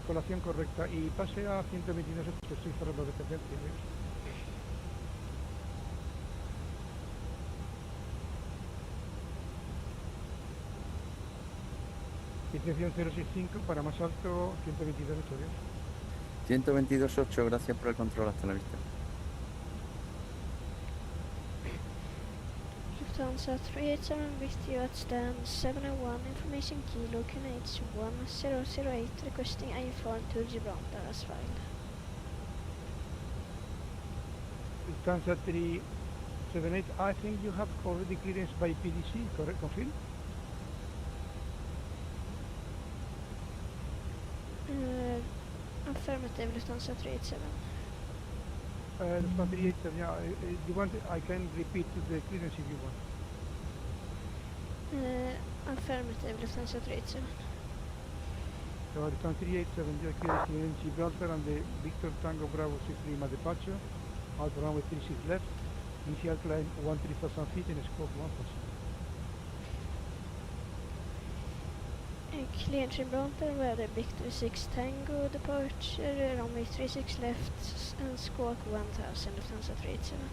Speaker 22: colación correcta y pase a 122, estoy cerrando de tendencia. Intención 065 para más alto, 122.8, adiós.
Speaker 12: 122.8, gracias por el control, hasta la vista.
Speaker 1: Lufthansa 387 with you at stand 701, information kilo Canades 1008, requesting IFR to Gibraltar as filed.
Speaker 22: Lufthansa 378, I think you have already clearance by PDC, correct, confirm?
Speaker 1: Affirmative, Lufthansa 387.
Speaker 22: Lufthansa 387, yeah, you want, I can repeat the clearance if you want.
Speaker 1: Affirmative, Lufthansa 387.
Speaker 22: So Lufthansa 387, you're clearance in Gibraltar and the Victor Tango Bravo 6 Lima departure, out runway 36 left, initial climb 13,000 feet and scope 1,000.
Speaker 1: Clear Gibraltar, weather Victor 6 Tango, departure, runway 36 left, and squawk 1000, Lufthansa 387.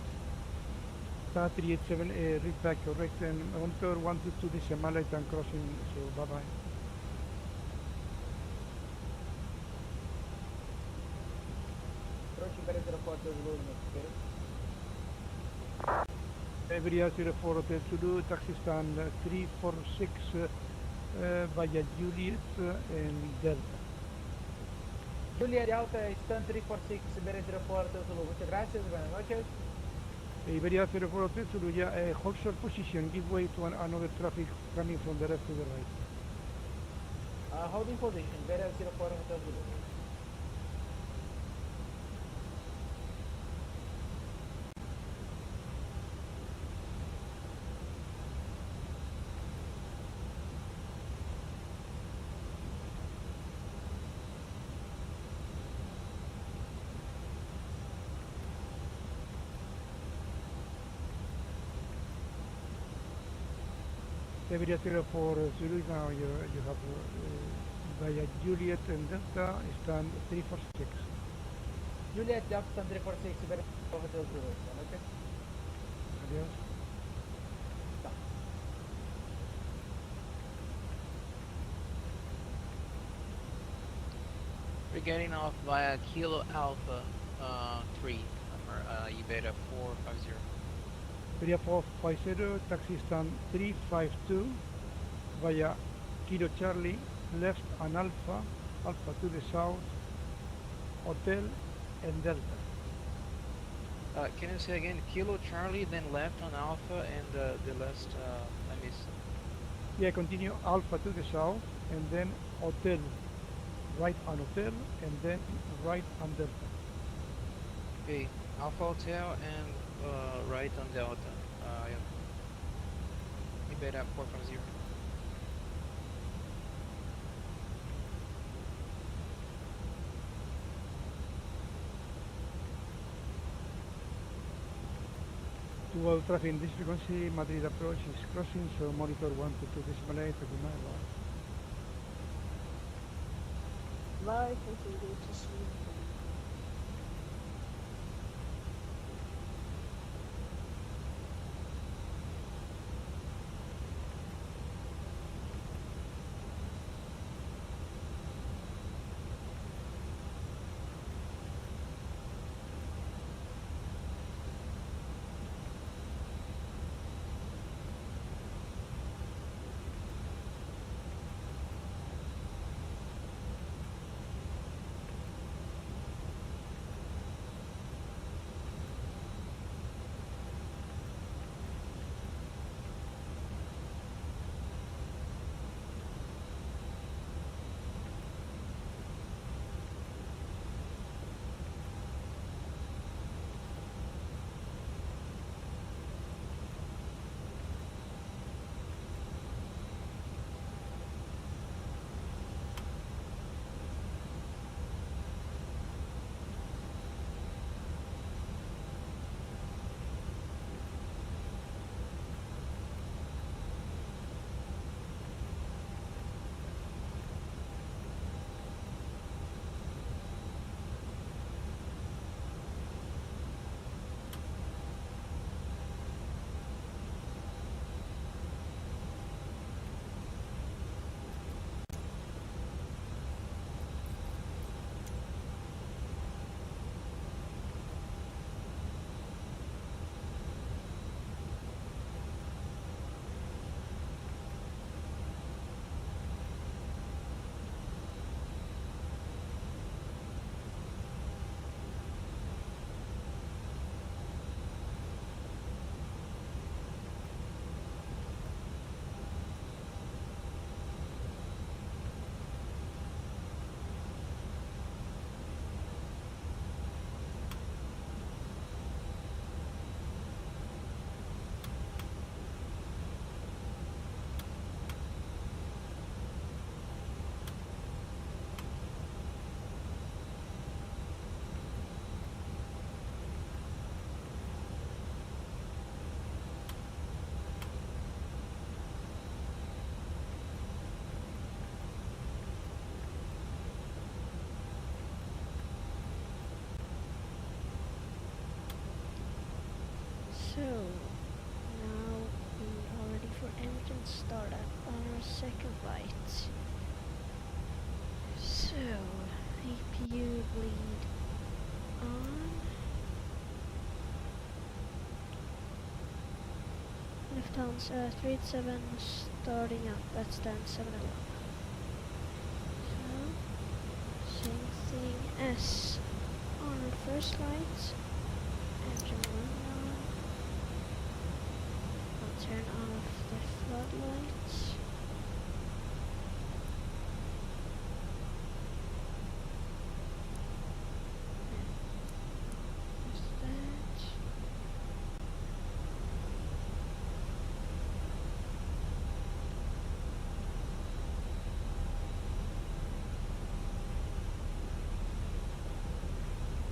Speaker 22: Star 387, read back correct, and on tour 122 decimal light and crossing, so bye-bye.
Speaker 15: Approach Iberia 04 Zulu,
Speaker 22: Iberia 04 Hotel Zulu, taxi stand 346, via Juliet and Delta.
Speaker 15: Juliet Delta, stand 346, Iberia 04 Hotel Zulu. Muchas gracias, buenas noches.
Speaker 22: Iberia 04 Hotel Zulu, yeah, hold short position, give way to another traffic coming from the left to the right.
Speaker 15: Holding position, Iberia 04 Hotel Zulu.
Speaker 22: Iberia 04 Zulu, now you have via Juliet and Delta, stand 346.
Speaker 15: Juliet Delta, stand 346, Iberia 04 Hotel Zulu. Okay?
Speaker 22: Adiós.
Speaker 10: We're getting off via Kilo Alpha 3, Ibeta 450.
Speaker 22: Iberia 450, taxi stand 352 via Kilo Charlie, left and Alpha, Alpha to the south, Hotel and Delta.
Speaker 10: Can you say again, Kilo Charlie, then left on Alpha, and the last, I missed.
Speaker 22: Yeah, continue Alpha to the south, and then Hotel, right on Hotel, and then right on Delta.
Speaker 10: Okay, Alpha Hotel and right on Delta. Yeah. Ibeta 450.
Speaker 22: To all traffic in this frequency, Madrid approach is crossing, so monitor 122.8 for the mile.
Speaker 4: Bye, continue to sleep.
Speaker 1: So, now we are ready for engine startup on our second flight. So, APU bleed on. Lufthansa 387 starting up at stand 711. So, same thing as on our first flight. Engine 1 on. I'll turn off the floodlights. Just that.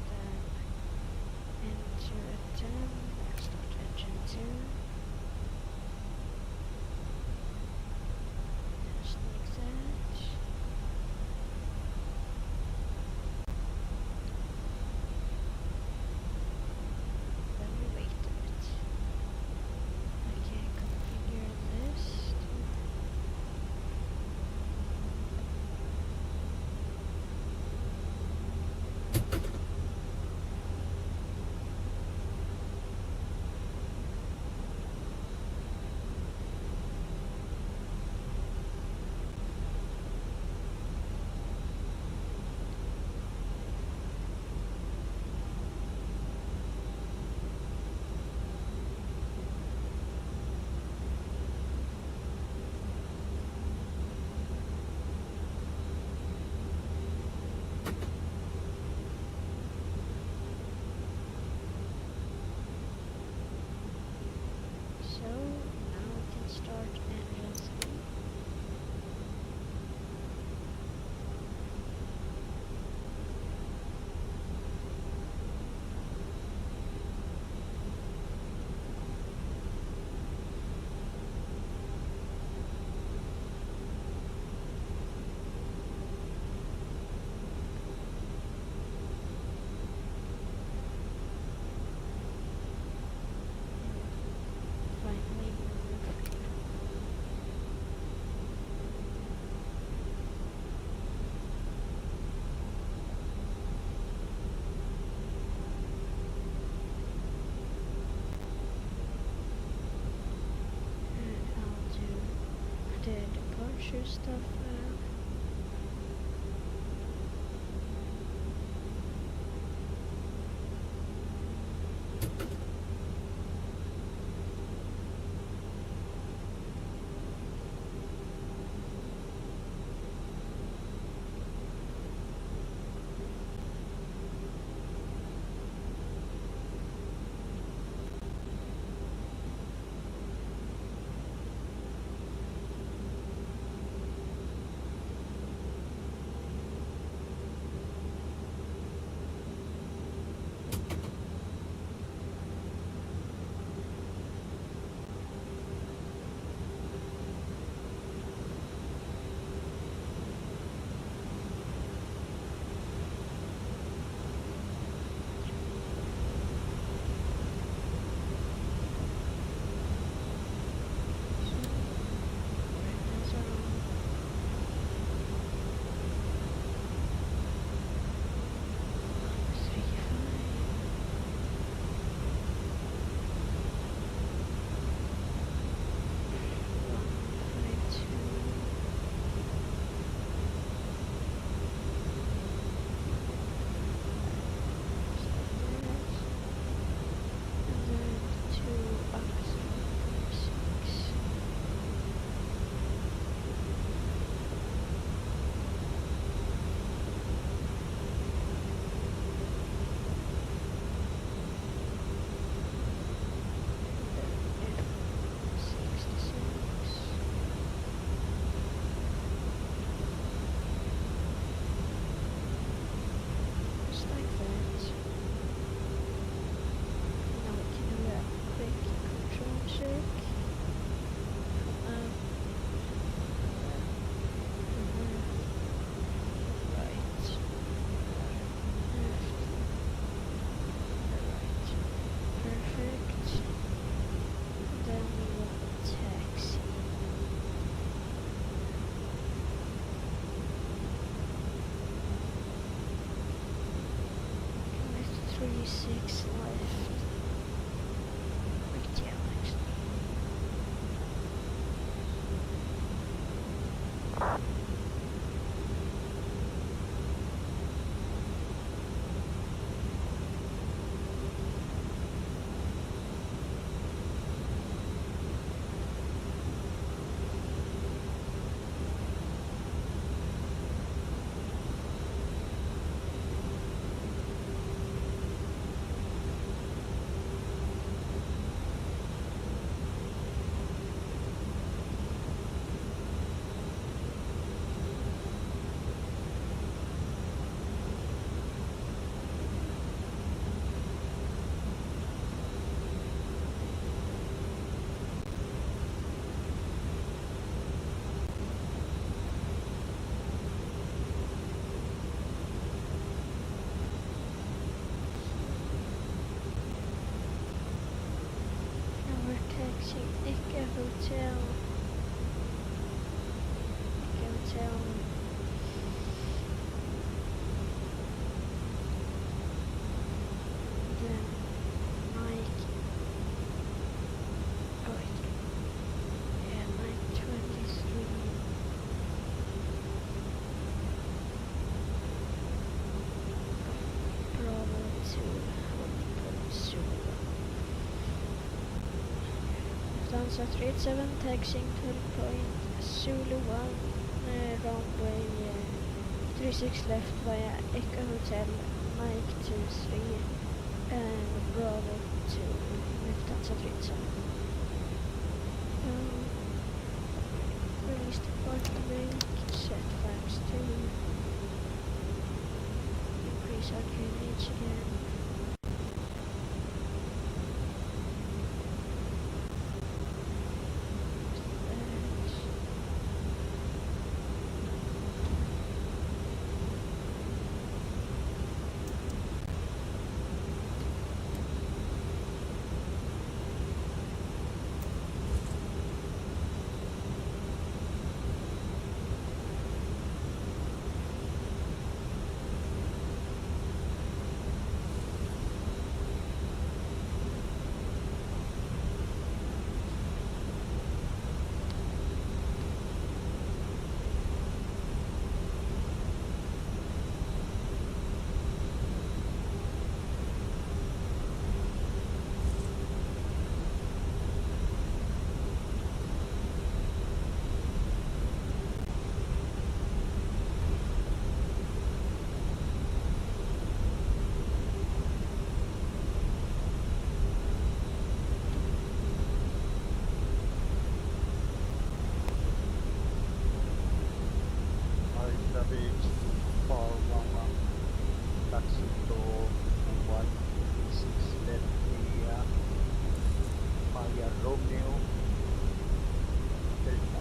Speaker 1: Then enter a 10, start engine 2. parachute stuff. Six left. Big deal, actually. Ikke Hotel. Then Mike. Oh wait. Yeah, Mike 23. Bravo 2. Zulu. Lufthansa 37, taxiing 12 point, Zulu 1, runway 36 left via Echo Hotel, Mike 23, and Bravo 2, Lufthansa 37. Release departure brake, set flaps 2, increase our grenades again.
Speaker 6: for 11. Taxi to 136 left via Romeo Delta.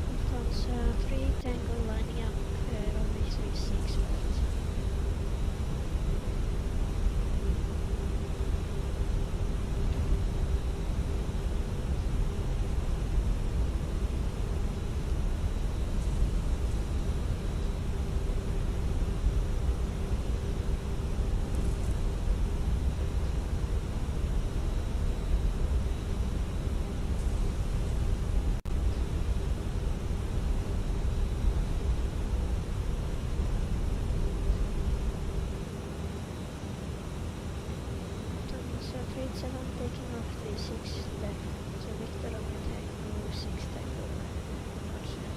Speaker 1: Lufthansa 3 Tango lining up runway 36 right. Lufthansa 37 taking off 36 left, so Victor runway Tango 6 Tango departure.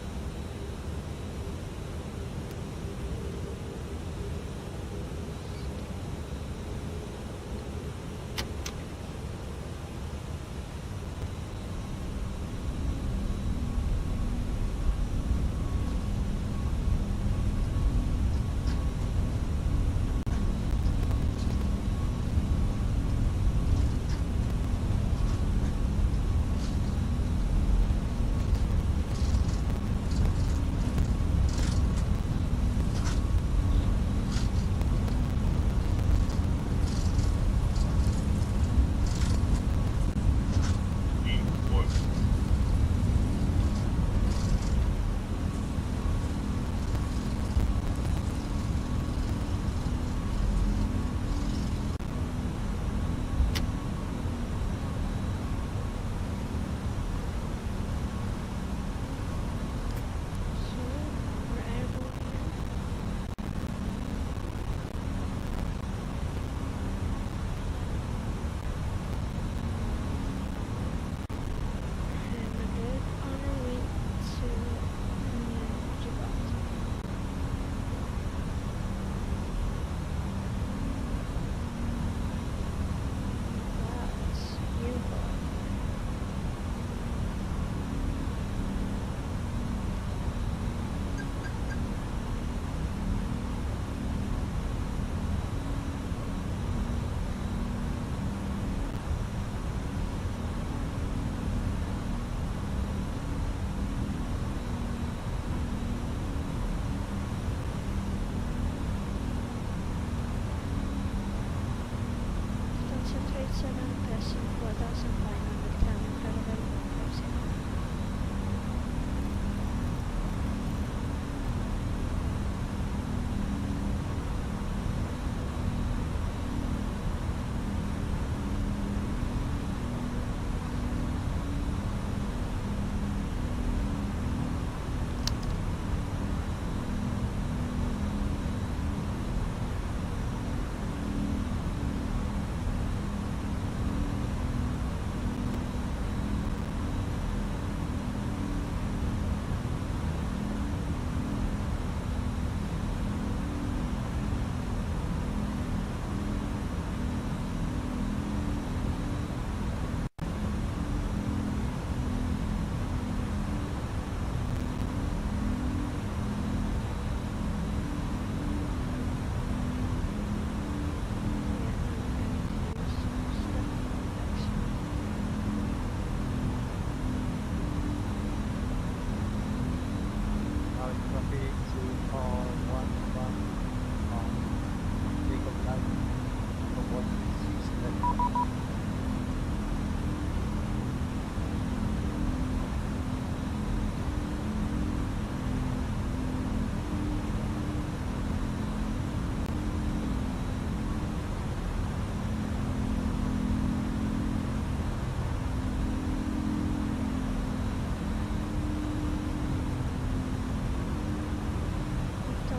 Speaker 1: 4500 climbing parallel 150.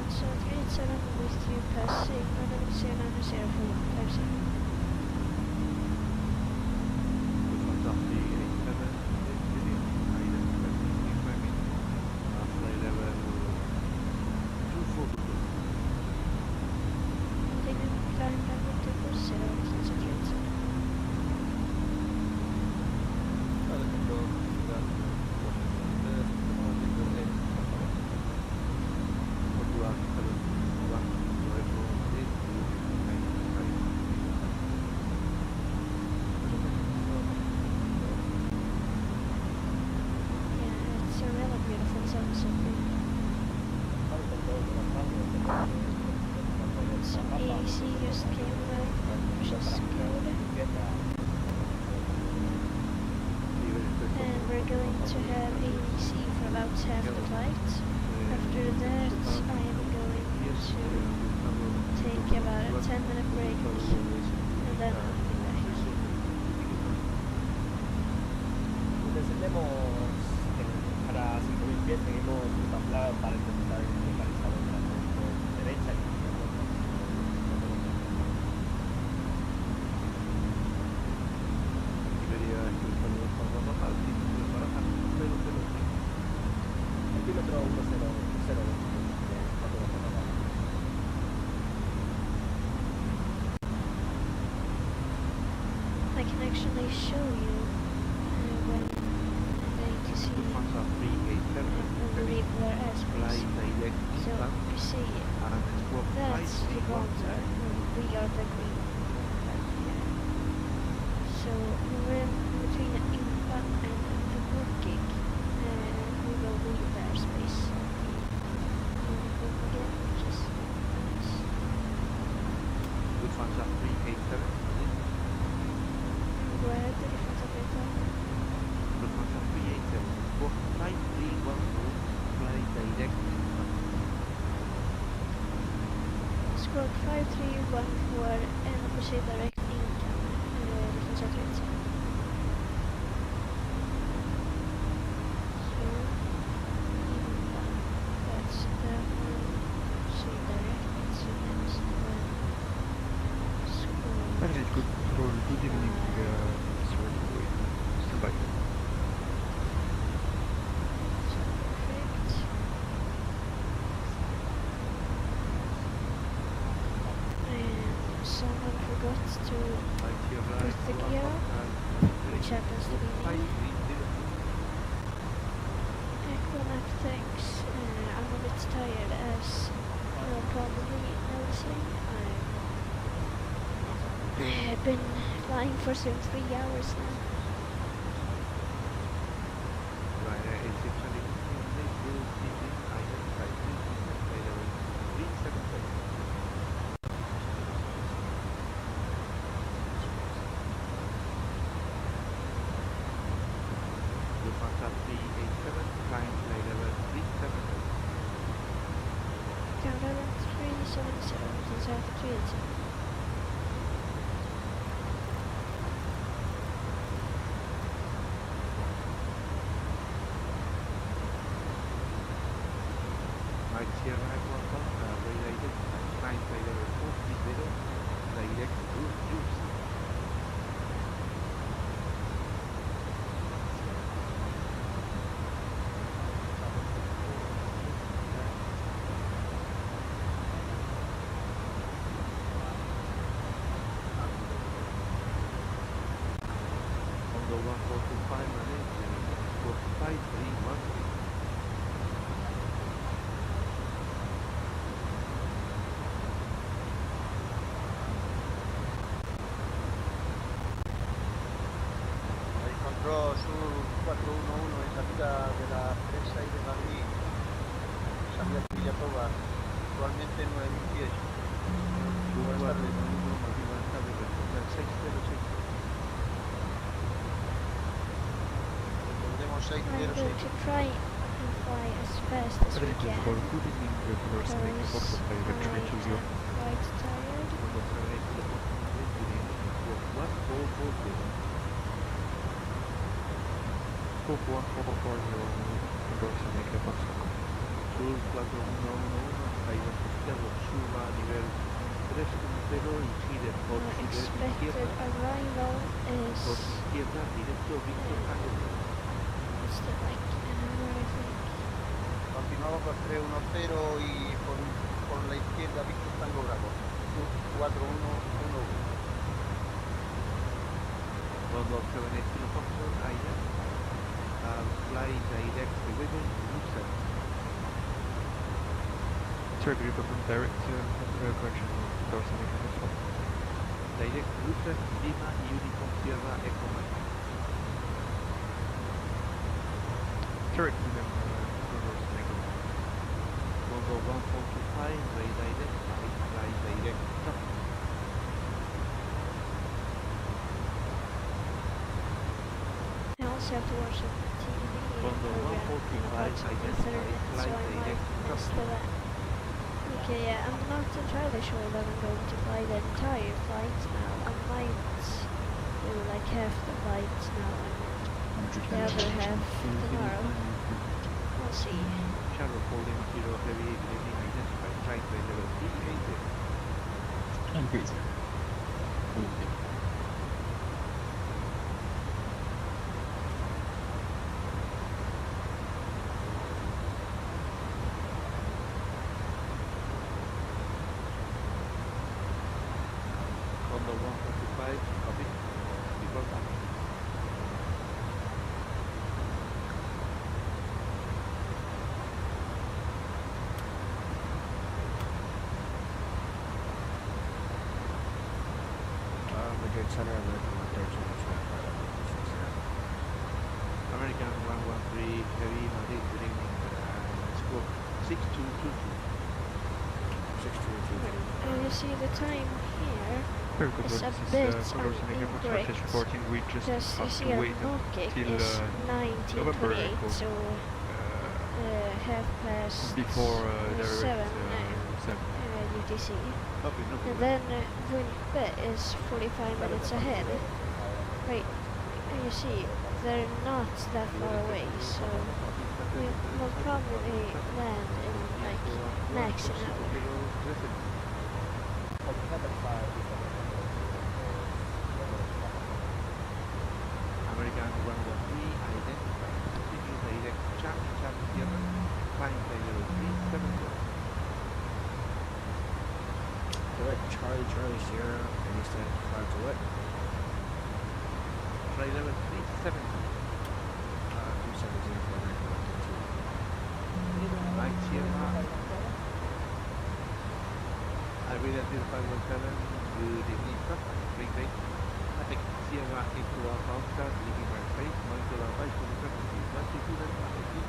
Speaker 1: So 387 with you passing 090 for 150. I can actually show you when I'm going to see their airspace. So you see, that's the water, we are the green. So we're in between Impa and the Booking, we will leave the airspace. Again, which is nice.
Speaker 13: Lufthansa 387.
Speaker 1: Where the difference of it are?
Speaker 13: Lufthansa 387. For flight 312, fly direct
Speaker 1: Squawk 5314 and proceed direct income. Lufthansa 387. So, Impa. That's the one. Proceed direct. It's the next one. Squawk.
Speaker 13: That is good control. Good evening, sir. Stand by.
Speaker 1: Perfect. And someone forgot to put the gear up, which happens to be me. Equinap, thanks. I'm a bit tired, as you're probably noticing. I've been flying for some 3 hours now. 370, South 380.
Speaker 12: Mike Sierra Echo Alpha, redirect, climb by level 40, direct to Houston. On the 145 running, 45313.
Speaker 14: Encontró Sur 411 en salida de la presa y de Madrid, salida de Villatoba, actualmente 9.000 pies. Buenas tardes.
Speaker 12: Buenas tardes, responder 606.
Speaker 14: Recordemos
Speaker 1: I'm
Speaker 14: 606.
Speaker 1: going to try and fly as fast as we can.
Speaker 13: Good evening, regular snake, Fox of direction
Speaker 1: I
Speaker 13: 80.
Speaker 1: am quite tired.
Speaker 13: Fox 1440, control snake, Fox.
Speaker 12: Sur 4111, caída izquierdo, suba a nivel 3.0 y gire por su
Speaker 1: Expected
Speaker 12: izquierda.
Speaker 1: arrival is
Speaker 12: Por izquierda, directo, Víctor Tango.
Speaker 1: what's the like an hour, I think.
Speaker 14: Continuamos por 310 y por la izquierda Víctor Tango Bravo. Sur 4111.
Speaker 12: London 780 Kilo Foxtrot, Island. Fly direct to Wigan, Luton.
Speaker 13: Turkey confirm direct correction, control snake, Fox.
Speaker 12: Direct Luton, Lima, Uniform Sierra, Echo Mike.
Speaker 13: Turkey control snake.
Speaker 12: London 1425, redirect, fly direct, top.
Speaker 1: I also have to watch a TV
Speaker 12: London
Speaker 1: program in
Speaker 12: 145,
Speaker 1: approximately 30 minutes, so I might miss that. Okay, yeah, I'm not entirely sure that I'm going to fly the entire flight now. I might do like half the flight now and the other half tomorrow. We'll see.
Speaker 12: Shadow holding 0 heavy, landing identified, flight by level 380.
Speaker 2: I'm great.
Speaker 12: London 145, copy. Report back.
Speaker 5: Madrid Center, American 113,
Speaker 12: American 113, heavy, Madrid, good evening. Squawk 6222.
Speaker 1: 6222. You see the time here
Speaker 13: Very good,
Speaker 1: is
Speaker 13: well,
Speaker 1: a
Speaker 13: this
Speaker 1: bit
Speaker 13: is control snake, Fox
Speaker 1: incorrect.
Speaker 13: Flight reporting. We just
Speaker 1: Because you
Speaker 13: have
Speaker 1: see
Speaker 13: to
Speaker 1: our
Speaker 13: wait
Speaker 1: market
Speaker 13: until
Speaker 1: is
Speaker 13: November
Speaker 1: 1928,
Speaker 13: Echo.
Speaker 1: so half past
Speaker 13: Before
Speaker 1: 7
Speaker 13: 7.
Speaker 1: UTC.
Speaker 12: Copy, no
Speaker 1: And
Speaker 12: problem.
Speaker 1: then Winnipeg is 45 minutes ahead. Right, and you see, they're not that far away, so we will probably land in like max an hour.
Speaker 12: American 113, identified. Continue direct, Charlie Sierra, climb by level 370.
Speaker 5: Direct Charlie Sierra, and you stand 5 to what?
Speaker 12: Fly level 370.
Speaker 5: 217 for American 113.
Speaker 12: Mike Sierra. I read at 0517. Good evening, sir. Great day. Epic Sierra Echo Alpha Oscar, leaving my space, monitor advice for the frequency, latitude and latitude.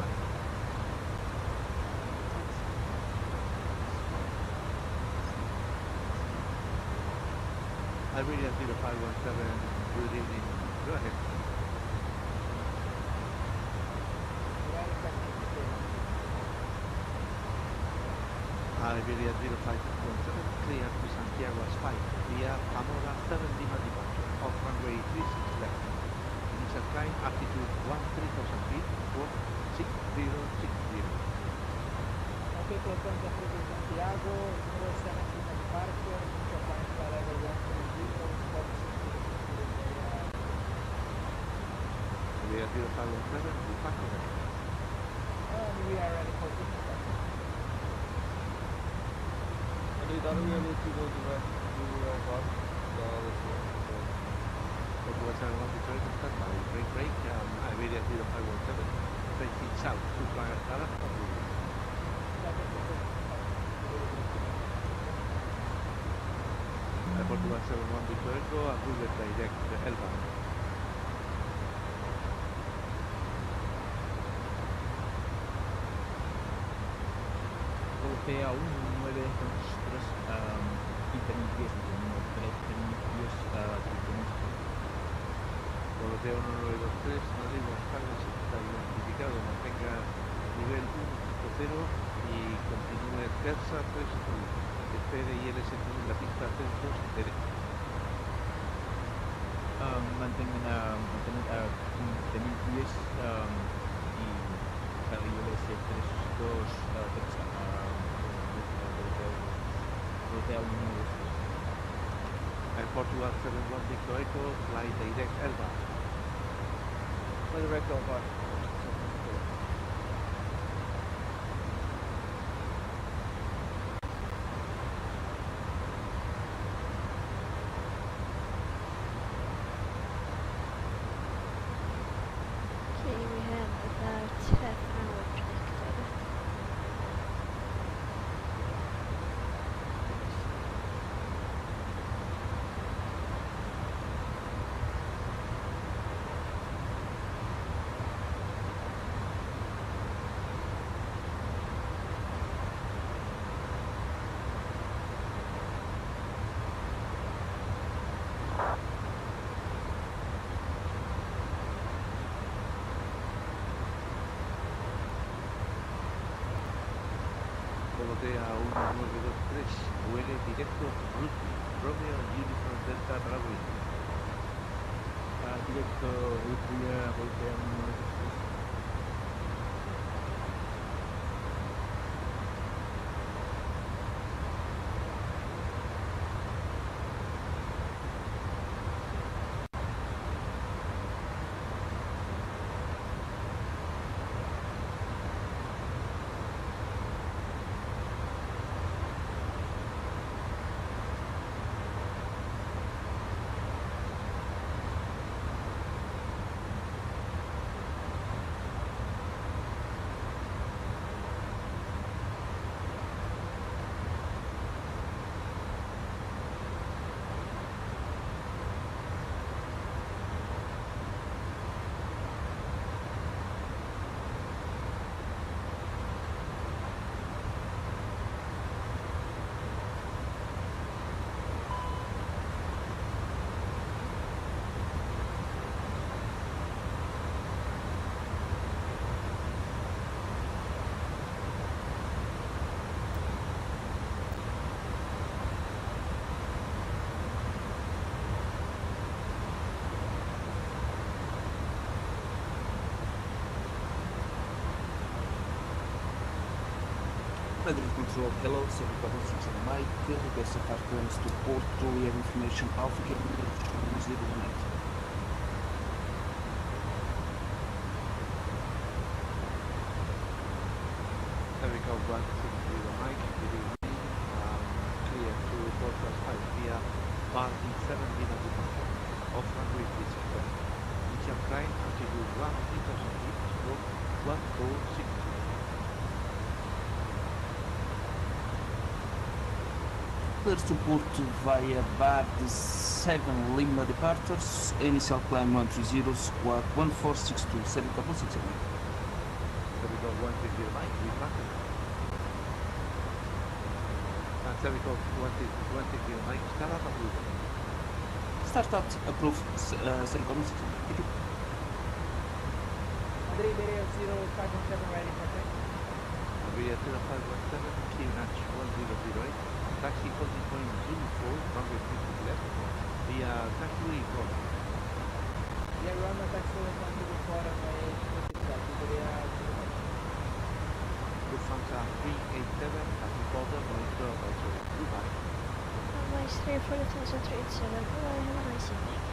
Speaker 12: I read at 0517. Good evening. Go ahead. Iberia 0517, clear to Santiago Spike via Zamora 7 Lima departure, off runway 36 left. Initial climb altitude 13,000 feet, squawk 6060.
Speaker 15: Okay, close on Africa Santiago, 07 Lima departure, initial climb fly level 130, squawk 6060.
Speaker 12: Iberia 0517, departure ready.
Speaker 15: We are ready for pushback.
Speaker 3: Are we able to go direct to Bart?
Speaker 12: Portugal 71 Victoria to stand by. Break, Iberia 0517, facing south to Dallas. Portugal 71 Victoria Echo, approval direct Elba.
Speaker 17: Europea 1923, intermedios, intermedios,
Speaker 12: Europea 1923, Madrid, Buenos Aires, está identificado, mantenga nivel 1.0 y continúe terza 3 espere y LST en la pista atentos derecho.
Speaker 17: mantengan intermedios y carriles 3-2 Europea 1-2.
Speaker 12: Portugal 71 Victor Echo, fly direct Elba.
Speaker 15: Fly direct Elba.
Speaker 1: Okay, we have about half an hour predicted.
Speaker 12: Europea 1923, vuele directo Rugby, Romeo Uniform Delta Bravo.
Speaker 17: Directo Europea 1-2.
Speaker 19: Madrid Control, hello, 766 on the mic, request of our plans to Porto, we have information Alpha Game 018.
Speaker 12: Navico 160 Mike, good evening, clear to Porto 5 via Bardi 7 Lima departure, off runway 36 left. Initial climb altitude 13,000 feet, stroke 1460.
Speaker 19: Clear to Porto via Bar 7 Lima departures, initial climb 130, squawk 1462, 766.
Speaker 12: Navico 160 Mike, we planted. And Navico 160 Mike, start up approval.
Speaker 19: Start out, approved, 766. Thank you.
Speaker 15: Madrid Iberia 0517 ready for takeoff.
Speaker 12: Iberia 0517, QNH 1008, taxi holding point Zulu 4, runway 30 left, via taxiway Roma.
Speaker 15: Yeah, Roma taxiway quanto di fora, ma è 57, Iberia
Speaker 12: Lufthansa 387, taxi border, monitor also Dubai.
Speaker 1: Nice 340-600. Bye, have a nice evening.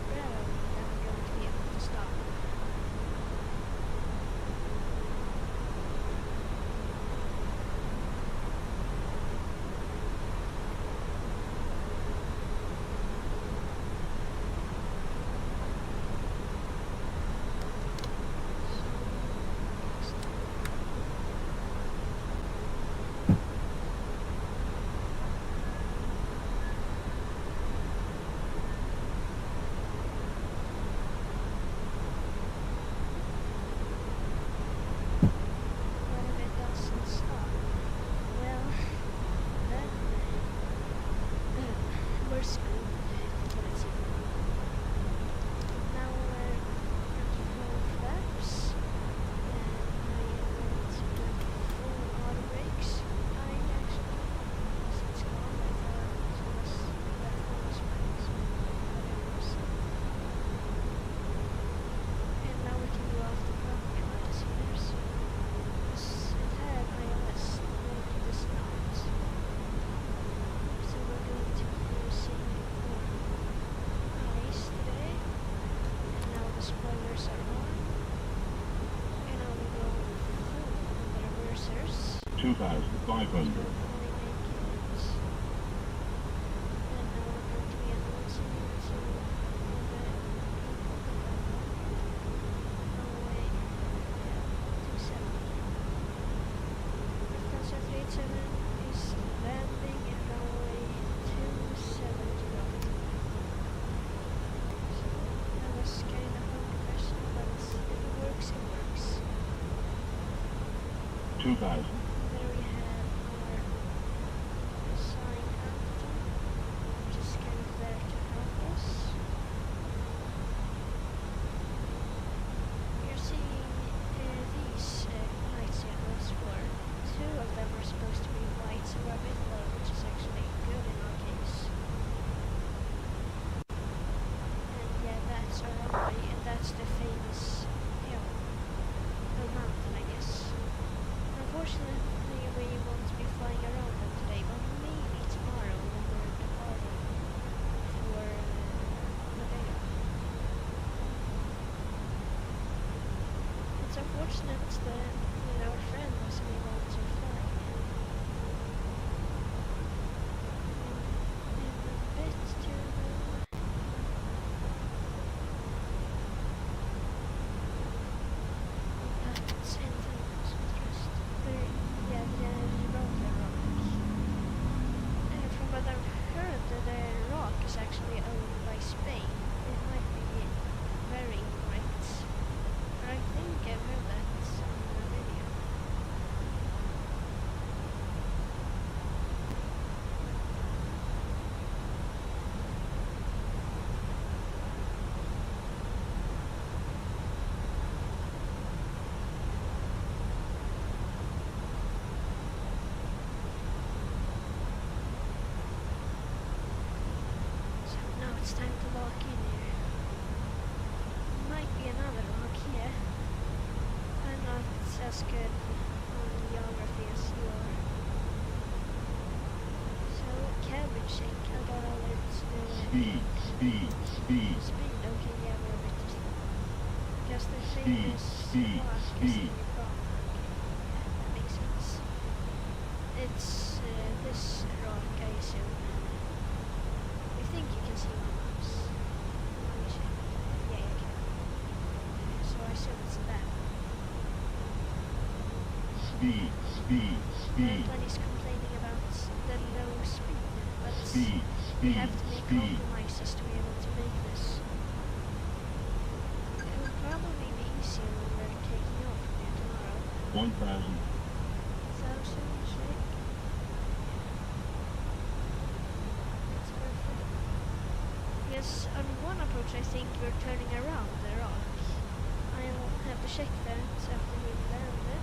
Speaker 1: Bravo, then we're going to be able to stop. What if it doesn't stop? Well, then we're screwed. Let's see. Now we're 24 flaps, and I am going to do full auto brakes. I actually, once it's gone, I thought it was left on the springs, but it was. And now we can go off the property lines here, so it had ILS, but it does not. So we're going to be using ice today, and now the spoilers are on, and now we go full on the reversers.
Speaker 7: 2,500.
Speaker 1: And now we're going to be announcing to all the people that runway 270. Lufthansa 387 is landing at runway 270 right. So that was kind of controversial, but if it works, it works.
Speaker 7: 2,000.
Speaker 1: There we have our sign Hampton, which is kind of there to help us. We are seeing these lights here, those four. Two of them are supposed to be white, so we're a bit low, which is actually good in our case. And yeah, that's our runway, and that's the famous hill, or mountain, I guess. Unfortunately, we won't be flying around them today, but maybe tomorrow when we're departing for Madeira. It's unfortunate that our friend wasn't able to fly in a bit too. That's intense interest. Yeah, the roller rock. From what I've heard, the rock is actually owned by Spain. It might be very incorrect. But I think I've heard that on the video. So now it's time to lock in here. Might be another lock here. I'm not as good on geography as you are. So, cabin check. I got all its
Speaker 7: Speed.
Speaker 1: speed. Okay, yeah, we're a bit slow. Because the famous rock is in your problem. Okay, that makes sense. It's this rock, I assume. I think you can see my maps. Let me check. Yeah, you can. So I assume it's that.
Speaker 7: Speed.
Speaker 1: Everybody's complaining about the low speed, but we have to make compromises to be able to make this. It will probably be easier when we're taking off from here tomorrow.
Speaker 7: 1,000.
Speaker 1: 1,000, check. That's perfect. Yes, on one approach I think we're turning around the rock. I'll have to check that after we've landed,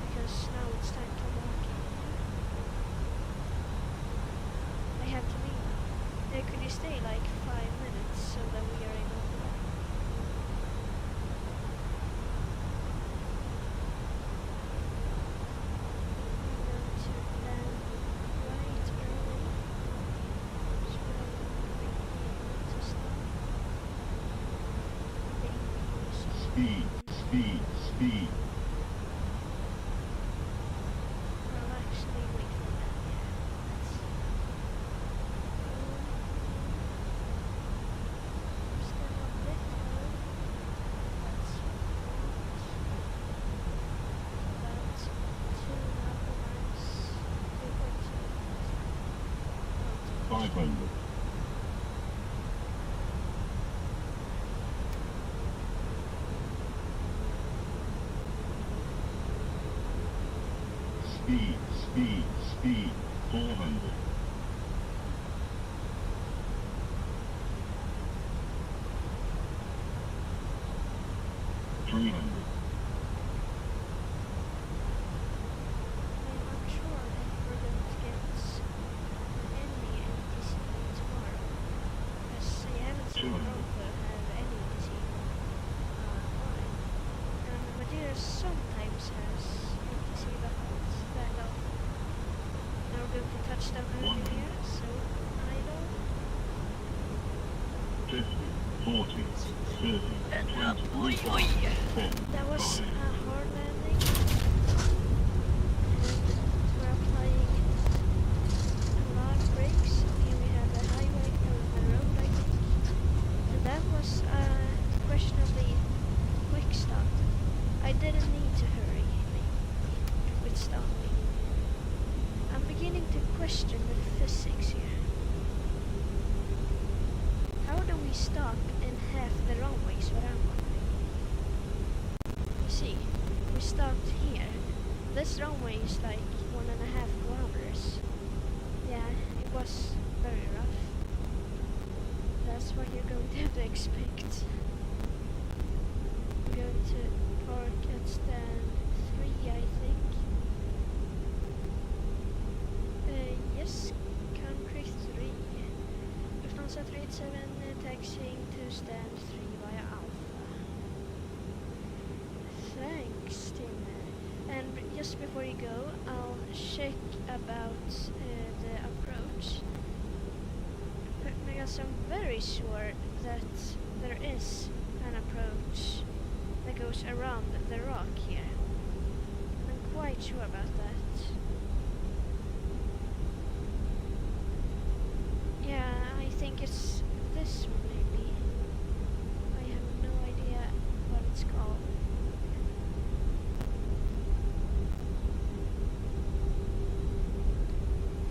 Speaker 1: because now it's time to lock in. I have to leave now. Could you stay like 5 minutes so that we are able to lock? We're going to land right early, so we don't be able to stop.
Speaker 7: Speed, speed, speed.
Speaker 1: Well, actually, wait for that. Still a bit low. That's about 2.5 miles. 2.2.
Speaker 7: 500. Speed, speed, speed. 400.
Speaker 1: I'm
Speaker 7: 300.
Speaker 1: sure that we're going to get any NTC tomorrow. Because I haven't seen Rover have any NTC online. Madeira sometimes has NTC, but not that often. Now we're going to touchdown earlier, so I don't.
Speaker 7: 50, 40, 30, 20, 10.
Speaker 1: That was a hard landing. And we're applying a lot of brakes. Here we have the highway, or the road, I think. And that was a questionably quick stop. I didn't need to hurry with stopping. I'm beginning to question the physics here. How do we stop in half the runway is what I'm wondering. You see, we stopped here. This runway is like 1.5 kilometers. Yeah, it was very rough. That's what you're going to have to expect. We're going to park at stand 3, I think. Yes, country 3. Lufthansa 387 taxiing to stand 3 via Alpha. Thanks, Tim. And just before you go, I'll check about the approach. Because I'm very sure that there is an approach that goes around the rock here. I'm quite sure about that. Yeah, I think it's this one maybe. I have no idea what it's called.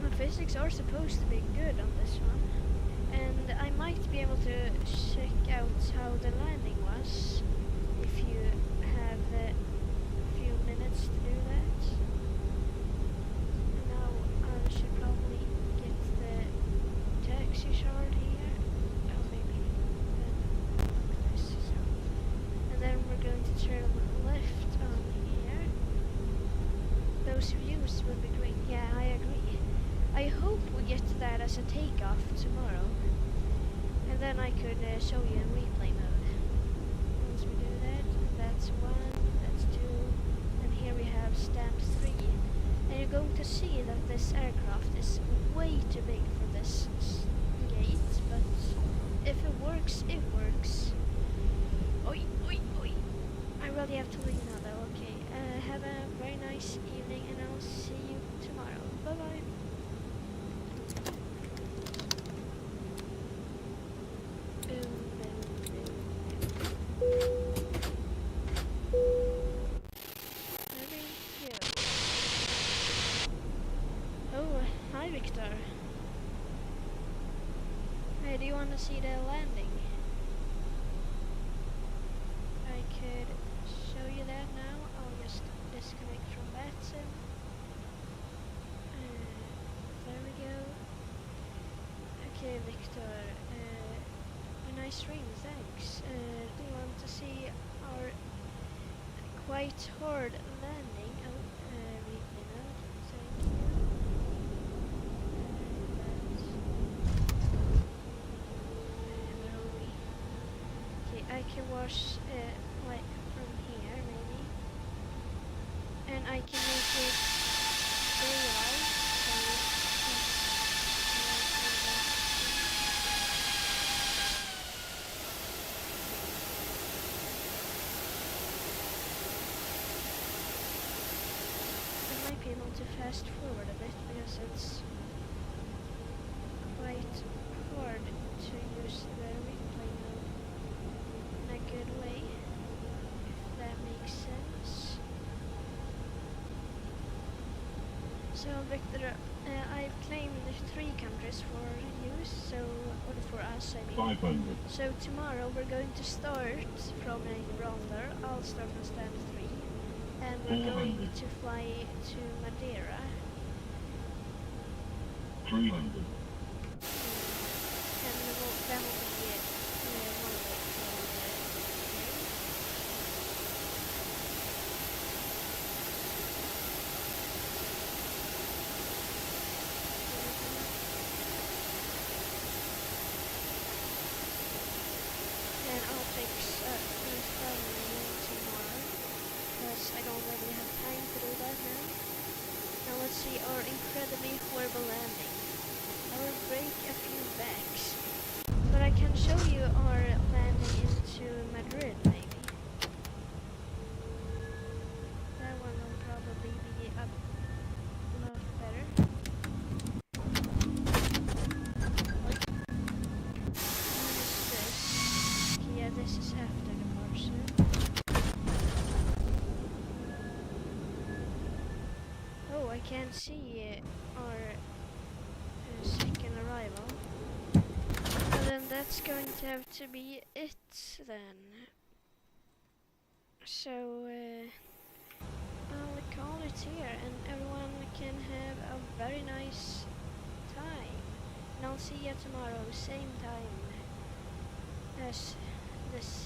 Speaker 1: My physics are supposed to be good on this one. And I might be able to check out how the landing was if you have a few minutes to do that. And now I should probably get the taxi shard here. Oh, maybe this. And then we're going to turn left on here. Those views will be great. Yeah, I agree. I hope we get that as a takeoff tomorrow. And then I could show you in replay mode. Once we do that, that's 1, that's 2, and here we have stand 3. And you're going to see that this aircraft is way too big for this gate, but if it works, it works. Oi, oi, oi. I really have to leave now though, okay. Have a very nice evening and I'll see you tomorrow. Bye bye. Oh, hi Victor. Hey, do you want to see the landing? I could show you that now. I'll just disconnect from that sim. There we go. Okay, Victor. A nice stream, thanks. Do you want to see our quite hard landing? Oh, replay mode. Thank you. Where are we? Okay, I can watch like from here maybe, and I can make it daylight. to fast forward a bit because it's quite hard to use the replay mode in a good way, if that makes sense. So Victor, I've claimed 3 countries for use, so, or for us I mean.
Speaker 7: 500.
Speaker 1: So tomorrow we're going to start from a Ronder, I'll start on stand 3, and we're going to fly to Madeira.
Speaker 7: 300.
Speaker 1: And that will be it. One of the and I'll fix tomorrow, because I don't really have time to do that now. Now let's see our incredibly horrible landing. I will break a few backs, but I can show you our landing into Madrid maybe. That one will probably be a lot better. What is this? Okay, yeah, this is after departure. Oh, I can't see our second arrival. And then that's going to have to be it then. So I'll call it here, and everyone can have a very nice time. And I'll see you tomorrow, same time as this